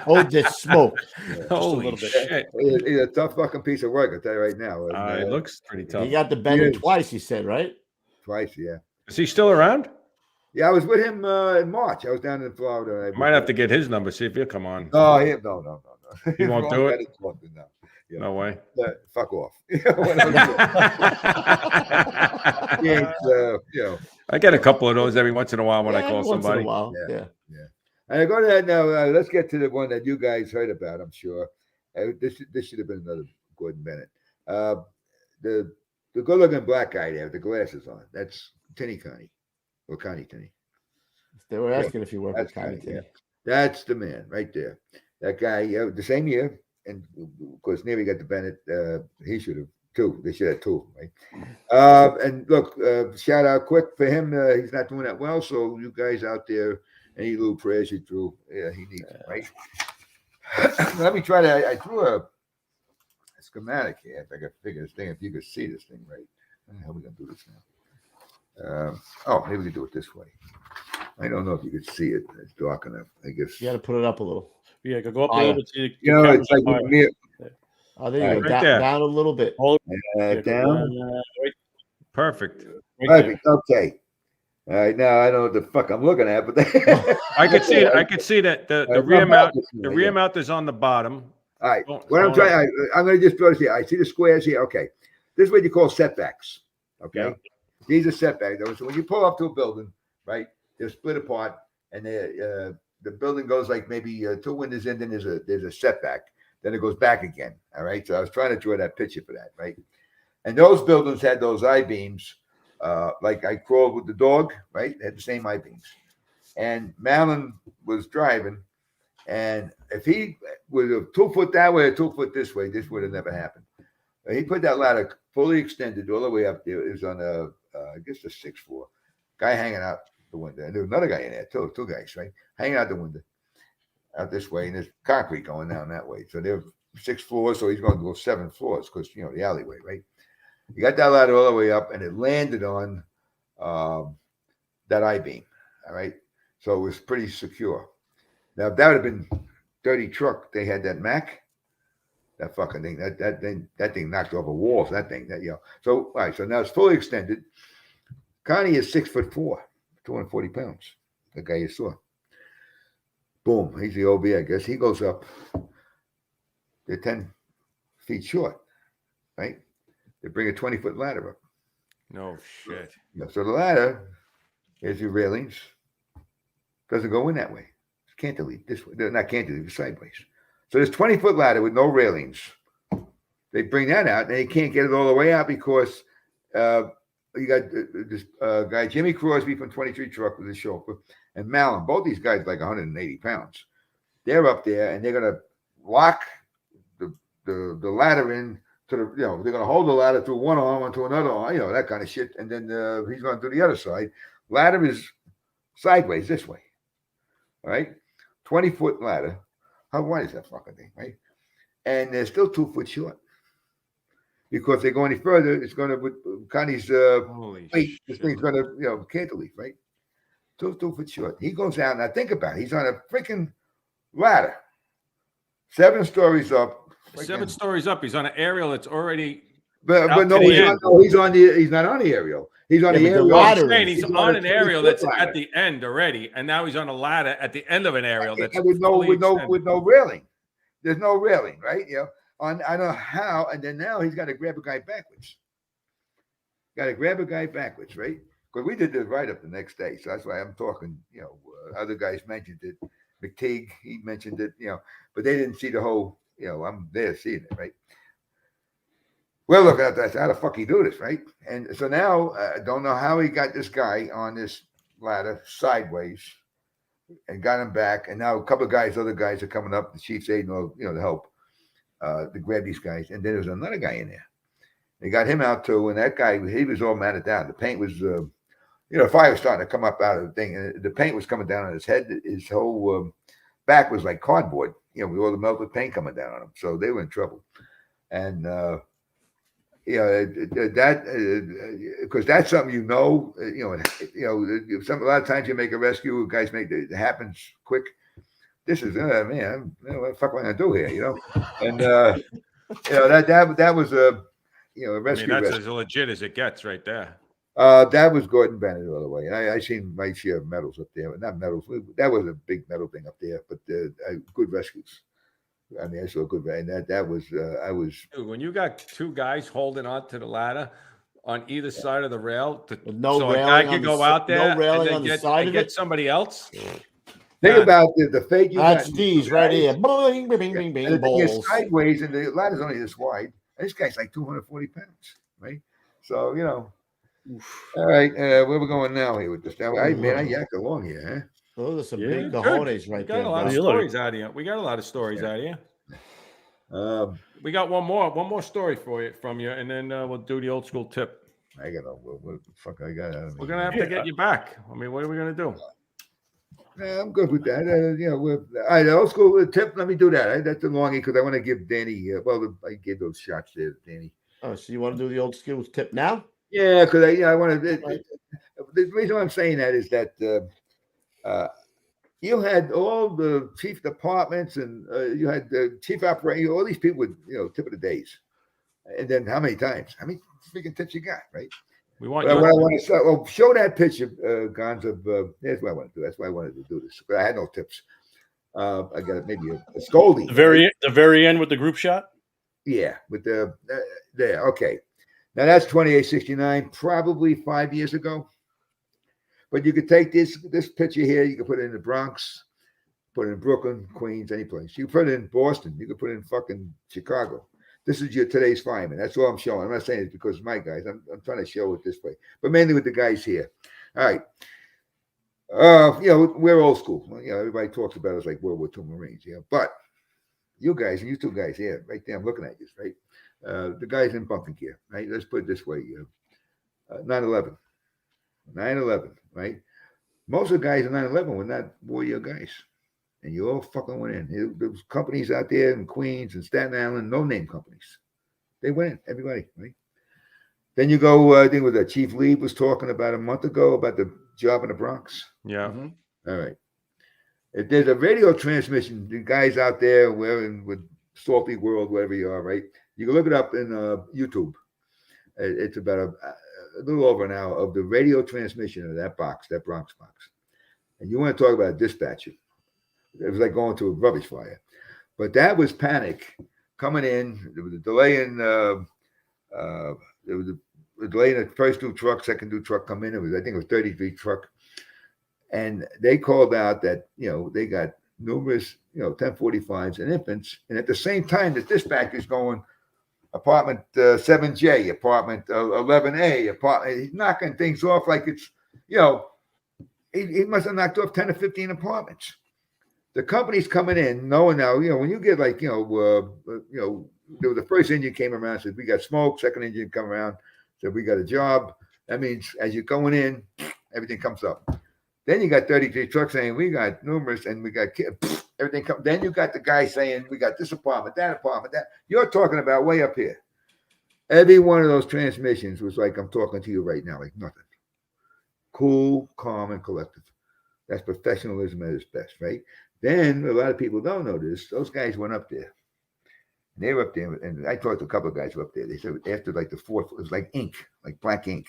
Oh, this smoke. Yeah, holy shit. He's a tough fucking piece of work, I'll tell you right now. It looks pretty tough. He got the Bennett twice, you said, right? Twice, yeah. Is he still around? Yeah, I was with him in March. I was down in Florida. Might have to get his number, see if he'll come on. No, no. He won't do it? No. Yeah. No way. Fuck off. I get a couple of those every once in a while when I call once in a somebody. while. Yeah. And I go to that now. Let's get to the one that you guys heard about. I'm sure this should have been another Gordon Bennett. The good-looking black guy there with the glasses on. That's Tinny Connie or Connie Tinny. They were asking if you worked with Connie Tinny. That's the man right there. That guy, the same year, and of course, Neri got the Bennett. He should have two. They should have two, right? And look, shout out quick for him. He's not doing that well. So you guys out there, any little prayers you threw, he needs it, right? Let me try to. I threw a schematic here. If I could figure this thing, if you could see this thing, right? How are we gonna do this now? Maybe we can do it this way. I don't know if you could see it. It's dark enough. I guess You got to put it up a little. Yeah, go up a little bit. To it's like near, Oh, there you go. Right there. Down a little bit. down. Perfect. Perfect. Okay. All right. Now I don't know what the fuck I'm looking at, but I could see it. I could see that the rear mount. The rear mount is on the bottom. All right. What I'm trying, I'm going to just throw this here. I see the squares here. Okay. This is what you call setbacks. Okay. Yeah. These are setbacks. So when you pull up to a building, right, they're split apart, and the building goes like maybe two windows in, then there's a setback. Then it goes back again. All right. So I was trying to draw that picture for that, right? And those buildings had those I-beams, like I crawled with the dog, right? They had the same I-beams. And Malin was driving, and if he was a 2 foot that way or 2 foot this way, this would have never happened. He put that ladder fully extended all the way up there. It was on I guess the 6th floor. Guy hanging out the window. And there was another guy in there, two guys, right? Hanging out the window, out this way, and there's concrete going down that way. So there were 6 floors, so he's going to go 7 floors because, the alleyway, right? He got that ladder all the way up, and it landed on that I-beam, all right? So it was pretty secure. Now, if that would have been dirty truck, they had that Mac, that fucking thing, that thing knocked off a wall. So that thing, So, all right, so now it's fully extended. Connie is 6'4", 240 pounds. The guy you saw. Boom, he's the OB, I guess. He goes up. They're 10 feet short, right? They bring a 20-foot ladder up. No shit. So the ladder, here's your railings, doesn't go in that way. It's cantilever this way. They're not cantilever, sideways. So there's 20-foot ladder with no railings. They bring that out, and they can't get it all the way out because you got this guy, Jimmy Crosby from 23 Truck with his chauffeur, and Malin. Both these guys like 180 pounds. They're up there, and they're going to lock the ladder in to the, they're going to hold the ladder through one arm onto another arm, that kind of shit. And then he's going to do the other side. Ladder is sideways this way. All right? 20-foot ladder. How wide is that fucking thing, right? And they're still 2 foot short. Because if they go any further, it's going to, with Connie's weight, this thing's going to, cantilever, right? 2 foot short. He goes out, and I think about it. He's on a freaking ladder. 7 stories up. 7 stories up. He's on an aerial that's already. But no, he's not on the aerial. He's on the aerial. He's on an aerial that's at the end already, and now he's on a ladder at the end of an aerial that's with no railing. There's no railing, right? I don't know how, and then now he's got to grab a guy backwards. Right? Because we did the write-up the next day, so that's why I'm talking. Other guys mentioned it. McTeague, he mentioned it. But they didn't see the whole. I'm there seeing it, right? Well, look at that. How the fuck he do this, right? And so now I don't know how he got this guy on this ladder sideways and got him back. And now a couple of other guys are coming up. The chief's aiding, to help to grab these guys. And then there's another guy in there. They got him out too. And that guy, he was all matted down. The paint was, fire was starting to come up out of the thing. And the paint was coming down on his head. His whole back was like cardboard, with all the melted paint coming down on him. So they were in trouble. And, because that's something a lot of times you make a rescue, guys make it happens quick. This is man, what the fuck am I gonna do here, And that was a rescue. That's as legit as it gets, right there. That was Gordon Bennett, by the way. And I seen my share of medals up there, but not medals. That was a big medal thing up there, but good rescues. I mean, I saw good, and that was I was. Dude, when you got two guys holding on to the ladder on either side of the rail, no so a railing guy on could the go s- out there no railing and on the then side of get it? somebody else. Think about the fate you That's got. Steve's right here. Bing, bing, bing, bing, And bing, the thing is balls. sideways, and the ladder's only this wide. And this guy's like 240 pounds, right? So all right, where we going now here with this? Now, I yak along here, huh? Those are some Yeah. big cojones right We got there. a lot of bro. stories out of you. We got a lot of stories out of you. We got one more story for you from you, and then we'll do the old school tip. I got what the fuck I got out of me. We're gonna have to get you back. I mean, what are we gonna do? Yeah, I'm good with that. All right, old school tip. Let me do that. That's the longie because I want to give Danny. I gave those shots there, to Danny. Oh, so you want to do the old skills tip now? Yeah, because I want to. The reason I'm saying that is that you had all the chief departments and you had the chief operator. All these people with tip of the days, and then how many times? How many freaking tips you got? Right. We want What I want to show that picture, Gons, of that's what I want to do. That's why I wanted to do this. But I had no tips. I got maybe a scolding. The very end with the group shot. Yeah, with the there. Okay, now that's 2869, probably 5 years ago. But you could take this picture here. You could put it in the Bronx, put it in Brooklyn, Queens, any place. You could put it in Boston. You could put it in fucking Chicago. This is your today's fireman. That's all I'm showing. I'm not saying it's because of my guys. I'm trying to show it this way, but mainly with the guys here. All right. We're old school. Everybody talks about us like World War II Marines. But you guys and you two guys here, right there. I'm looking at you, right? The guys in bunking gear, right? Let's put it this way. 9/11, right? Most of the guys in 9/11 were not warrior guys. And you all fucking went in. There was companies out there in Queens and Staten Island, no-name companies. They went in, everybody, right? Then you go, I think what Chief Lee was talking about a month ago about the job in the Bronx. Yeah. Mm-hmm. All right. If there's a radio transmission, the guys out there with Salty World, wherever you are, right? You can look it up in YouTube. It's about a little over an hour of the radio transmission of that box, that Bronx box. And you want to talk about a dispatcher. It was like going to a rubbish fire. But that was panic coming in. There was a delay in the first new truck, second new truck come in. I think it was 33 truck. And they called out that, they got numerous, 1045s and infants. And at the same time, the dispatcher is going apartment 7J, apartment 11A, apartment. He's knocking things off like it's, he must have knocked off 10 or 15 apartments. The company's coming in knowing now, when you get like, there was the first engine came around, said we got smoke, second engine come around, said we got a job. That means as you're going in, everything comes up. Then you got 33 trucks saying we got numerous and we got everything comes. Then you got the guy saying we got this apartment, that. You're talking about way up here. Every one of those transmissions was like I'm talking to you right now, like nothing. Cool, calm, and collective. That's professionalism at its best, right? Then a lot of people don't know this. Those guys went up there. And they were up there, and I talked to a couple of guys who were up there. They said after like the fourth, it was like ink, like black ink.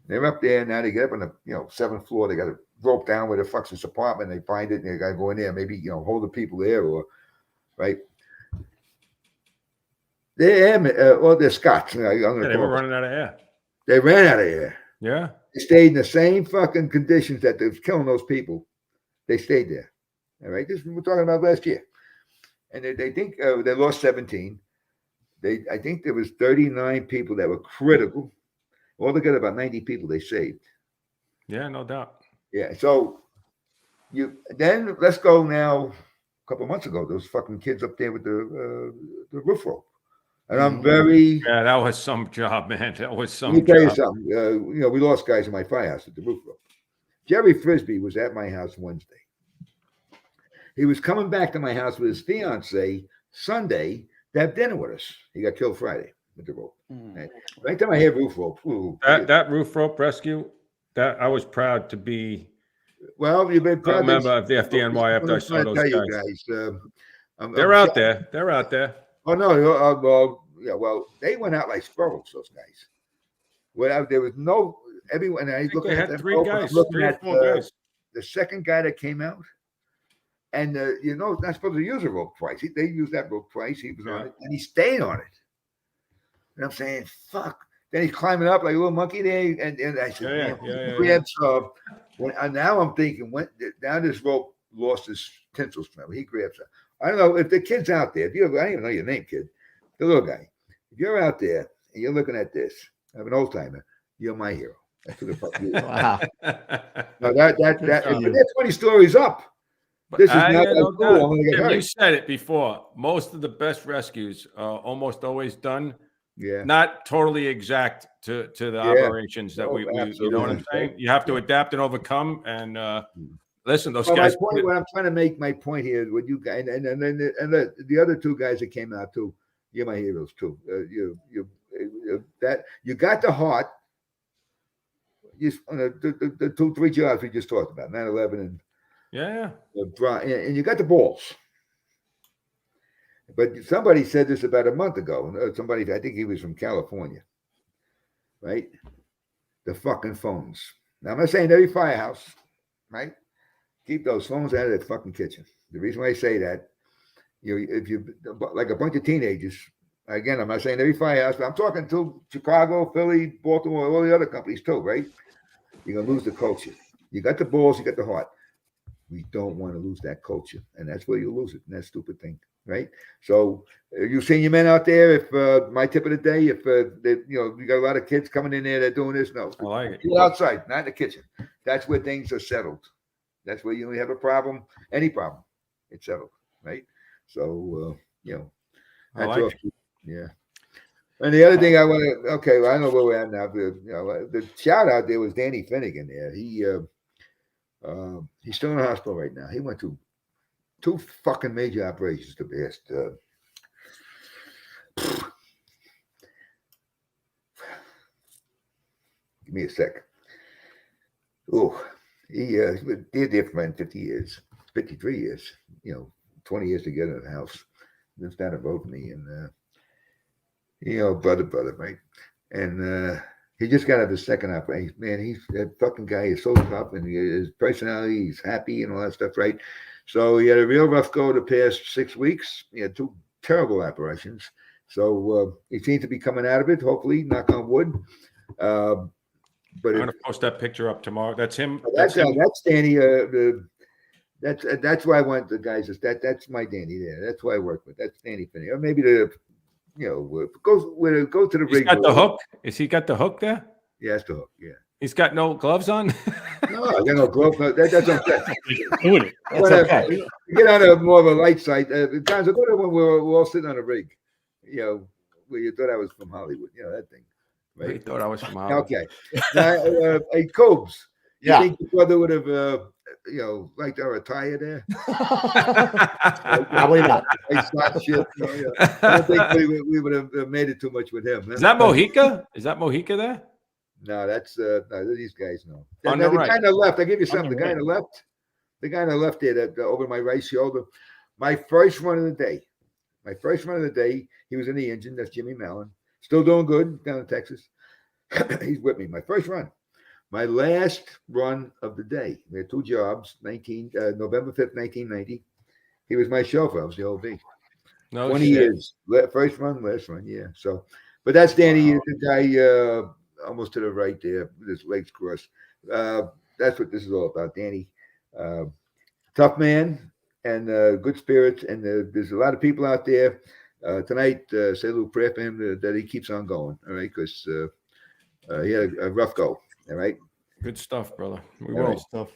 They're up there now. They get up on the 7th floor. They got to rope down where the fuck's this apartment. They find it, and they got to go in there. Maybe hold the people there, or right. They're Scots. They were running out of air. They ran out of air. Yeah. They stayed in the same fucking conditions that they're killing those people. They stayed there. All right. This we're talking about last year. And they think they lost 17. I think there was 39 people that were critical. Altogether about 90 people they saved. Yeah, no doubt. Yeah. So then let's go now. A couple of months ago, those fucking kids up there with the roof rope. And I'm very. Yeah, that was some job, man. That was some. Let me tell you something. We lost guys in my firehouse at the roof rope. Jerry Frisbee was at my house Wednesday. He was coming back to my house with his fiance Sunday to have dinner with us. He got killed Friday with the rope. Right time I hear roof rope. Ooh, that roof rope rescue, that I was proud to be. Well, you've been proud. A member of the FDNY after I saw those guys. They're out there. They're out there. Oh no! Well, they went out like squirrels. Those guys Well, there was no everyone. I think looking they at had them, three I'm guys, looking 3 or at 4 guys. the second guy that came out, and not supposed to use a rope twice. They used that rope twice. He was on it, and he stayed on it. And I'm saying, fuck. Then he's climbing up like a little monkey there, and I said, grabs. And now I'm thinking, now this rope lost his tinsel smell. He grabs her. I don't know if the kid's out there. I don't even know your name, kid. The little guy. If you're out there and you're looking at this, I'm an old timer. You're my hero. That's who the fuck you are. Wow. Now that's 20 stories up. This is not no cool. I'm doubt. gonna get Jim, hurt. you said it before. Most of the best rescues are almost always done. Yeah. Not totally exact to the operations that we you know what I'm saying? You have to adapt and overcome. And listen, those guys. What I'm trying to make my point here with you guys, and the other 2 guys that came out too. You're my heroes too. You got the heart. The 2-3 jobs we just talked about, 9/11 and and you got the balls. But somebody said this about a month ago. Somebody, I think he was from California, right? The fucking phones. Now I'm not saying every firehouse, right? Keep those phones out of the fucking kitchen. The reason why I say that, if you like a bunch of teenagers. Again, I'm not saying every firehouse, but I'm talking to Chicago, Philly, Baltimore, all the other companies too, right? You're gonna lose the culture. You got the balls, you got the heart. We don't want to lose that culture, and that's where you lose it. And that stupid thing, right? So, you senior men out there, if my tip of the day, if we got a lot of kids coming in there, they're doing this. No, I like it. Get outside, not in the kitchen. That's where things are settled. That's where you only have a problem, any problem, it's settled, right? So, I like it. Yeah. And the other thing I want to, I don't know where we're at now. The shout out there was Danny Finnegan there. He's still in the hospital right now. He went to 2 fucking major operations to best. Give me a sec. Oh, he did there for 50 years, 53 years, 20 years together in the house. Lives down the road from me, and brother, right? And he just got out his second operation. Man, that fucking guy is so tough, and his personality, he's happy and all that stuff, right? So he had a real rough go the past 6 weeks. He had 2 terrible operations. So he seems to be coming out of it, hopefully, knock on wood. But I'm gonna post that picture up tomorrow. That's him. That's Danny. That's why I want the guys. That's my Danny there. That's why I work with. That's Danny Finney. Or maybe go to the rig. He's got the hook. Is he got the hook there? Yeah, that's the hook. Yeah. He's got no gloves on. No, I got no gloves. No, that's okay. That's okay. Get on a more of a light side. Guys, I go to when we're all sitting on a rig. Where you thought I was from Hollywood. That thing. Right? He thought I was from Hollywood. Okay. Now, hey, Cobes. You Yeah. think your brother would have, liked our attire there? Probably not. Shit. I don't think we would have made it too much with him. Huh? Is that Mojica? Is that Mojica there? No, that's these guys. No. On Now, the right. guy on the left. I give you something. On the The guy on the left. The guy on the left there, that over my right shoulder. My first run of the day. He was in the engine. That's Jimmy Mallon. Still doing good down in Texas. He's with me. My first run. My last run of the day. We had 2 jobs. November 5th, 1990. He was my chauffeur. I was the OV. No 20 shit. years. First run, last run. Yeah. So, but that's Danny, the guy almost to the right there. With his legs crossed. That's what this is all about. Danny, tough man and good spirits. And there's a lot of people out there tonight. Say a little prayer for him that he keeps on going. All right, because he had a rough go. All right. Good stuff, brother. We All will. right. Stuff.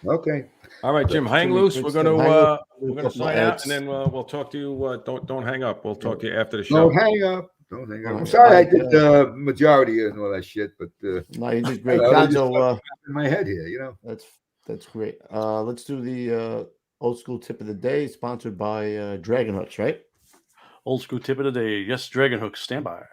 Okay. All right, Jim. Hang Jimmy, loose. good We're stuff. gonna Hang sign loose. out, and then we'll talk to you. Don't hang up. We'll talk to you after the show. Don't hang up. Don't hang up. All I'm right. sorry I did the majority and all that shit, but No, you did great. I just Gonzo, in my head here, that's great. Let's do the old school tip of the day, sponsored by Dragon Hooks, right? Old school tip of the day. Yes, Dragon Hook, stand by.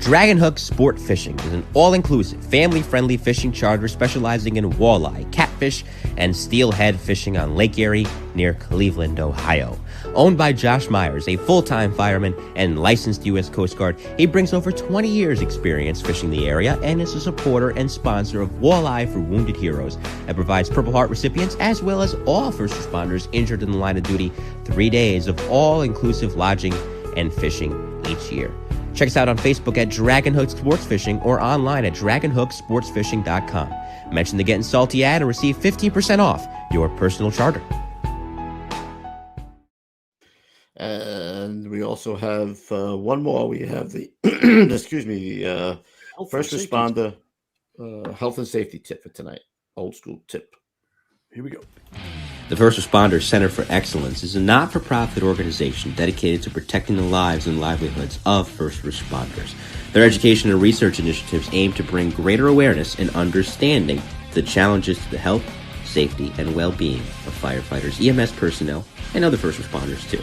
Dragon Hook Sport Fishing is an all-inclusive, family-friendly fishing charter specializing in walleye, catfish, and steelhead fishing on Lake Erie near Cleveland, Ohio. Owned by Josh Myers, a full-time fireman and licensed U.S. Coast Guard, he brings over 20 years' experience fishing the area and is a supporter and sponsor of Walleye for Wounded Heroes that provides Purple Heart recipients as well as all first responders injured in the line of duty 3 days of all-inclusive lodging and fishing each year. Check us out on Facebook at Dragon Hook Sports Fishing or online at dragonhooksportsfishing.com. Mention the Gettin' Salty ad and receive 15% off your personal charter. And we also have one more. We have the, excuse me, the first responder health and safety tip for tonight. Old school tip. Here we go. The First Responders Center for Excellence is a not-for-profit organization dedicated to protecting the lives and livelihoods of first responders. Their education and research initiatives aim to bring greater awareness and understanding to the challenges to the health, safety, and well-being of firefighters, EMS personnel, and other first responders, too.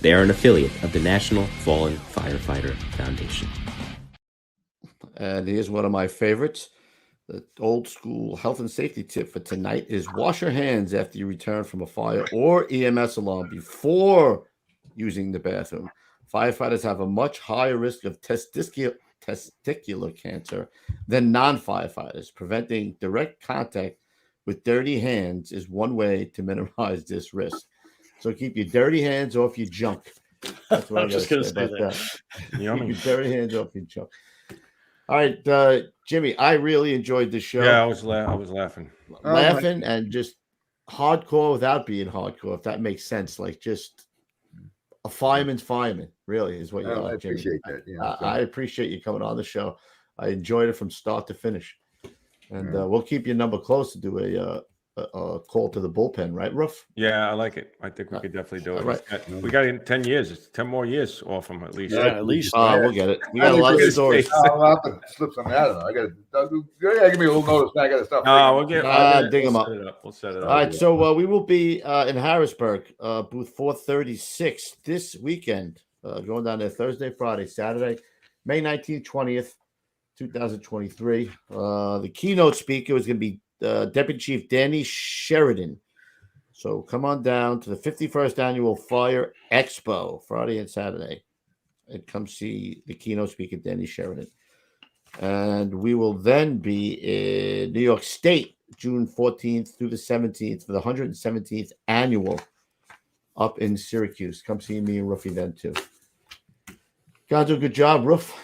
They are an affiliate of the National Fallen Firefighter Foundation. And here's one of my favorites. The old school health and safety tip for tonight is wash your hands after you return from a fire or EMS alarm before using the bathroom. Firefighters have a much higher risk of testicular cancer than non-firefighters. Preventing direct contact with dirty hands is one way to minimize this risk. So keep your dirty hands off your junk. That's what I'm just going to say that. Keep your dirty hands off your junk. All right, Jimmy, I really enjoyed the show. Yeah, I was laughing. Laughing and just hardcore without being hardcore, if that makes sense. Like just a fireman's fireman, really, is what you are, I Jimmy. appreciate that. Yeah, I appreciate you coming on the show. I enjoyed it from start to finish. And we'll keep your number close to do a call to the bullpen, right, Ruff? Yeah, I like it. I think we could definitely do it. Right. We got in 10 years. It's 10 more years off him at least. Yeah, at least. We'll get it. We got a lot of stories. I'll have to slip something out of it. I got to give me a little notice. I got to stop. We'll get dig them up. We'll set it up. All right, so we will be in Harrisburg, booth 436 this weekend, going down there Thursday, Friday, Saturday, May 19th, 20th, 2023. The keynote speaker is going to be Deputy Chief Danny Sheridan. So come on down to the 51st Annual Fire Expo, Friday and Saturday, and come see the keynote speaker, Danny Sheridan. And we will then be in New York State, June 14th through the 17th for the 117th Annual up in Syracuse. Come see me and Ruffy then, too. Guys, do a good job, Ruff.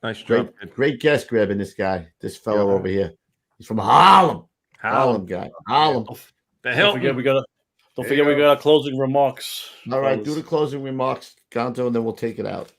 Nice job. Great guest grabbing this guy, this fellow over here. He's from Harlem. Harlem guy. Harlem. Don't forget we got our closing remarks. All right, do the closing remarks, Gonzo, and then we'll take it out.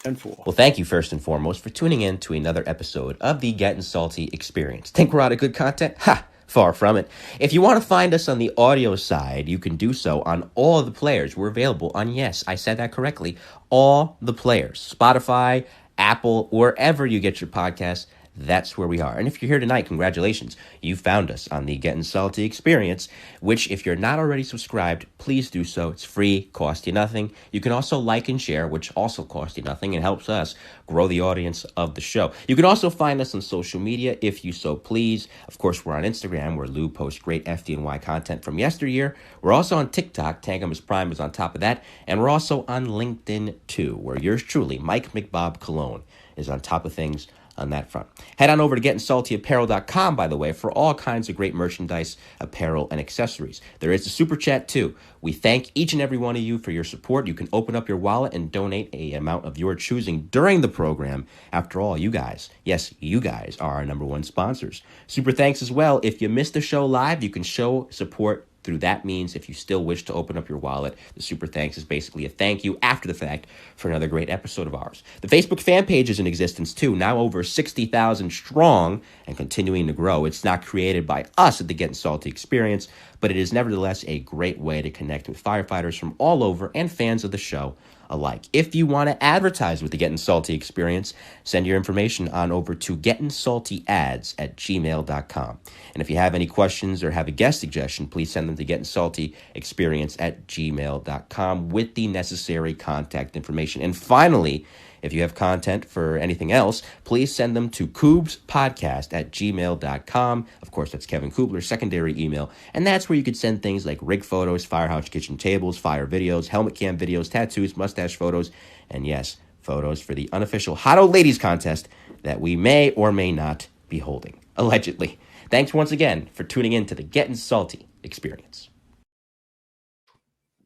10-4. Well, thank you first and foremost for tuning in to another episode of the Gettin' Salty Experience. Think we're out of good content? Ha! Far from it. If you want to find us on the audio side, you can do so on all the players. We're available on, yes, I said that correctly, all the players. Spotify, Apple, wherever you get your podcasts. That's where we are. And if you're here tonight, congratulations. You found us on the Gettin' Salty Experience, which if you're not already subscribed, please do so. It's free, costs you nothing. You can also like and share, which also costs you nothing and helps us grow the audience of the show. You can also find us on social media if you so please. Of course, we're on Instagram where Lou posts great FDNY content from yesteryear. We're also on TikTok. Tangumus Prime is on top of that. And we're also on LinkedIn too, where yours truly, Mike McBob Cologne, is on top of things on that front. Head on over to GettinSaltyApparel.com, by the way, for all kinds of great merchandise, apparel, and accessories. There is the Super Chat, too. We thank each and every one of you for your support. You can open up your wallet and donate an amount of your choosing during the program. After all, you guys, yes, you guys are our number one sponsors. Super thanks as well. If you missed the show live, you can show support through that means. If you still wish to open up your wallet, the super thanks is basically a thank you after the fact for another great episode of ours. The Facebook fan page is in existence too, now over 60,000 strong and continuing to grow. It's not created by us at the Gettin' Salty Experience, but it is nevertheless a great way to connect with firefighters from all over and fans of the show alike. If you want to advertise with the Gettin' Salty Experience, send your information on over to gettinsaltyads@gmail.com. And if you have any questions or have a guest suggestion, please send them to gettinsaltyexperience@gmail.com with the necessary contact information. And finally, If you have content for anything else, please send them to koobspodcast@gmail.com. Of course, that's Kevin Kubler's secondary email. And that's where you could send things like rig photos, firehouse kitchen tables, fire videos, helmet cam videos, tattoos, mustache photos, and yes, photos for the unofficial Hot Old Ladies contest that we may or may not be holding, allegedly. Thanks once again for tuning in to the Gettin' Salty experience.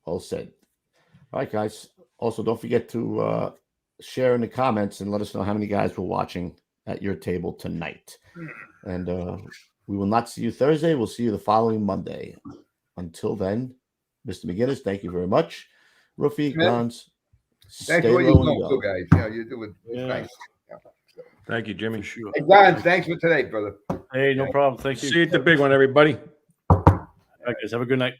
Well said. All right, guys. Also, don't forget to share in the comments and let us know how many guys were watching at your table tonight. And we will not see you Thursday. We'll see you the following Monday. Until then, Mr. McGinnis, thank you very much. Rookie, Gons, Thanks for what you do, guys. Yeah, you do it. It's nice. Yeah. Thank you, Jimmy. Sure. Hey, Don, thanks for today, brother. Hey, no problem. Thank you. See you at the big one, everybody. All right, guys. Have a good night.